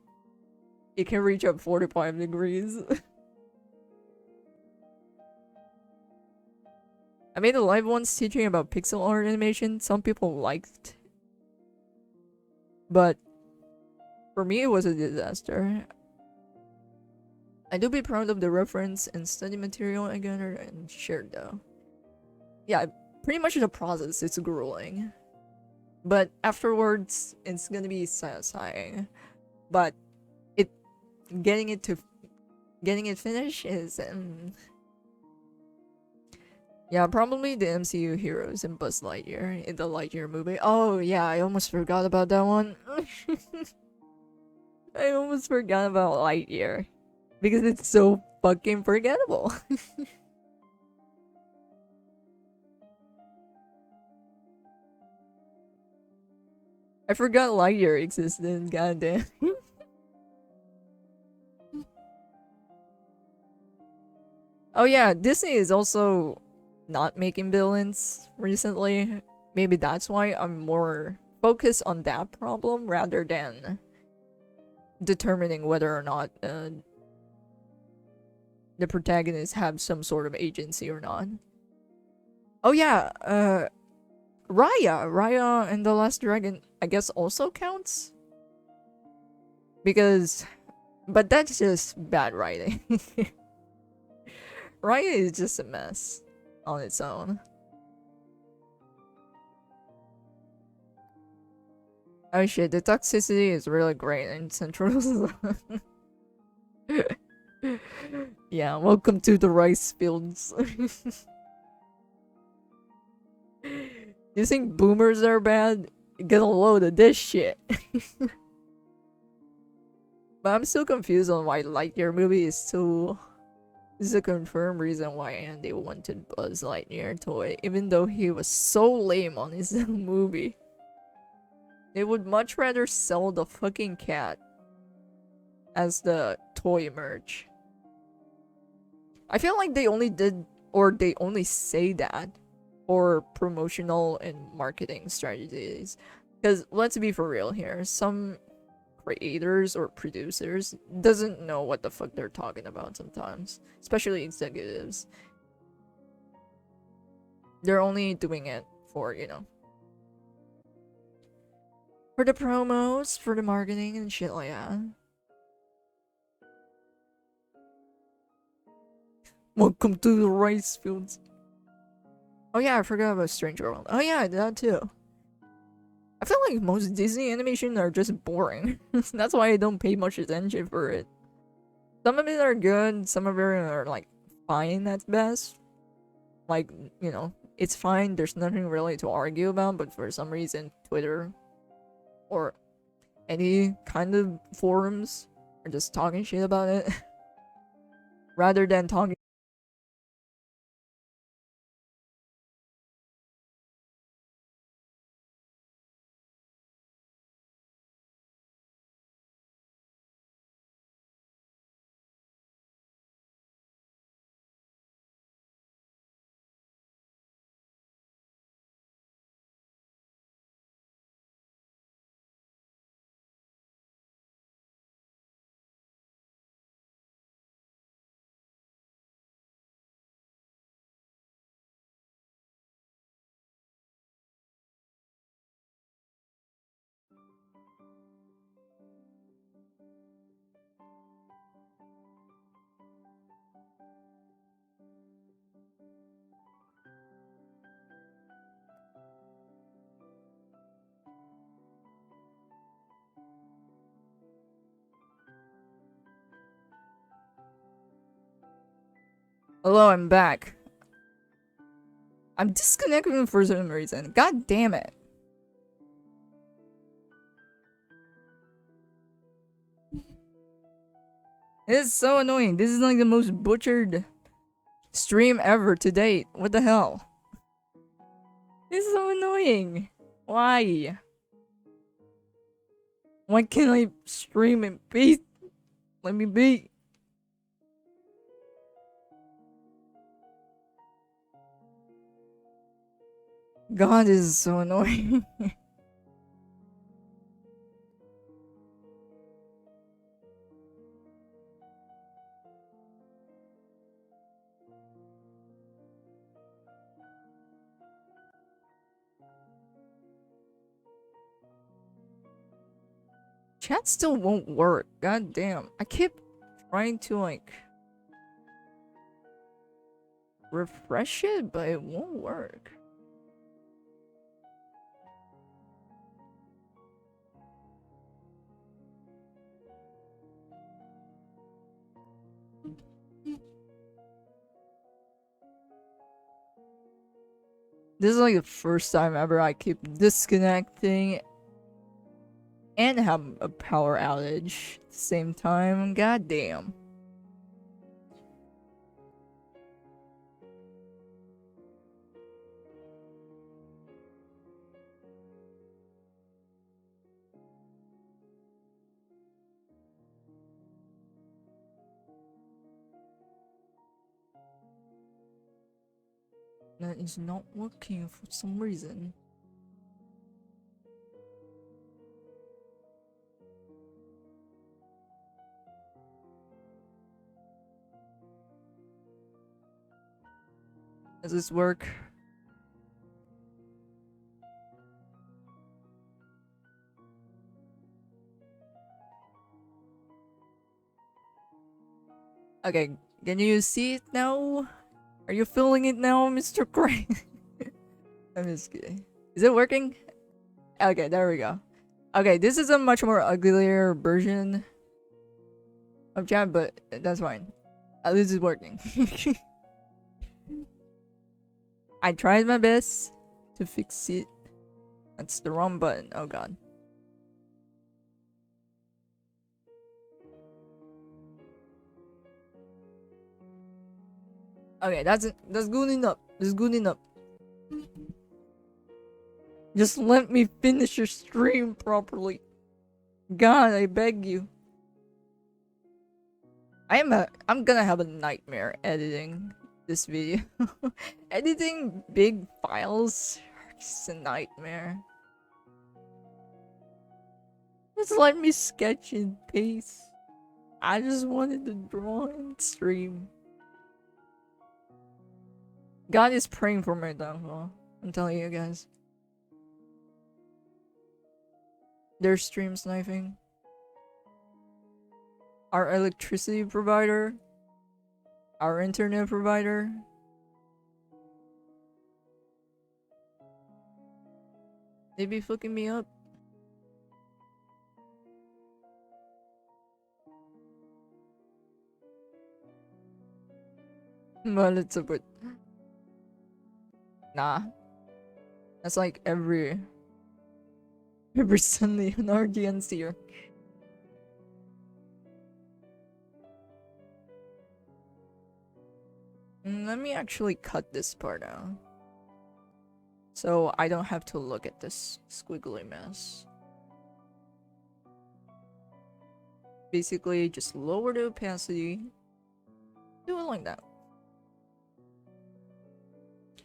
It can reach up 45 degrees. I made a live once teaching about pixel art animation. Some people liked, but for me it was a disaster. I do be proud of the reference and study material I gathered and shared though. Yeah, pretty much the process is grueling. But afterwards it's gonna be satisfying. But it getting it finished is yeah, probably the MCU heroes in Buzz Lightyear in the Lightyear movie. Oh yeah, I almost forgot about that one. I almost forgot about Lightyear because it's so fucking forgettable. I forgot Lightyear existed, goddamn. Oh yeah, Disney is also not making villains recently. Maybe that's why I'm more focused on that problem rather than determining whether or not the protagonists have some sort of agency or not. Oh yeah, Raya and the Last Dragon, I guess also counts because, but that's just bad writing. Raya is just a mess on its own. Oh shit, the toxicity is really great in Central. Yeah, welcome to the rice fields. You think boomers are bad? Get a load of this shit. But I'm still confused on why Lightyear movie is so. This is a confirmed reason why Andy wanted Buzz Lightyear toy, even though he was so lame on his movie. They would much rather sell the fucking cat as the toy merch. I feel like they only did, or they only say that for promotional and marketing strategies. Because let's be for real here, some creators or producers doesn't know what the fuck they're talking about sometimes, especially executives. They're only doing it for, for the promos, for the marketing and shit like that. Welcome to the rice fields. Oh yeah, I forgot about Stranger World. Oh yeah, that too. I feel like most Disney animation are just boring. That's why I don't pay much attention for it. Some of it are good, some of it are like fine at best. Like, it's fine, there's nothing really to argue about, but for some reason Twitter or any kind of forums are just talking shit about it. Rather than talking Hello, I'm back. I'm disconnecting for some reason. God damn it. It's so annoying. This is like the most butchered stream ever to date. What the hell? This is so annoying. Why? Why can't I stream in peace? Let me be. God, this is so annoying. Chat still won't work. God damn. I keep trying to like refresh it, but it won't work. This is like the first time ever I keep disconnecting and have a power outage at the same time. God damn. That is not working for some reason. Does this work? Okay, can you see it now? Are you feeling it now, Mr. Crane? I'm just kidding. Is it working? Okay, there we go. Okay, this is a much more uglier version of chat, but that's fine. At least it's working. I tried my best to fix it. That's the wrong button. Oh god. Okay, that's good enough. That's good enough. Just let me finish your stream properly. God, I beg you. I'm gonna have a nightmare editing this video. Editing big files is a nightmare. Just let me sketch in peace. I just wanted to draw and stream. God is praying for my downfall. I'm telling you guys. They're stream sniping. Our electricity provider. Our internet provider. They be fucking me up. But it's a bit. Nah. That's like every Sunday on RGN's here. Let me actually cut this part out. So I don't have to look at this squiggly mess. Basically, just lower the opacity. Do it like that.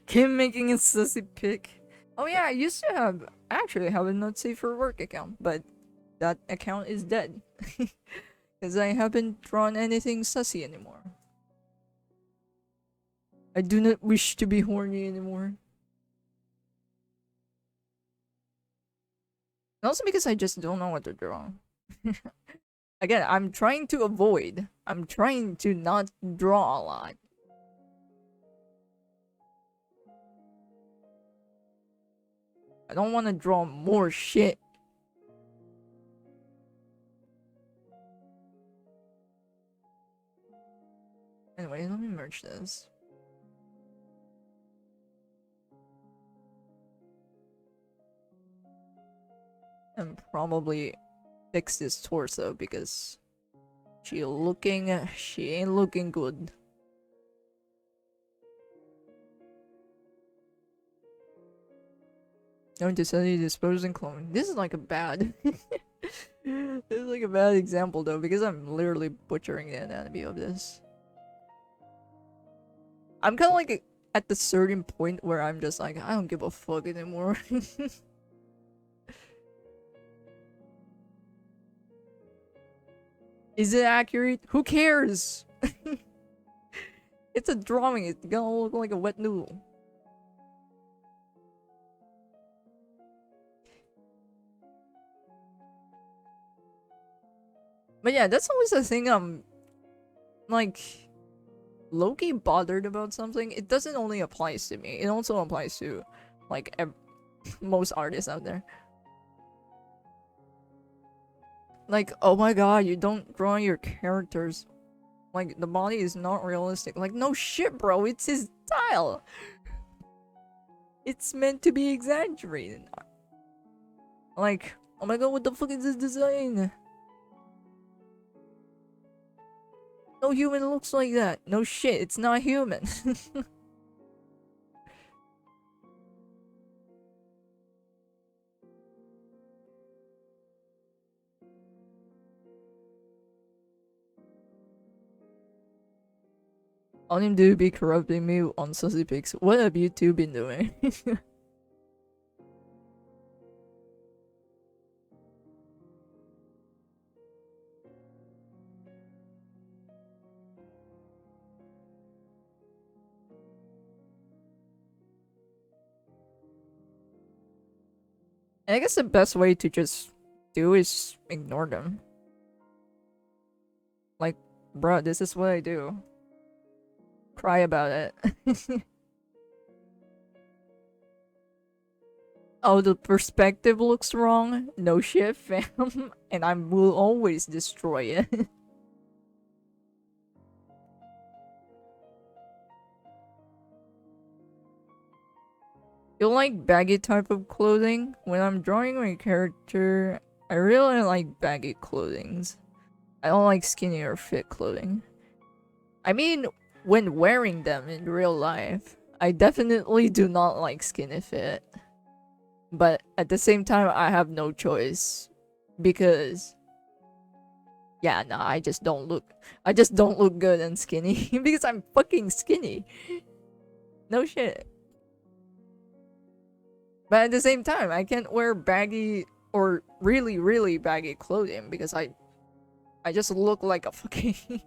Kim making a sussy pic. Oh yeah, I used to have, actually have a not safe for work account, but that account is dead. Because I haven't drawn anything sussy anymore. I do not wish to be horny anymore. And also because I just don't know what to draw. Again, I'm trying to avoid. I'm trying to not draw a lot. I don't want to draw more shit. Anyway, let me merge enlarge this. And probably fix this torso because she ain't looking good. Going to suddenly dispose and clone. This is like a bad this is like a bad example though, because I'm literally butchering the anatomy of this. I'm kinda like at the certain point where I'm just like, I don't give a fuck anymore. Is it accurate? Who cares? It's a drawing, it's gonna look like a wet noodle. But yeah, that's always the thing I'm like low-key bothered about something. It doesn't only apply to me, it also applies to like most artists out there. Like, oh my god, you don't draw your characters. Like, the body is not realistic. Like, no shit, bro, it's his style. It's meant to be exaggerated. Like, oh my god, what the fuck is this design? No human looks like that. No shit, it's not human. On him do be corrupting me on Sussy Pics. What have you two been doing? And I guess the best way to just do is ignore them. Like, bruh, this is what I do. Cry about it. Oh, the perspective looks wrong? No shit, fam. And I will always destroy it. You like baggy type of clothing? When I'm drawing my character, I really like baggy clothings. I don't like skinny or fit clothing. I mean, when wearing them in real life, I definitely do not like skinny fit. But at the same time, I have no choice. Because yeah, nah, I just don't look good and skinny because I'm fucking skinny. No shit. But at the same time, I can't wear baggy or really, really baggy clothing because I just look like a fucking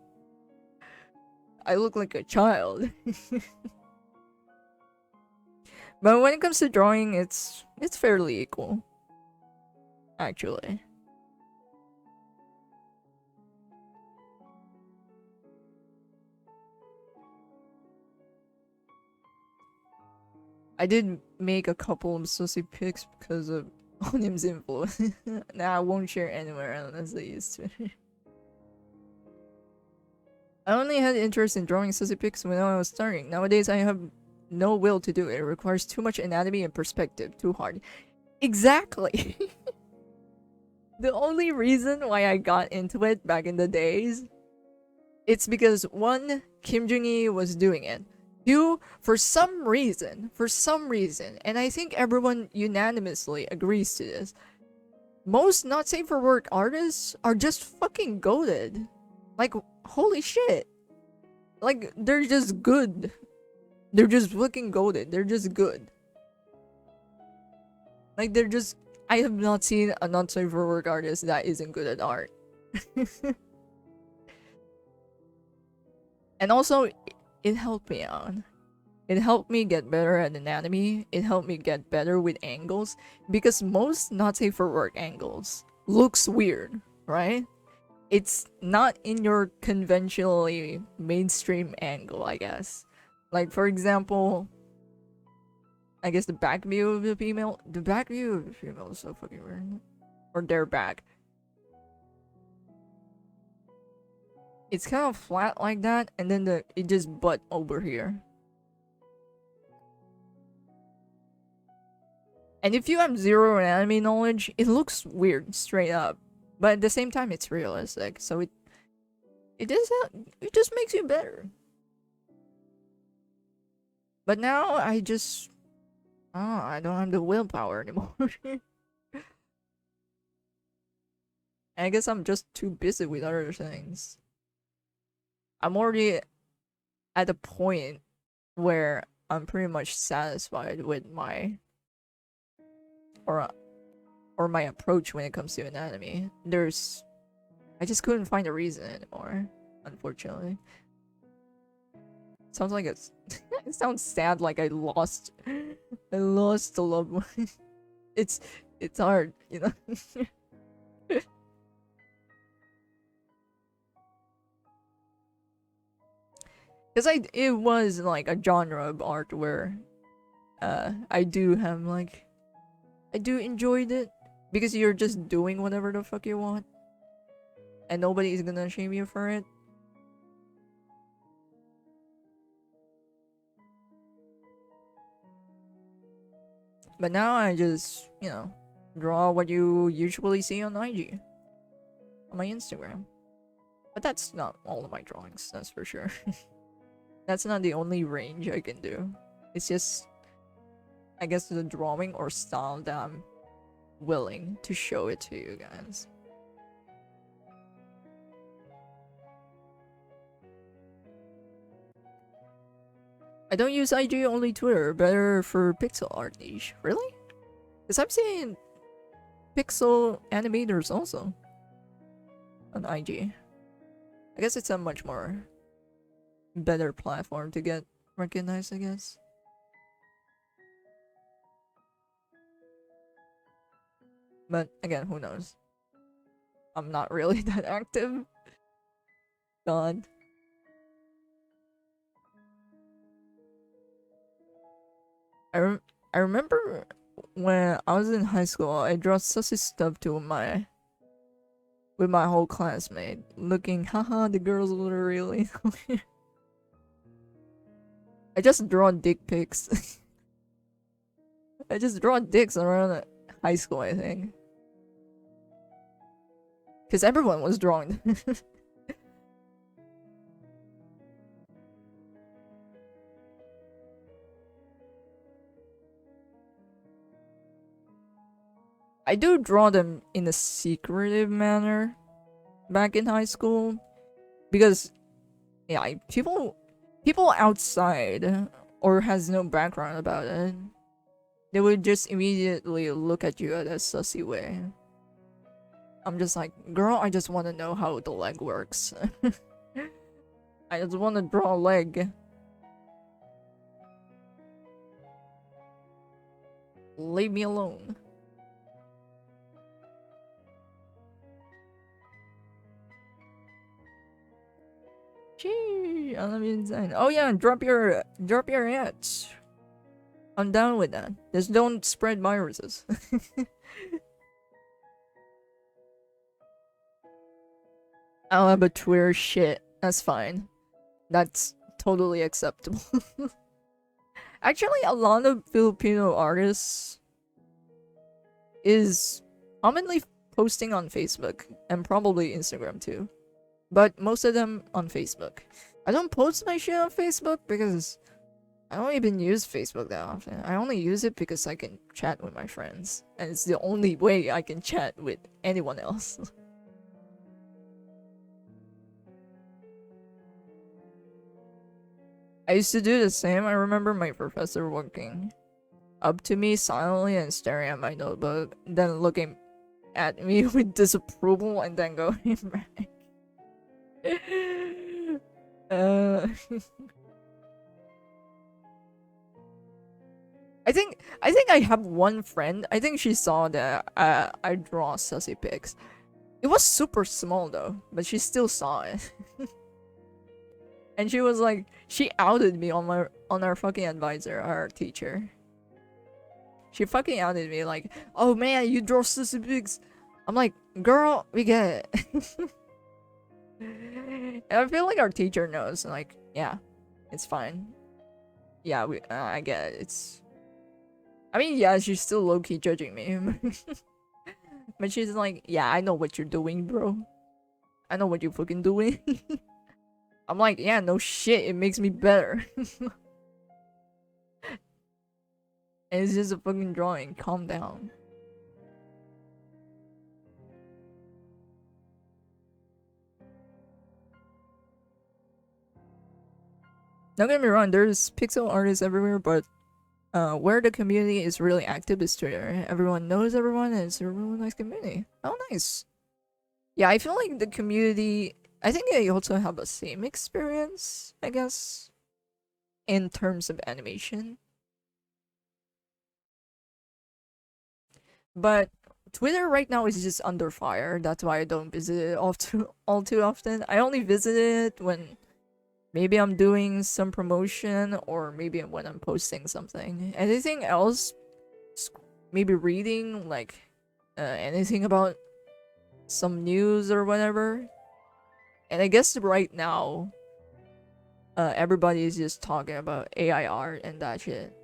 I look like a child. But when it comes to drawing, it's fairly equal. Actually. I did make a couple of sussy pics because of Onim's influence. Now I won't share anywhere unless they used to. I only had interest in drawing sussy pics when I was starting. Nowadays I have no will to do it. It requires too much anatomy and perspective. Too hard. Exactly! The only reason why I got into it back in the days, it's because one, Kim Jong-gi was doing it. Two, for some reason, and I think everyone unanimously agrees to this, most not safe for work artists are just fucking goated. Like, holy shit. Like, they're just good. They're just fucking goated. They're just good. Like, they're just... I have not seen a not safe for work artist that isn't good at art. And also, it helped me out. It helped me get better at anatomy. It helped me get better with angles. Because most not safe for work angles looks weird, right? It's not in your conventionally mainstream angle, I guess. Like, for example, I guess the back view of the female. The back view of the female is so fucking weird. Or their back. It's kind of flat like that, and then it just butt over here. And if you have zero anime knowledge, it looks weird straight up, but at the same time, it's realistic. So it just makes you better. But now I just I don't have the willpower anymore. I guess I'm just too busy with other things. I'm already at a point where I'm pretty much satisfied with my or my approach when it comes to an anime. I just couldn't find a reason anymore, unfortunately. Sounds like it's it sounds sad, like I lost a loved one. it's hard, you know. Because it was like a genre of art where I do have like I do enjoyed it because you're just doing whatever the fuck you want and nobody's gonna shame you for it. But now I just, you know, draw what you usually see on IG, on my Instagram. But that's not all of my drawings, that's for sure. That's not the only range I can do. It's just, I guess, the drawing or style that I'm willing to show it to you guys. I don't use IG, only Twitter. Better for pixel art niche. Really? Because I'm seeing pixel animators also on IG. I guess it's a much more better platform to get recognized, I guess. But again, who knows? I'm not really that active. God. I remember when I was in high school, I draw sussy stuff to with my whole classmate, looking, haha, the girls were really. I just draw dick pics. I just draw dicks around high school, I think. Because everyone was drawing. I do draw them in a secretive manner back in high school. Because, yeah, people outside or has no background about it, they would just immediately look at you in a sussy way. I'm just like, girl, I just want to know how the leg works. I just want to draw a leg. Leave me alone. Gee, I'm insane. Oh yeah, drop your ads. I'm down with that. Just don't spread viruses. I'll have a Twitter shit. That's fine. That's totally acceptable. Actually, a lot of Filipino artists is commonly posting on Facebook and probably Instagram too. But most of them on Facebook. I don't post my shit on Facebook because I don't even use Facebook that often. I only use it because I can chat with my friends. And it's the only way I can chat with anyone else. I used to do the same. I remember my professor walking up to me silently and staring at my notebook, then looking at me with disapproval and then going back. I think I have one friend. I think she saw that I draw sussy pics. It was super small though, but she still saw it. And she was like, she outed me on our fucking advisor, our teacher. She fucking outed me like, oh man, you draw sussy pics. I'm like, girl, we get it. And I feel like our teacher knows, like, yeah, it's fine. Yeah, I get it. I mean, yeah, she's still low-key judging me. But she's like, yeah, I know what you're doing, bro. I know what you're fucking doing. I'm like, yeah, no shit, it makes me better. And it's just a fucking drawing. Calm down. Don't get me wrong, there's pixel artists everywhere, but where the community is really active is Twitter. Everyone knows everyone, and it's a really nice community. Oh, nice. Yeah, I feel like the community. I think they also have the same experience, I guess, in terms of animation. But Twitter right now is just under fire. That's why I don't visit it all too often. I only visit it when maybe I'm doing some promotion or maybe when I'm posting something. Anything else? Maybe reading like anything about some news or whatever. And I guess right now, everybody is just talking about AI art and that shit.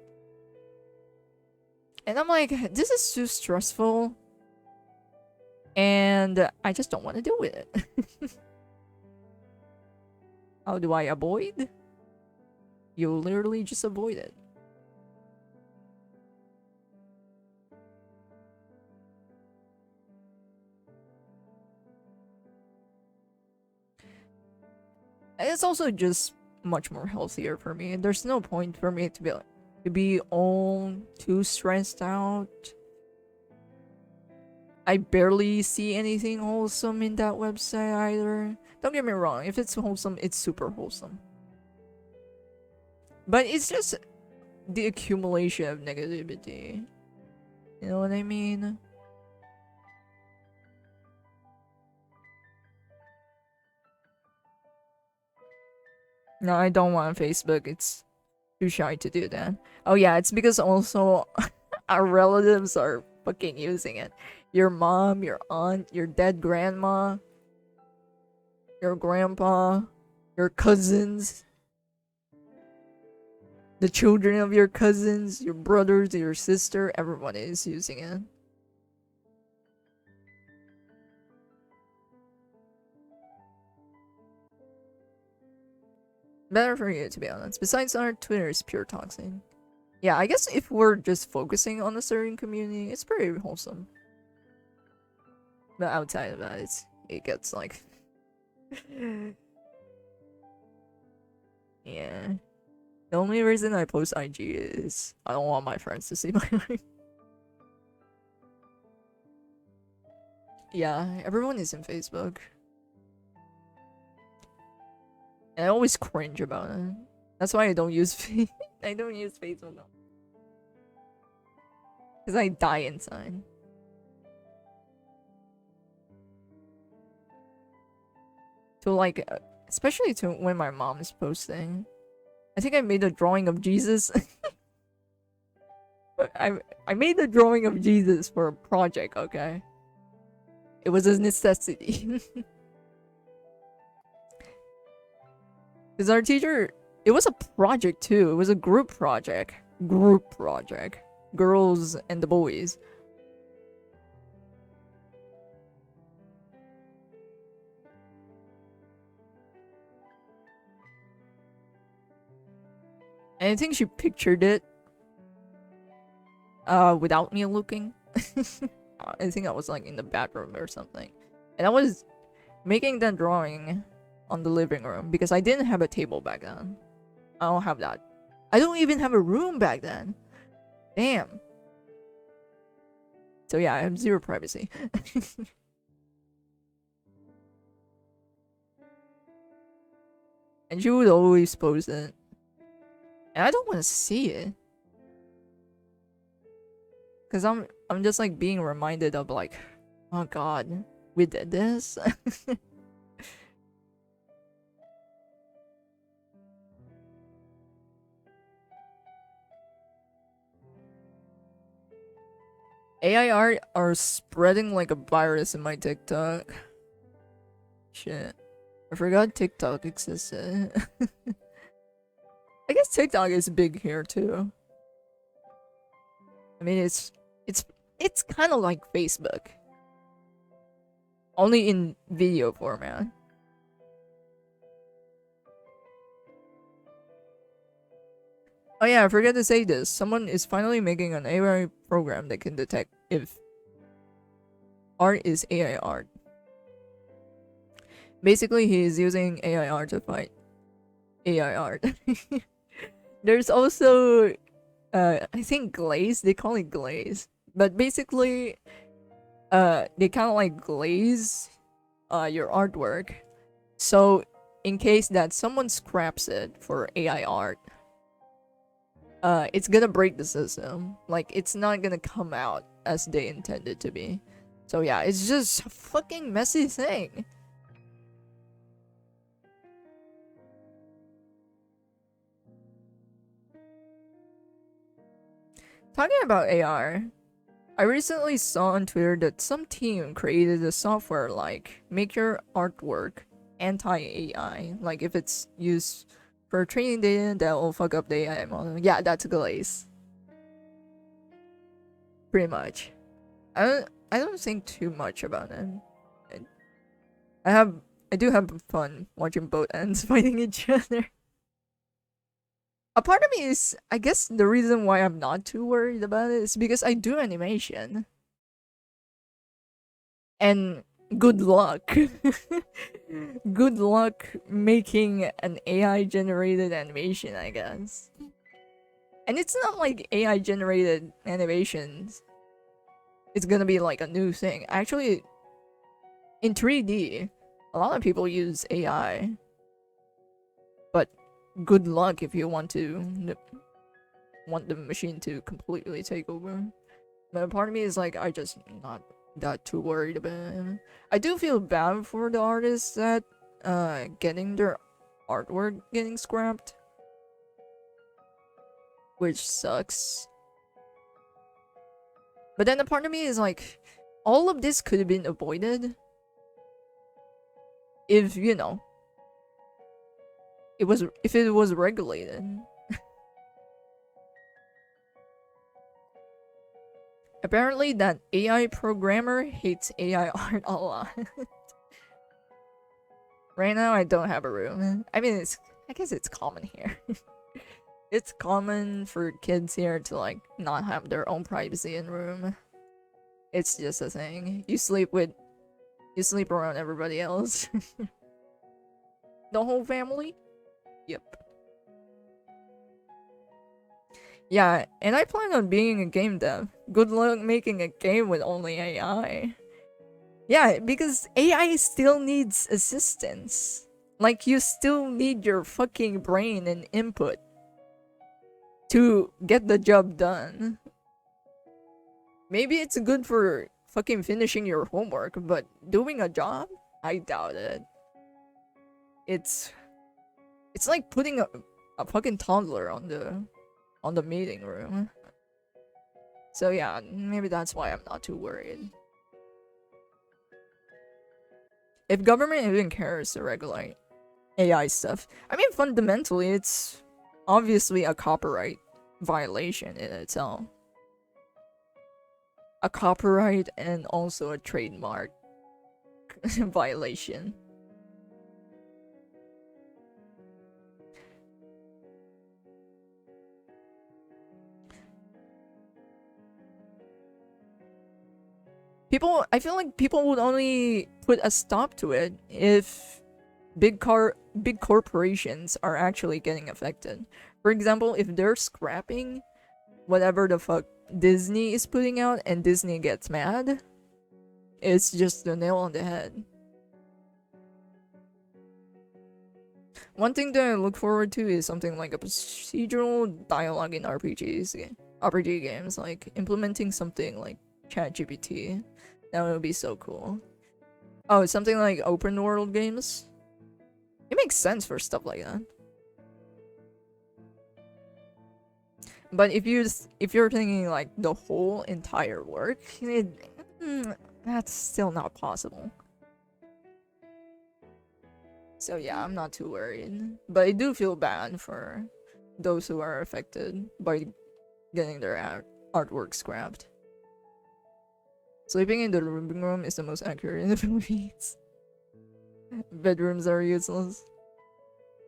And I'm like, this is too stressful. And I just don't want to deal with it. How do I avoid? You literally just avoid it. And it's also just much more healthier for me. And there's no point for me to be all too stressed out. I barely see anything wholesome in that website either. Don't get me wrong, if it's wholesome, it's super wholesome. But it's just the accumulation of negativity. You know what I mean? No, I don't want Facebook. It's too shy to do that. Oh yeah, it's because also our relatives are fucking using it. Your mom, your aunt, your dead grandma, your grandpa, your cousins, the children of your cousins, your brothers, your sister, everyone is using it. Better for you, to be honest. Besides, our Twitter is pure toxic. Yeah, I guess if we're just focusing on a certain community, it's pretty wholesome. But outside of that, it gets like... yeah. The only reason I post IG is I don't want my friends to see my life. Yeah, everyone is in Facebook. And I always cringe about it. That's why I don't use I don't use Facebook now. Because I die inside. To like, especially to when my mom is posting. I think I made a drawing of Jesus. I made a drawing of Jesus for a project, okay? It was a necessity. Because our teacher, it was a project too. It was a group project. Group project. Girls and the boys. And I think she pictured it without me looking. I think I was like in the bathroom or something. And I was making that drawing on the living room because I didn't have a table back then. I don't have that. I don't even have a room back then. Damn. So yeah, I have zero privacy. And she would always post it. And I don't want to see it. Cause I'm just like being reminded of like, oh god, we did this. AI art are spreading like a virus in my TikTok. Shit. I forgot TikTok existed. I guess TikTok is big here too. I mean, it's kind of like Facebook, only in video format. Oh yeah, I forgot to say this. Someone is finally making an AI program that can detect if art is AI art. Basically, he is using AI art to fight AI art. There's also, I think glaze. They call it glaze, but basically, they kind of like glaze, your artwork. So, in case that someone scraps it for AI art, it's gonna break the system. Like, it's not gonna come out as they intended to be. So yeah, it's just a fucking messy thing. Talking about AR, I recently saw on Twitter that some team created a software like make your artwork anti-AI. Like if it's used for training data, that will fuck up the AI model. Yeah, that's Glaze. Pretty much. I don't think too much about it. I I do have fun watching both ends fighting each other. A part of me is, I guess the reason why I'm not too worried about it is because I do animation. And good luck. Good luck making an AI generated animation, I guess. And it's not like AI generated animations. It's gonna be like a new thing. Actually, in 3D, a lot of people use AI. But good luck if you want the machine to completely take over. But part of me is like, I just not that too worried about it. I do feel bad for the artists that getting their artwork getting scrapped, which sucks. But then the part of me is like, all of this could have been avoided if, you know, if it was regulated. Apparently that AI programmer hates AI art a lot. Right now I don't have a room. I mean, I guess it's common here. It's common for kids here to like not have their own privacy in room. It's just a thing. You sleep around everybody else. The whole family? Yep. Yeah, and I plan on being a game dev. Good luck making a game with only AI. Yeah, because AI still needs assistance. Like, you still need your fucking brain and input to get the job done. Maybe it's good for fucking finishing your homework, but doing a job? I doubt it. It's like putting a fucking toddler on the meeting room. So yeah, maybe that's why I'm not too worried. If government even cares to regulate AI stuff, I mean, fundamentally, it's obviously a copyright violation in itself. A copyright and also a trademark violation. I feel like people would only put a stop to it if big corporations are actually getting affected. For example, if they're scrapping whatever the fuck Disney is putting out and Disney gets mad, it's just the nail on the head. One thing that I look forward to is something like a procedural dialogue in RPG games, like implementing something like ChatGPT. That would be so cool. Oh, it's something like open world games. It makes sense for stuff like that. But if you're thinking like the whole entire work, that's still not possible. So yeah, I'm not too worried. But I do feel bad for those who are affected by getting their artwork scrapped. Sleeping in the living room is the most accurate in the Philippines. Bedrooms are useless.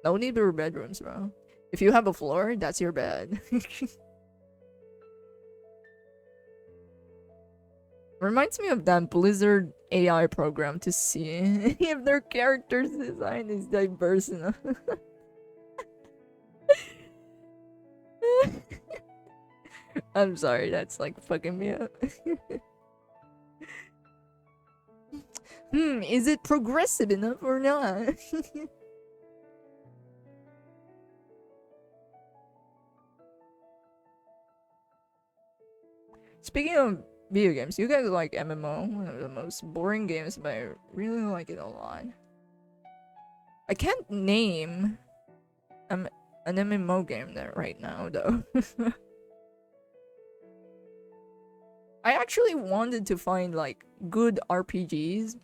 No need for bedrooms, bro. If you have a floor, that's your bed. Reminds me of that Blizzard AI program to see if their characters' design is diverse enough. I'm sorry, that's like fucking me up. Is it progressive enough or not? Speaking of video games, you guys like MMO, one of the most boring games, but I really like it a lot. I can't name an MMO game there right now, though. I actually wanted to find like good RPGs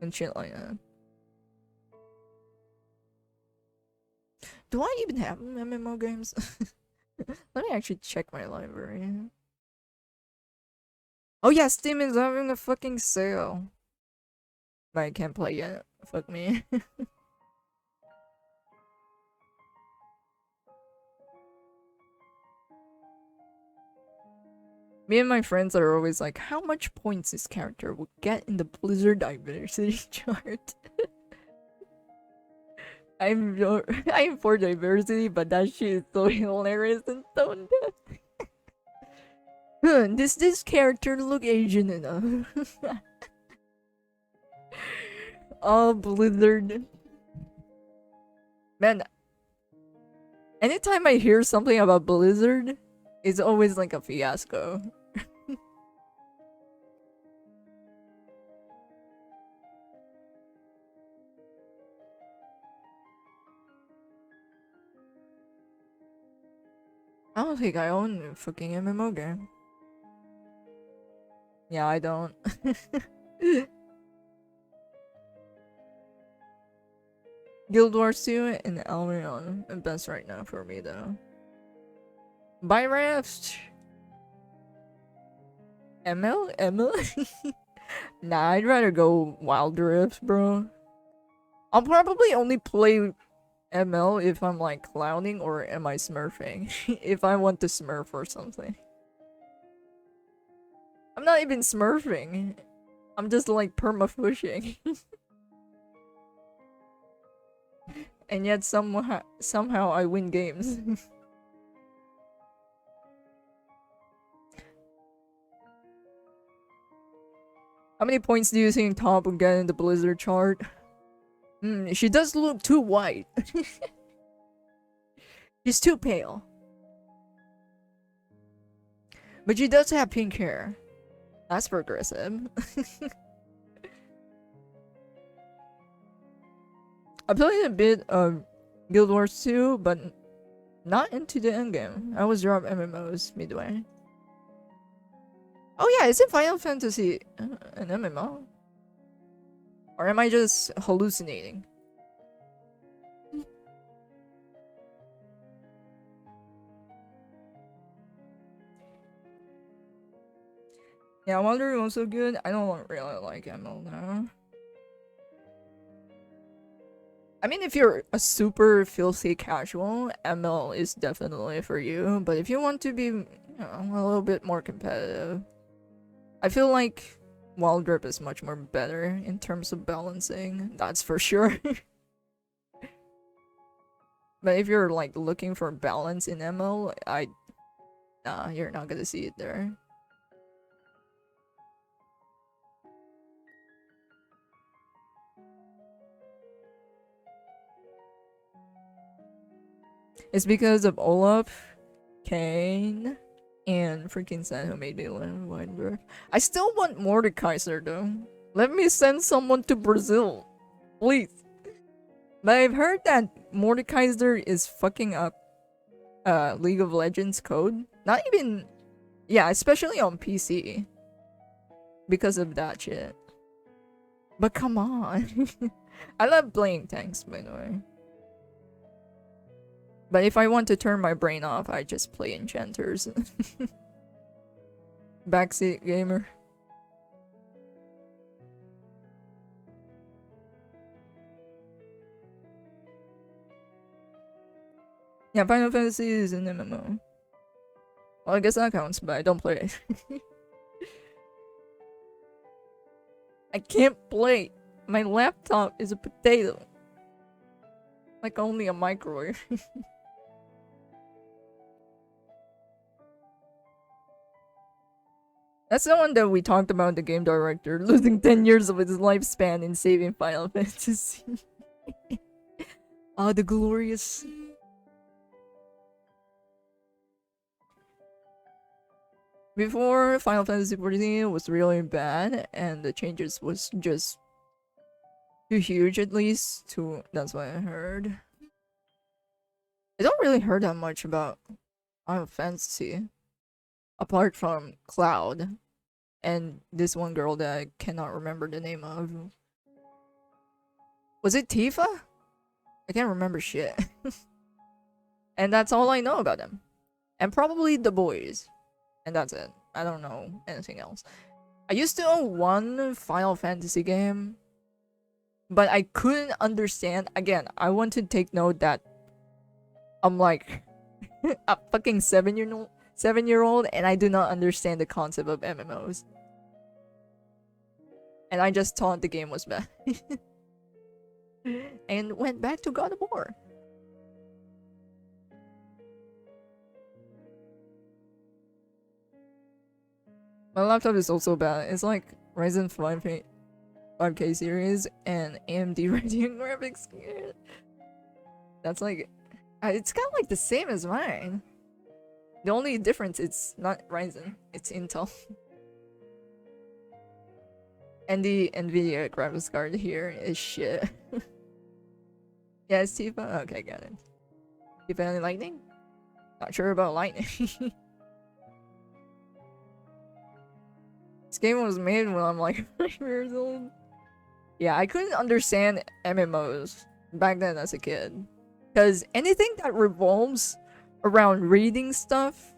and shit like that. Do I even have MMO games? Let me actually check my library. Oh yeah, Steam is having a fucking sale. But I can't play yet. Fuck me. Me and my friends are always like, how much points this character will get in the Blizzard diversity chart? I'm for diversity, but that shit is so hilarious and tone deaf. Does this character look Asian enough? Oh, Blizzard. Man, anytime I hear something about Blizzard, it's always like a fiasco. I don't think I own a fucking MMO game. Yeah, I don't. Guild Wars 2 and Elrion are best right now for me though. Buy Raft! ML? ML? Nah, I'd rather go Wild Rift, bro. I'll probably only play ML if I'm like clowning or am I smurfing? If I want to smurf or something. I'm not even smurfing. I'm just like perma-pushing. And yet somehow I win games. How many points do you think Top will get in the Blizzard chart? She does look too white. She's too pale. But she does have pink hair. That's progressive. I played a bit of Guild Wars 2, but not into the endgame. I was dropped MMOs midway. Oh yeah, is it Final Fantasy an MMO? Or am I just hallucinating? Yeah, Wandering was so good. I don't really like ML now. I mean, if you're a super filthy casual, ML is definitely for you. But if you want to be, you know, a little bit more competitive, I feel like Wild Rift is much more better in terms of balancing. That's for sure. But if you're like looking for balance in ML, nah, you're not gonna see it there. It's because of Olaf, Kane, and freaking Sen who made me learn Wild Rift. I still want Mordekaiser though. Let me send someone to Brazil, please. But I've heard that Mordekaiser is fucking up League of Legends code. Not even, yeah, especially on PC. Because of that shit. But come on. I love playing tanks, by the way. But if I want to turn my brain off, I just play enchanters. Backseat gamer. Yeah, Final Fantasy is an MMO. Well, I guess that counts, but I don't play it. I can't play. My laptop is a potato. Like only a microwave. That's the one that we talked about, the game director losing 10 years of his lifespan in saving Final Fantasy. Ah, the glorious. Before, Final Fantasy 14 was really bad, and the changes was just too huge, at least. That's what I heard. I don't really heard that much about Final Fantasy, apart from Cloud, and this one girl that I cannot remember the name of. Was it Tifa? I can't remember shit. And that's all I know about them. And probably the boys. And that's it. I don't know anything else. I used to own one Final Fantasy game, but I couldn't understand. Again, I want to take note that I'm like a fucking 7-year-old and I do not understand the concept of MMOs. And I just thought the game was bad. And went back to God of War. My laptop is also bad. It's like Ryzen 5K series and AMD Radeon graphics. That's like, it's kind of like the same as mine. The only difference, it's not Ryzen, it's Intel. And the Nvidia graphics card here is shit. Yeah, it's Tifa. Okay, got it. Tifa and Lightning? Not sure about Lightning. This game was made when I'm like 5 years old. Yeah, I couldn't understand MMOs back then as a kid. Because anything that revolves around reading stuff,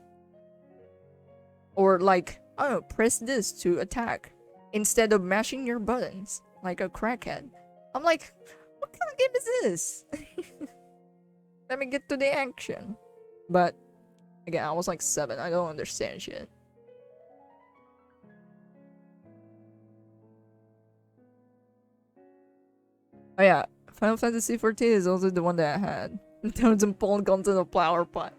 or like, oh, press this to attack, instead of mashing your buttons like a crackhead. I'm like, what kind of game is this? Let me get to the action. But again, I was like 7. I don't understand shit. Oh yeah, Final Fantasy 14 is also the one that I had. Toads and polygons in a flower pot.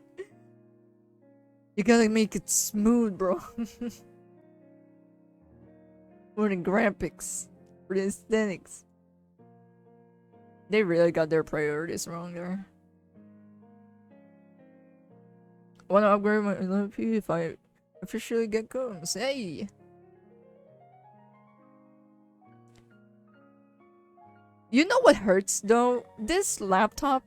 You gotta make it smooth, bro. For the graphics, for the aesthetics. They really got their priorities wrong there. Wanna upgrade my LP if I officially get combs? Hey! You know what hurts though? This laptop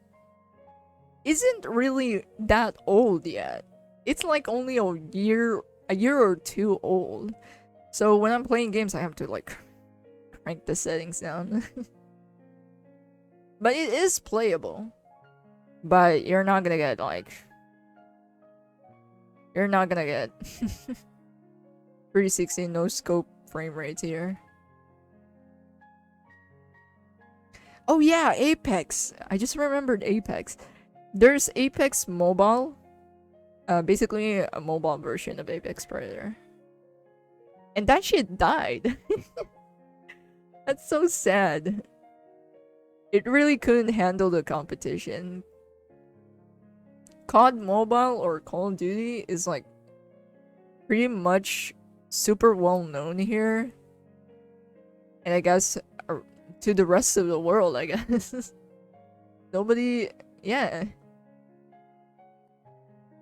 isn't really that old yet. It's like only a year or two old. So when I'm playing games, I have to like crank the settings down. But it is playable. But you're not gonna get like... You're not gonna get 360 no scope frame rates here. Oh yeah, Apex. I just remembered Apex. There's Apex Mobile. Basically a mobile version of Apex Predator. And that shit died. That's so sad. It really couldn't handle the competition. COD Mobile or Call of Duty is like pretty much super well known here. And I guess to the rest of the world, I guess. Nobody, yeah.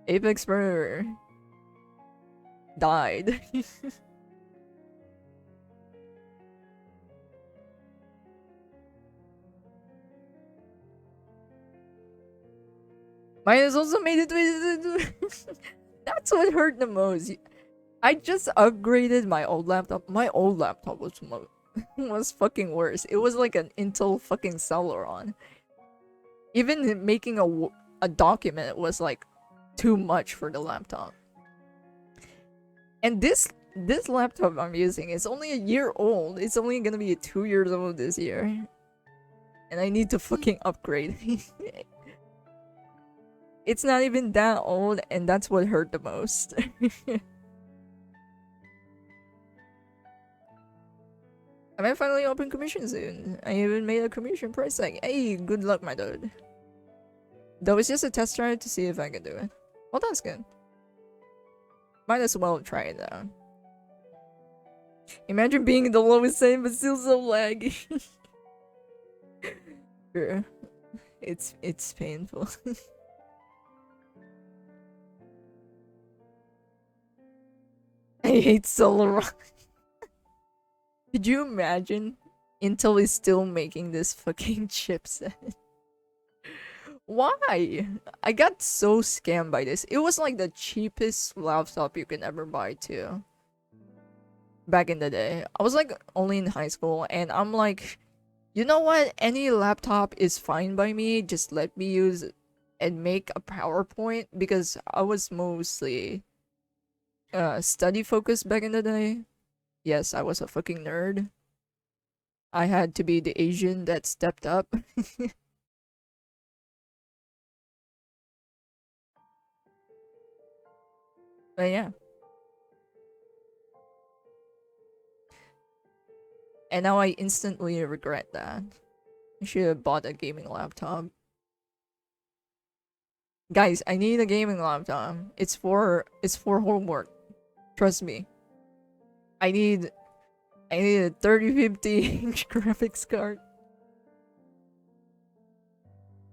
Apex Predator died. Mine has also made it with That's what hurt the most. I just upgraded my old laptop. My old laptop was was fucking worse. It was like an Intel fucking Celeron. Even making a document was like too much for the laptop. And this laptop I'm using is only a year old. It's only gonna be 2 years old this year. And I need to fucking upgrade. It's not even that old, and that's what hurt the most. I might finally open commission soon. I even made a commission price tag. Hey, good luck, my dude. Though it's just a test drive to see if I can do it. Well, that's good. Might as well try it out. Imagine being the lowest setting but still so laggy. Sure. It's painful. I hate Celeron. Could you imagine? Intel is still making this fucking chipset. Why? I got so scammed by this. It was like the cheapest laptop you can ever buy too. Back in the day. I was like only in high school and I'm like, you know what? Any laptop is fine by me. Just let me use it and make a PowerPoint because I was mostly study focused back in the day. Yes, I was a fucking nerd. I had to be the Asian that stepped up. But yeah. And now I instantly regret that. I should have bought a gaming laptop. Guys, I need a gaming laptop. It's for homework. Trust me. I need a 3050 inch graphics card.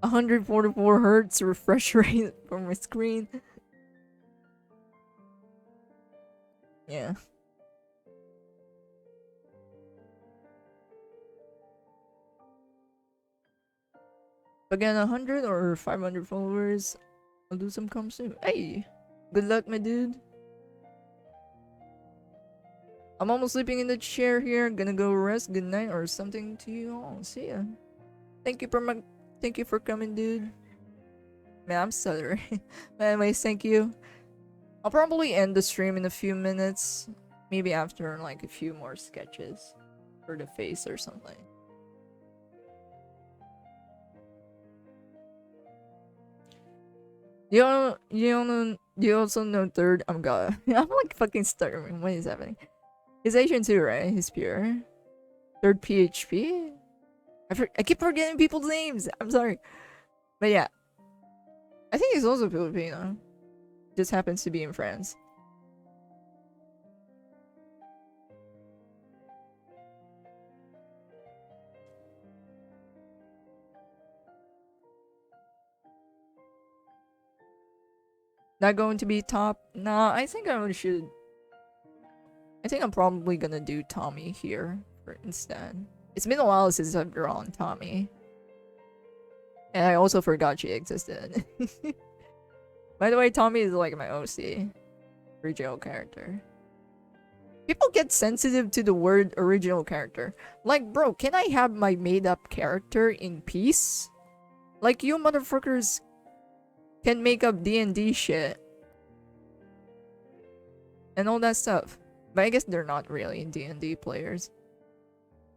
144 hertz refresh rate for my screen. Yeah. Again, 100 or 500 followers, I'll do some comms soon. Hey, good luck, my dude. I'm almost sleeping in the chair here. Gonna go rest. Good night or something to you all. See ya. Thank you for coming, dude. Man, I'm stuttering. But anyways, thank you. I'll probably end the stream in a few minutes. Maybe after like a few more sketches for the face or something. You also know third. I'm God. I'm like fucking stuttering. What is happening? He's Asian too, right? He's pure. Third PHP. I keep forgetting people's names. I'm sorry, but yeah, I think he's also Filipino. Just happens to be in France. Not going to be top. Nah, I think I should. I think I'm probably gonna do Tommy here for instead. It's been a while since I've drawn Tommy. And I also forgot she existed. By the way, Tommy is like my OC. Original character. People get sensitive to the word original character. Like, bro, can I have my made-up character in peace? Like, you motherfuckers can make up D&D shit. And all that stuff. But I guess they're not really D&D players.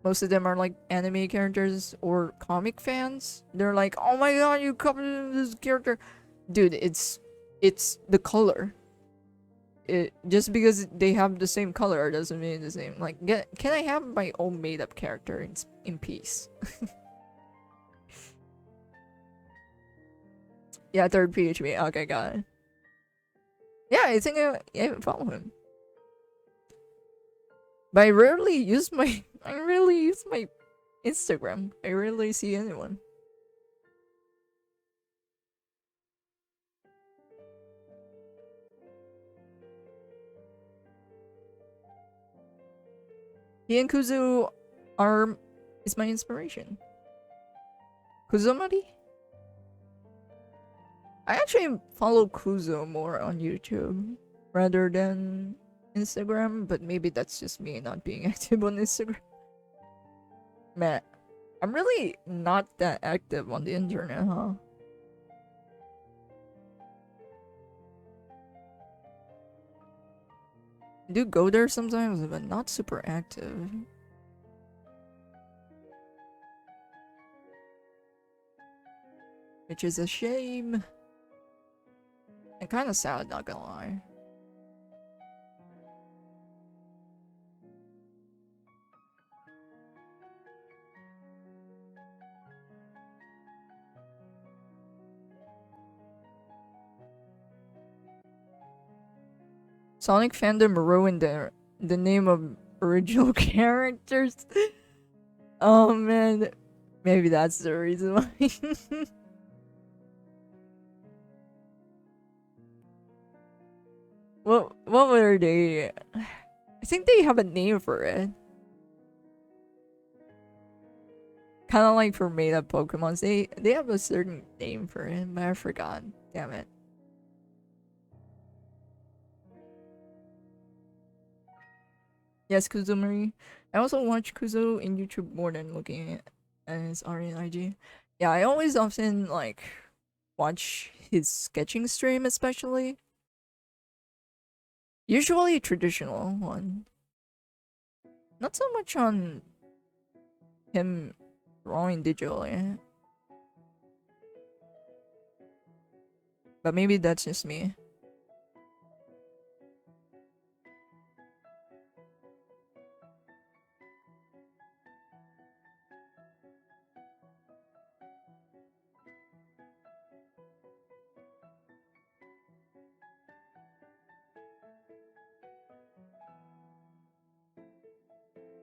Most of them are like anime characters or comic fans. They're like, oh my god, you copied this character. Dude, it's the color. It just because they have the same color doesn't mean the same. Like, can I have my own made-up character in peace? Yeah, third PHP. Okay, got it. Yeah, I think I follow him. But I rarely use my Instagram. I rarely see anyone. He and Kuzu is my inspiration. Kuzumari? I actually follow Kuzo more on YouTube rather than Instagram, but maybe that's just me not being active on Instagram. Man, I'm really not that active on the internet, huh? I do go there sometimes, but not super active. Which is a shame. And kind of sad, not gonna lie. Sonic fandom ruined the name of original characters. Oh man, maybe that's the reason why. What were they? I think they have a name for it. Kind of like for made up Pokemons, they have a certain name for it, but I forgot. Damn it. Yes, Kuzumari. I also watch Kuzo in YouTube more than looking at his art in IG. Yeah, I always often like watch his sketching stream, especially. Usually a traditional one. Not so much on him drawing digitally. But maybe that's just me.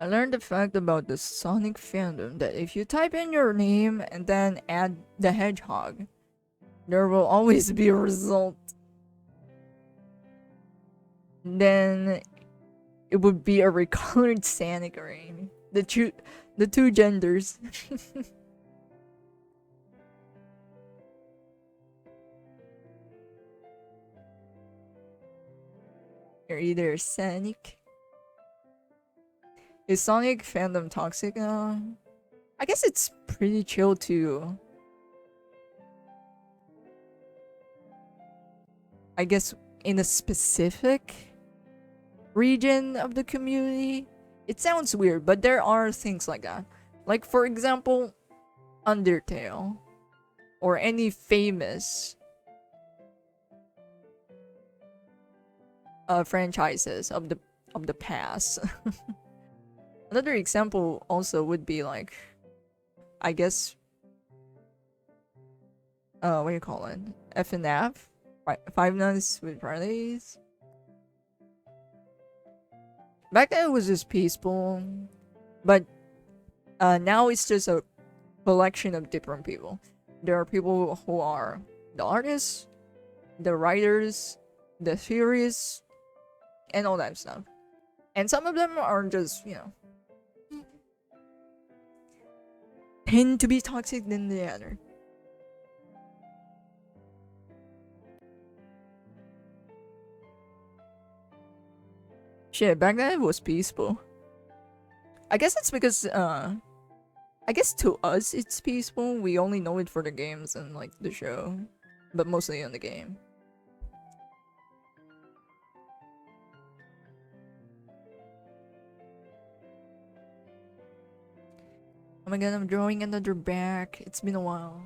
I learned the fact about the Sonic fandom that if you type in your name and then add the hedgehog, there will always be a result. Then it would be a recolored Sonic ring. The two genders. You're either Sonic. Is Sonic fandom toxic now? I guess it's pretty chill too. I guess in a specific region of the community, it sounds weird, but there are things like that. Like for example, Undertale or any famous franchises of the past. Another example also would be like, I guess, what do you call it? FNF, Five Nights with Fridays. Back then it was just peaceful, but now it's just a collection of different people. There are people who are the artists, the writers, the theorists, and all that stuff. And some of them are just, tend to be toxic than the other. Shit, back then it was peaceful. I guess it's because, I guess to us it's peaceful. We only know it for the games and like the show, but mostly in the game. Oh my god, I'm drawing another back. It's been a while.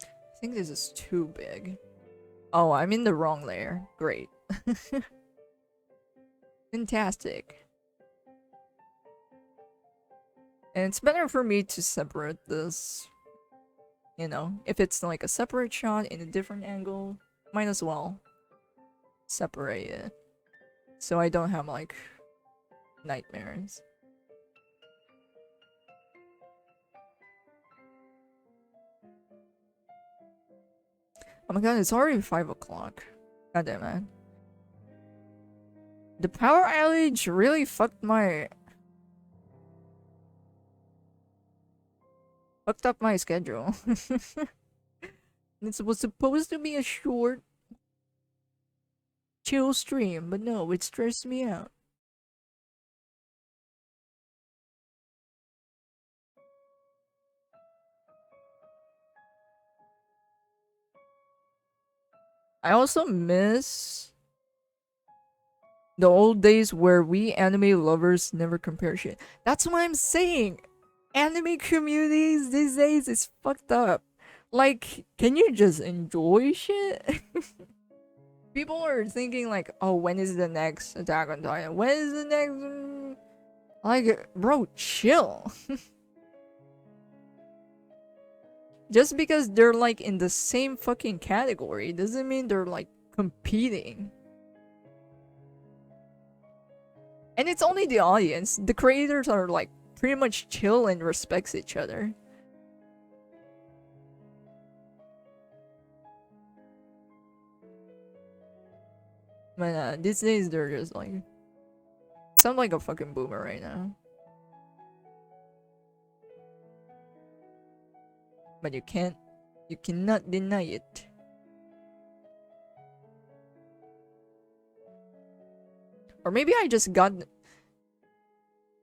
I think this is too big. Oh, I'm in the wrong layer. Great. Fantastic. And it's better for me to separate this. You know, if it's like a separate shot in a different angle, might as well separate it. So I don't have like nightmares. Oh my god, it's already 5 o'clock. God damn it. The power outage really fucked my... Fucked up my schedule. It was supposed to be a short, chill stream, but no, it stressed me out. I also miss the old days where we anime lovers never compare shit. That's what I'm saying. Anime communities these days is fucked up. Like, can you just enjoy shit? People are thinking like, oh, when is the next Attack on Titan? When is the next? Like, bro, chill. Just because they're like in the same fucking category doesn't mean they're like competing. And it's only the audience. The creators are like pretty much chill and respects each other. But these days they're just like sound like a fucking boomer right now. But you cannot deny it. Or maybe I just got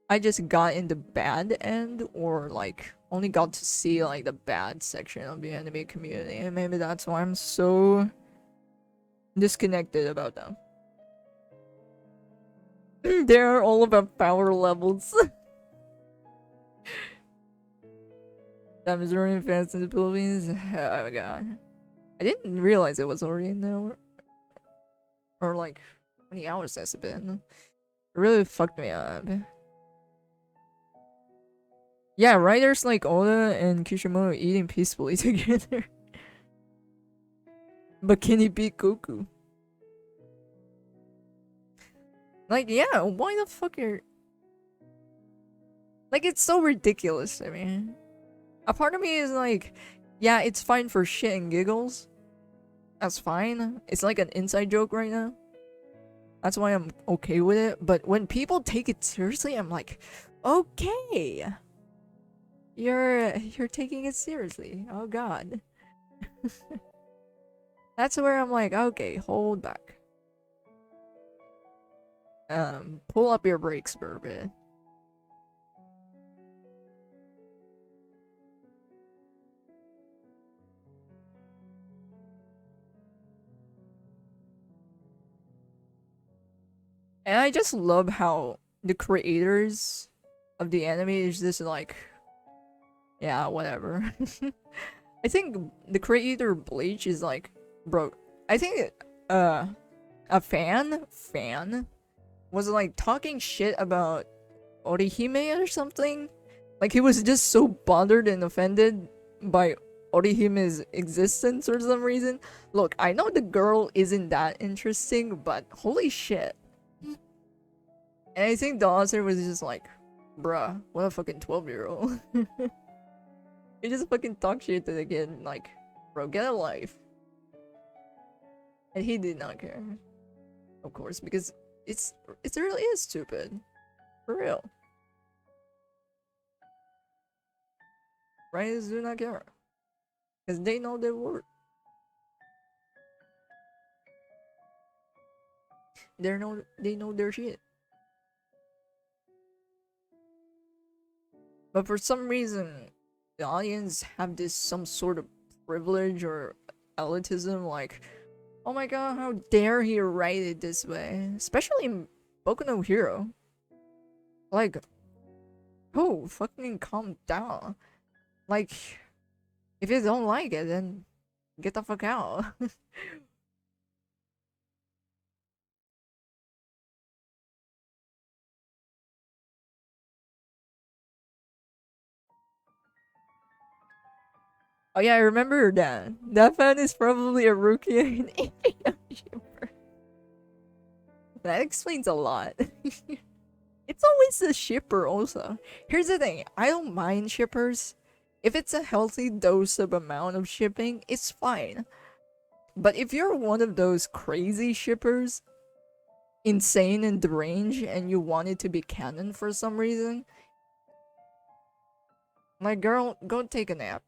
in the bad end, or like only got to see like the bad section of the anime community, and maybe that's why I'm so disconnected about them. They're all about power levels. That is running fast in the Philippines. Oh my god. I didn't realize it was already in there. Or like, how many hours has it been? It really fucked me up. Yeah, writers like Oda and Kishimoto eating peacefully together. Bikini beat Goku. Like, yeah, why the fuck are... Like, it's so ridiculous, I mean. A part of me is like, yeah, it's fine for shit and giggles. That's fine. It's like an inside joke right now. That's why I'm okay with it. But when people take it seriously, I'm like, okay. You're taking it seriously. Oh god. That's where I'm like, okay, hold back. Pull up your brakes for a bit. And I just love how the creators of the anime is just like, yeah, whatever. I think the creator Bleach is like, bro, I think a fan was like talking shit about Orihime or something. Like he was just so bothered and offended by Orihime's existence for some reason. Look, I know the girl isn't that interesting, but holy shit. And I think the author was just like, bruh, what a fucking 12-year-old. He just fucking talk shit to the kid, like, bro, get a life. And he did not care. Of course, because it really is stupid. For real. Writers do not care. Because they know their work. They know their shit. But for some reason, the audience have this some sort of privilege or elitism, like, oh my god, how dare he write it this way? Especially in Boku no Hero. Like, oh, fucking calm down. Like, if you don't like it, then get the fuck out. Oh yeah, I remember that. That fan is probably a rookie in shipper. That explains a lot. It's always the shipper also. Here's the thing, I don't mind shippers. If it's a healthy dose of amount of shipping, it's fine. But if you're one of those crazy shippers, insane and deranged, and you want it to be canon for some reason, Like, girl, go take a nap.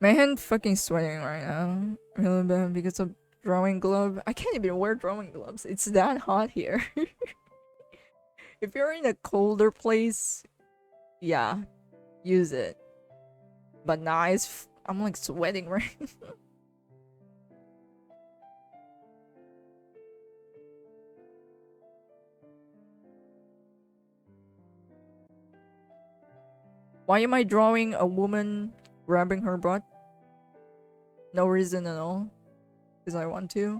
My hand fucking sweating right now. Really bad because of drawing glove. I can't even wear drawing gloves. It's that hot here. If you're in a colder place, yeah, use it. But now I'm like sweating right. Why am I drawing a woman grabbing her butt? No reason at all. Because I want to.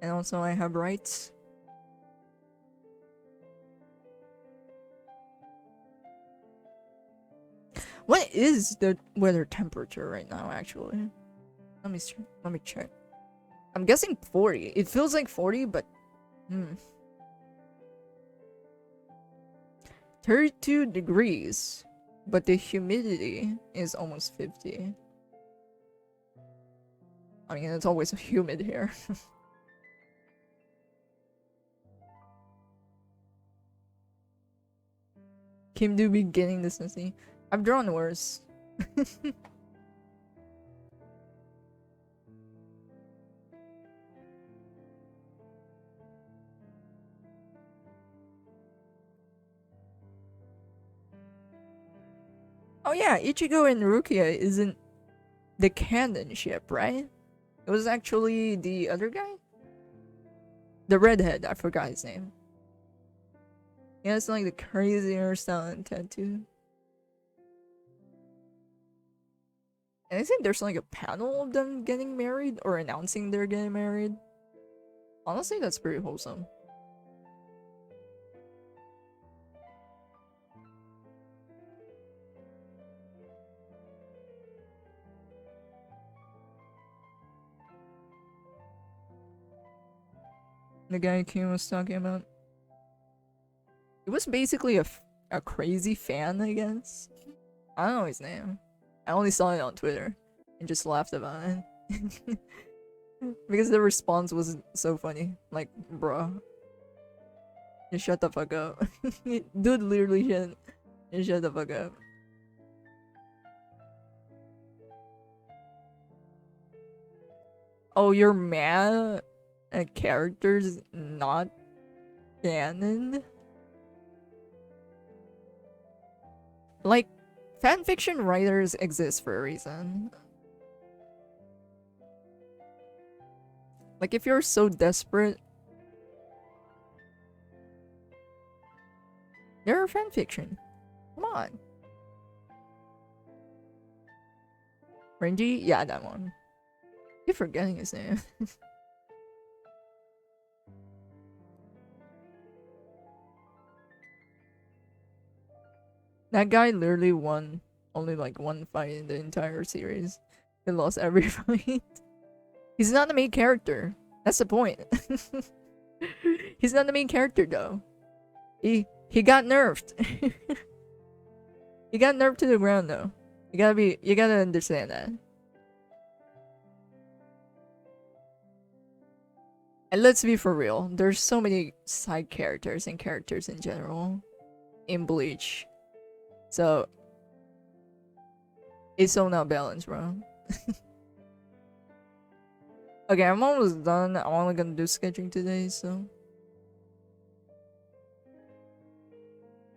And also I have rights. What is the weather temperature right now actually? Let me check. I'm guessing 40. It feels like 40, but 32 degrees. But the humidity is almost 50. I mean, it's always humid here. Kim do be getting this messy. I've drawn worse. Oh yeah, Ichigo and Rukia isn't the canon ship, right? It was actually the other guy? The redhead, I forgot his name. Yeah, it's like the crazy hairstyle and tattoo. And I think there's like a panel of them getting married or announcing they're getting married. Honestly, that's pretty wholesome. The guy Kim was talking about. It was basically a crazy fan, I guess. I don't know his name. I only saw it on Twitter and just laughed about it. Because the response was so funny. Like, bro, just shut the fuck up. Dude literally just shut the fuck up. Oh, you're mad at characters not canon? Like, fanfiction writers exist for a reason. Like, if you're so desperate, there are fanfiction. Come on. Renji? Yeah, that one. Keep forgetting his name. That guy literally won only like one fight in the entire series. He lost every fight. He's not the main character. That's the point. He's not the main character though. He got nerfed. He got nerfed to the ground though. You gotta understand that. And let's be for real, there's so many side characters and characters in general in Bleach. So it's so not balanced, bro. Okay, I'm almost done. I'm only gonna do sketching today, so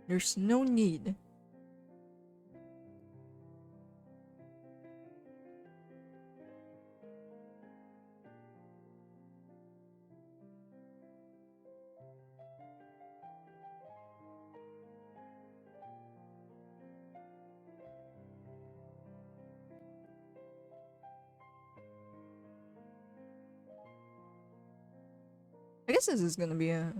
there's no need. I guess this is gonna be a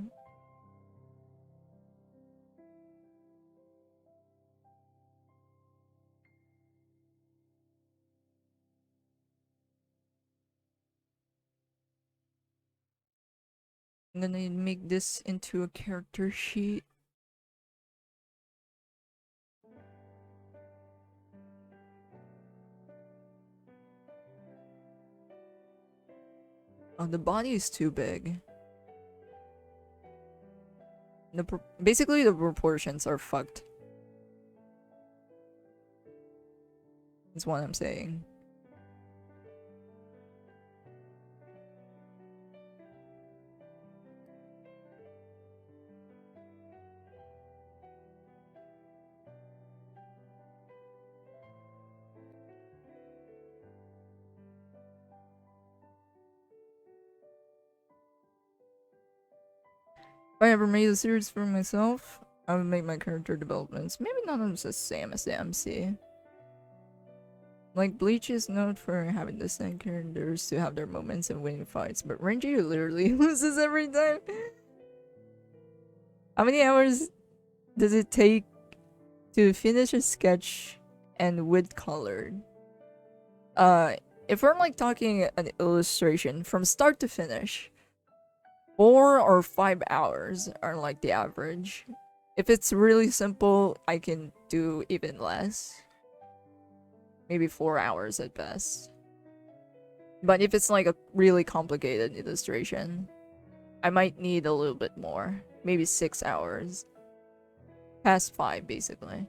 I'm gonna make this into a character sheet. Oh, the body is too big. Basically, the proportions are fucked. That's what I'm saying. If I ever made a series for myself, I would make my character developments maybe not as the same as the MC. Like, Bleach is known for having the same characters to have their moments and winning fights, but Renji literally loses every time. How many hours does it take to finish a sketch and with colored? If we're like talking an illustration from start to finish, 4 or 5 hours are like the average. If it's really simple, I can do even less. Maybe 4 hours at best. But if it's like a really complicated illustration, I might need a little bit more. Maybe 6 hours. Past 5, basically.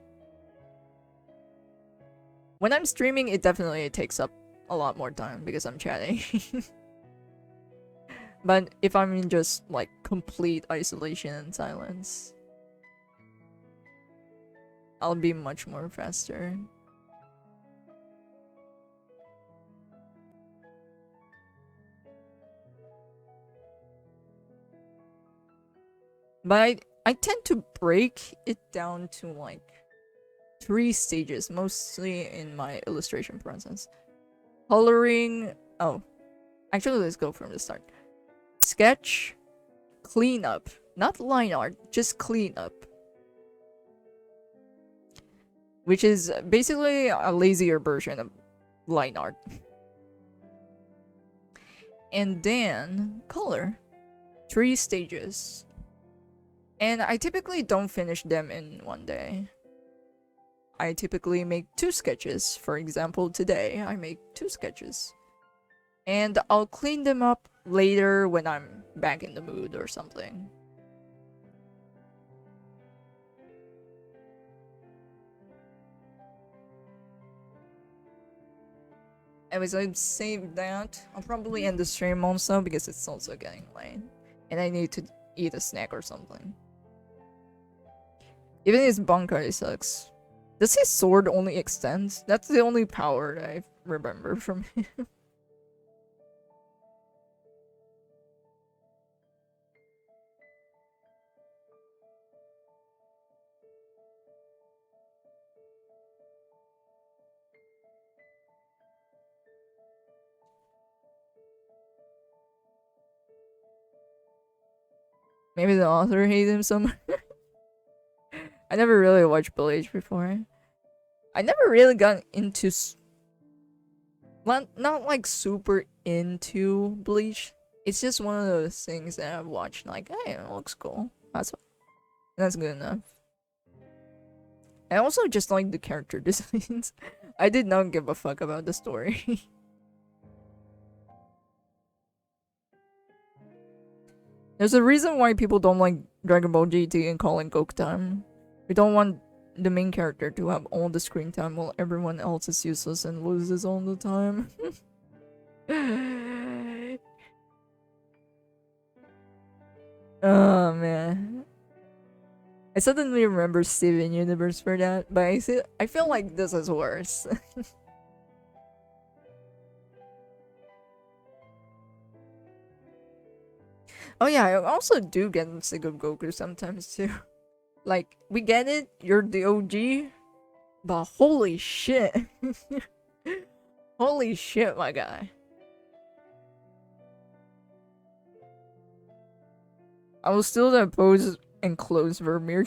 When I'm streaming, it definitely takes up a lot more time because I'm chatting. But if I'm in just like complete isolation and silence, I'll be much more faster. But I tend to break it down to like 3 stages, mostly in my illustration process. Coloring. Oh, actually, let's go from the start. Sketch, cleanup, not line art, just cleanup, which is basically a lazier version of line art. And then color, 3 stages. And I typically don't finish them in one day. I typically make 2 sketches. For example, today I make 2 sketches. And I'll clean them up later when I'm back in the mood or something. Anyways, I've saved that. I'll probably end the stream also because it's also getting late. And I need to eat a snack or something. Even his Bankai sucks. Does his sword only extend? That's the only power that I remember from him. Maybe the author hates him so much. I never really watched Bleach before. I never really got into... Not like super into Bleach. It's just one of those things that I've watched like, hey, it looks cool. That's good enough. I also just like the character designs. I did not give a fuck about the story. There's a reason why people don't like Dragon Ball GT and calling Goku time. We don't want the main character to have all the screen time while everyone else is useless and loses all the time. Oh man. I suddenly remember Steven Universe for that, but I feel like this is worse. Oh yeah, I also do get sick of Goku sometimes too. Like, we get it, you're the OG, but holy shit. Holy shit, my guy. I will steal that pose and close Vermeer.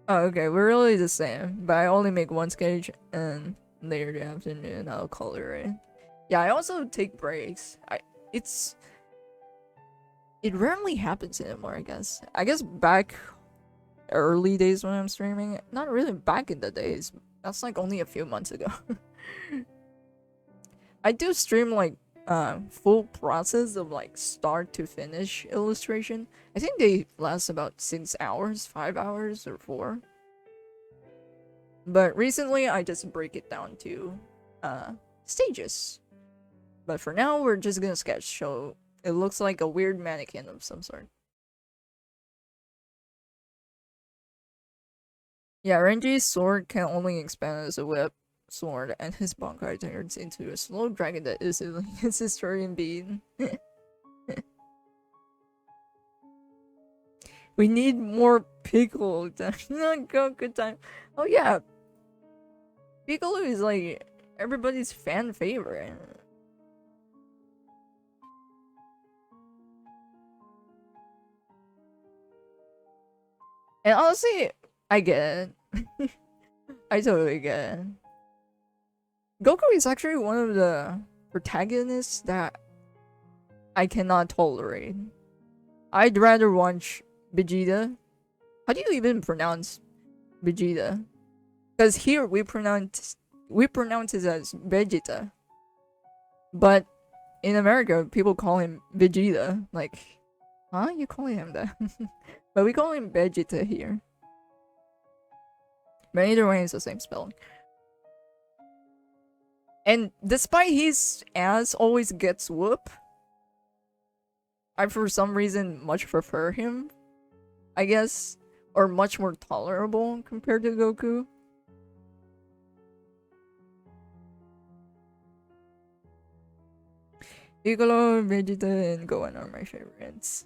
Oh, okay, we're really the same, but I only make one sketch and later the afternoon I'll color it. Yeah, I also take breaks. It rarely happens anymore, I guess. I guess back early days when I'm streaming, not really back in the days, That's like only a few months ago. I do stream like full process of like start to finish illustration. I think they last about 6 hours, 5 hours, or 4. But recently I just break it down to stages. But for now we're just gonna sketch, so it looks like a weird mannequin of some sort. Yeah, Renji's sword can only expand as a whip sword, and his Bankai turns into a slow dragon that is his historian being. We need more Piccolo time. Not Goku time. Oh yeah, Piccolo is like everybody's fan favorite. And honestly, I get it. I totally get it. Goku is actually one of the protagonists that I cannot tolerate. I'd rather watch Vegeta. How do you even pronounce Vegeta? Because here we pronounce it as Vegeta. But in America, people call him Vegeta. Like, huh? You call him that? But we call him Vegeta here. But either way, it's the same spelling. And despite his ass always gets whoop, I for some reason much prefer him, I guess, or much more tolerable compared to Goku. Piccolo, Vegeta, and Gohan are my favorites.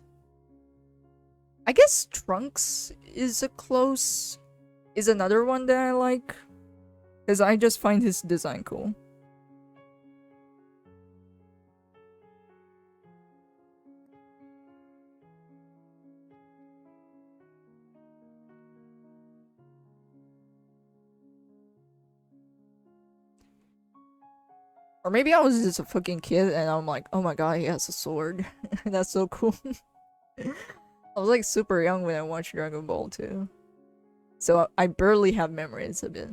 I guess Trunks is another one that I like, because I just find his design cool. Or maybe I was just a fucking kid and I'm like, oh my god, he has a sword. That's so cool. I was like super young when I watched Dragon Ball too. So I barely have memories of it.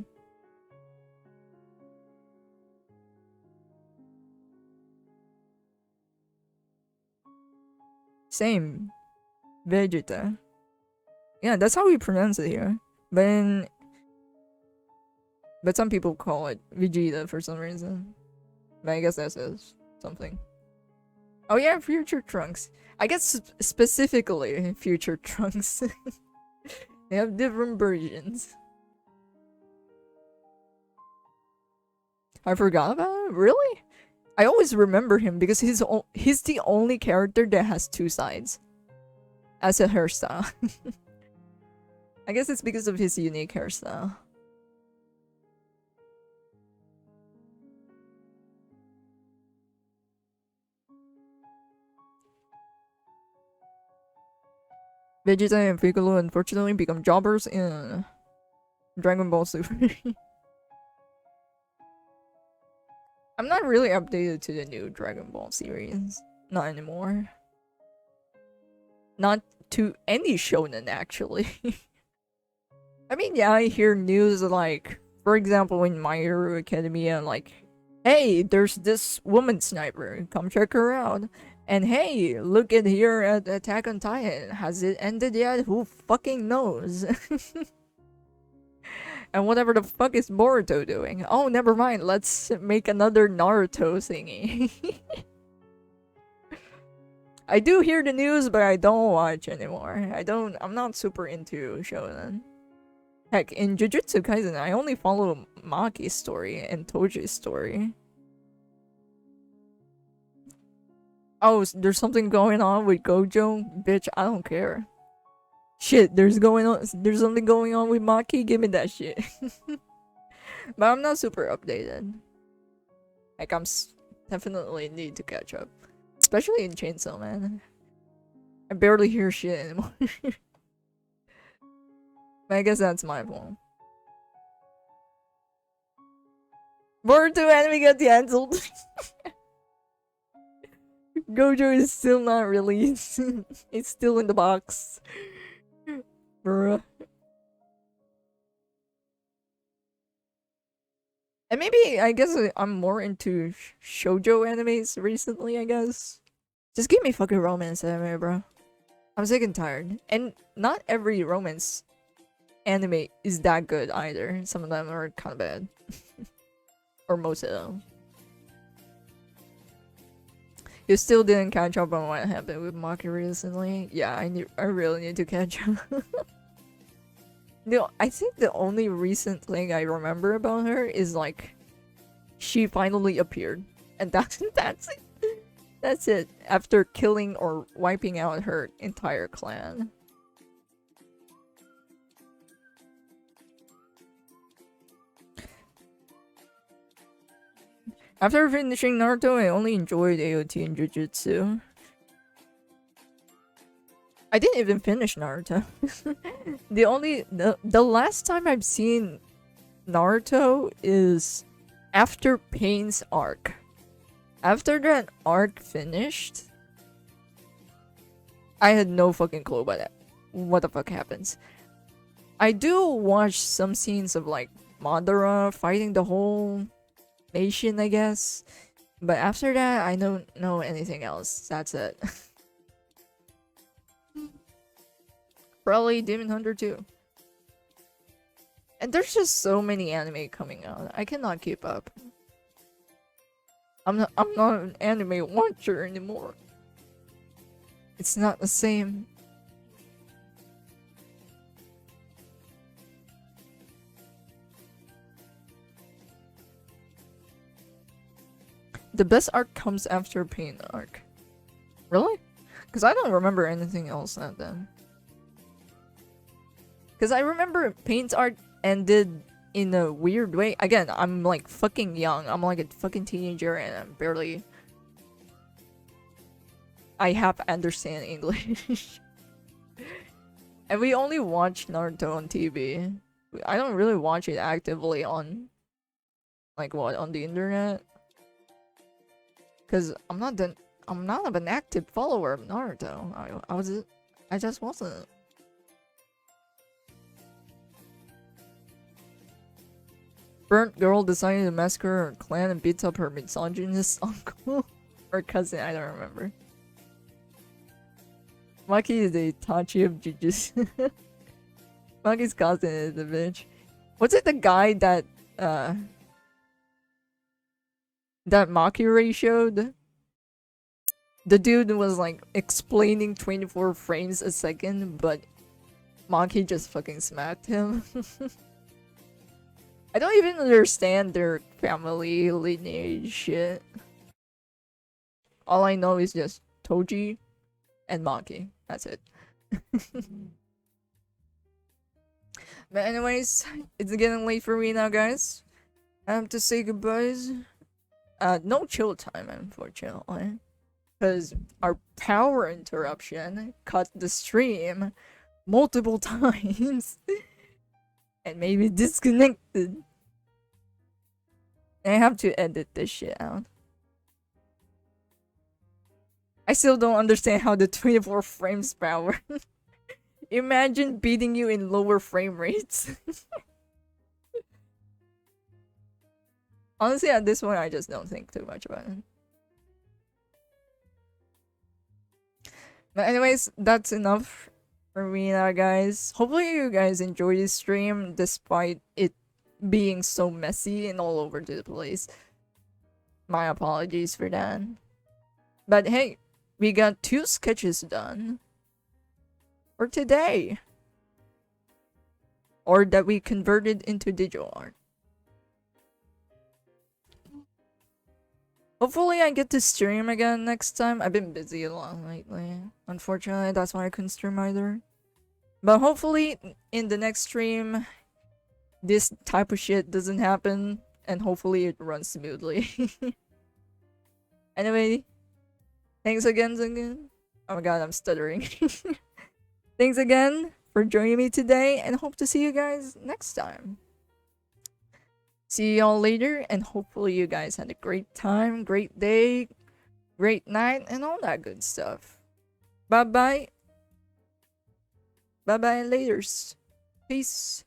Same. Vegeta. Yeah, that's how we pronounce it here. But some people call it Vegeta for some reason. But I guess that says something. Oh yeah, Future Trunks. I guess specifically Future Trunks. They have different versions. I forgot about it? Really? I always remember him because he's the only character that has two sides. As a hairstyle. I guess it's because of his unique hairstyle. Vegeta and Piccolo unfortunately become jobbers in Dragon Ball Super. I'm not really updated to the new Dragon Ball series. Not anymore. Not to any shonen, actually. I mean, yeah, I hear news like, for example, in My Hero Academia, like, hey, there's this woman sniper, come check her out. And hey, look at here at Attack on Titan. Has it ended yet? Who fucking knows? And whatever the fuck is Boruto doing? Oh, never mind. Let's make another Naruto thingy. I do hear the news, but I don't watch anymore. I'm not super into shonen. Heck, in Jujutsu Kaisen, I only follow Maki's story and Toji's story. Oh, there's something going on with Gojo? Bitch, I don't care. Shit, there's something going on with Maki? Give me that shit. But I'm not super updated. Like, definitely need to catch up. Especially in Chainsaw Man. I barely hear shit anymore. But I guess that's my fault. Boruto anime got cancelled. Gojo is still not released. It's still in the box. Bruh. And maybe, I guess I'm more into shoujo animes recently, I guess. Just give me fucking romance anime, bro. I'm sick and tired. And not every romance anime is that good either. Some of them are kind of bad. Or most of them. You still didn't catch up on what happened with Maki recently? Yeah, I really need to catch up. No, I think the only recent thing I remember about her is like she finally appeared. And that's it. That's it. After killing or wiping out her entire clan. After finishing Naruto, I only enjoyed AOT and Jujutsu. I didn't even finish Naruto. The last time I've seen Naruto is after Pain's arc. After that arc finished, I had no fucking clue about that. What the fuck happens? I do watch some scenes of like Madara fighting the whole nation, I guess. But after that, I don't know anything else. That's it. Probably Demon Hunter too. And there's just so many anime coming out. I cannot keep up. I'm not an anime watcher anymore. It's not the same. The best arc comes after Pain arc. Really? Because I don't remember anything else at then. Because I remember Pain's arc ended in a weird way. Again, I'm like fucking young. I'm like a fucking teenager and I'm barely... I half understand English. And we only watch Naruto on TV. I don't really watch it actively on... Like what, on the internet? Because I'm not an active follower of Naruto. I just wasn't. Burnt girl decided to massacre her clan and beats up her misogynist uncle or cousin. I don't remember. Maki is the Itachi of Jujutsu. Maki's cousin is a bitch. Was it the guy that Maki showed? The dude was like explaining 24 frames a second, but Maki just fucking smacked him. I don't even understand their family lineage shit. All I know is just Toji and Maki. That's it. But anyways, it's getting late for me now, guys. I have to say goodbyes. No chill time, unfortunately. Because our power interruption cut the stream multiple times. And maybe disconnected. I have to edit this shit out. I still don't understand how the 24 frames power. Imagine beating you in lower frame rates. Honestly, at this point, I just don't think too much about it. But anyways, that's enough for me now, guys. Hopefully you guys enjoy this stream despite it being so messy and all over the place. My apologies for that. But hey, we got 2 sketches done for today. Or that we converted into digital art. Hopefully I get to stream again next time. I've been busy a lot lately. Unfortunately, that's why I couldn't stream either. But hopefully in the next stream, this type of shit doesn't happen. And hopefully it runs smoothly. Anyway, thanks again. Oh my god, I'm stuttering. Thanks again for joining me today and hope to see you guys next time. See y'all later, and hopefully you guys had a great time, great day, great night, and all that good stuff. Bye bye. Bye bye, laters. Peace.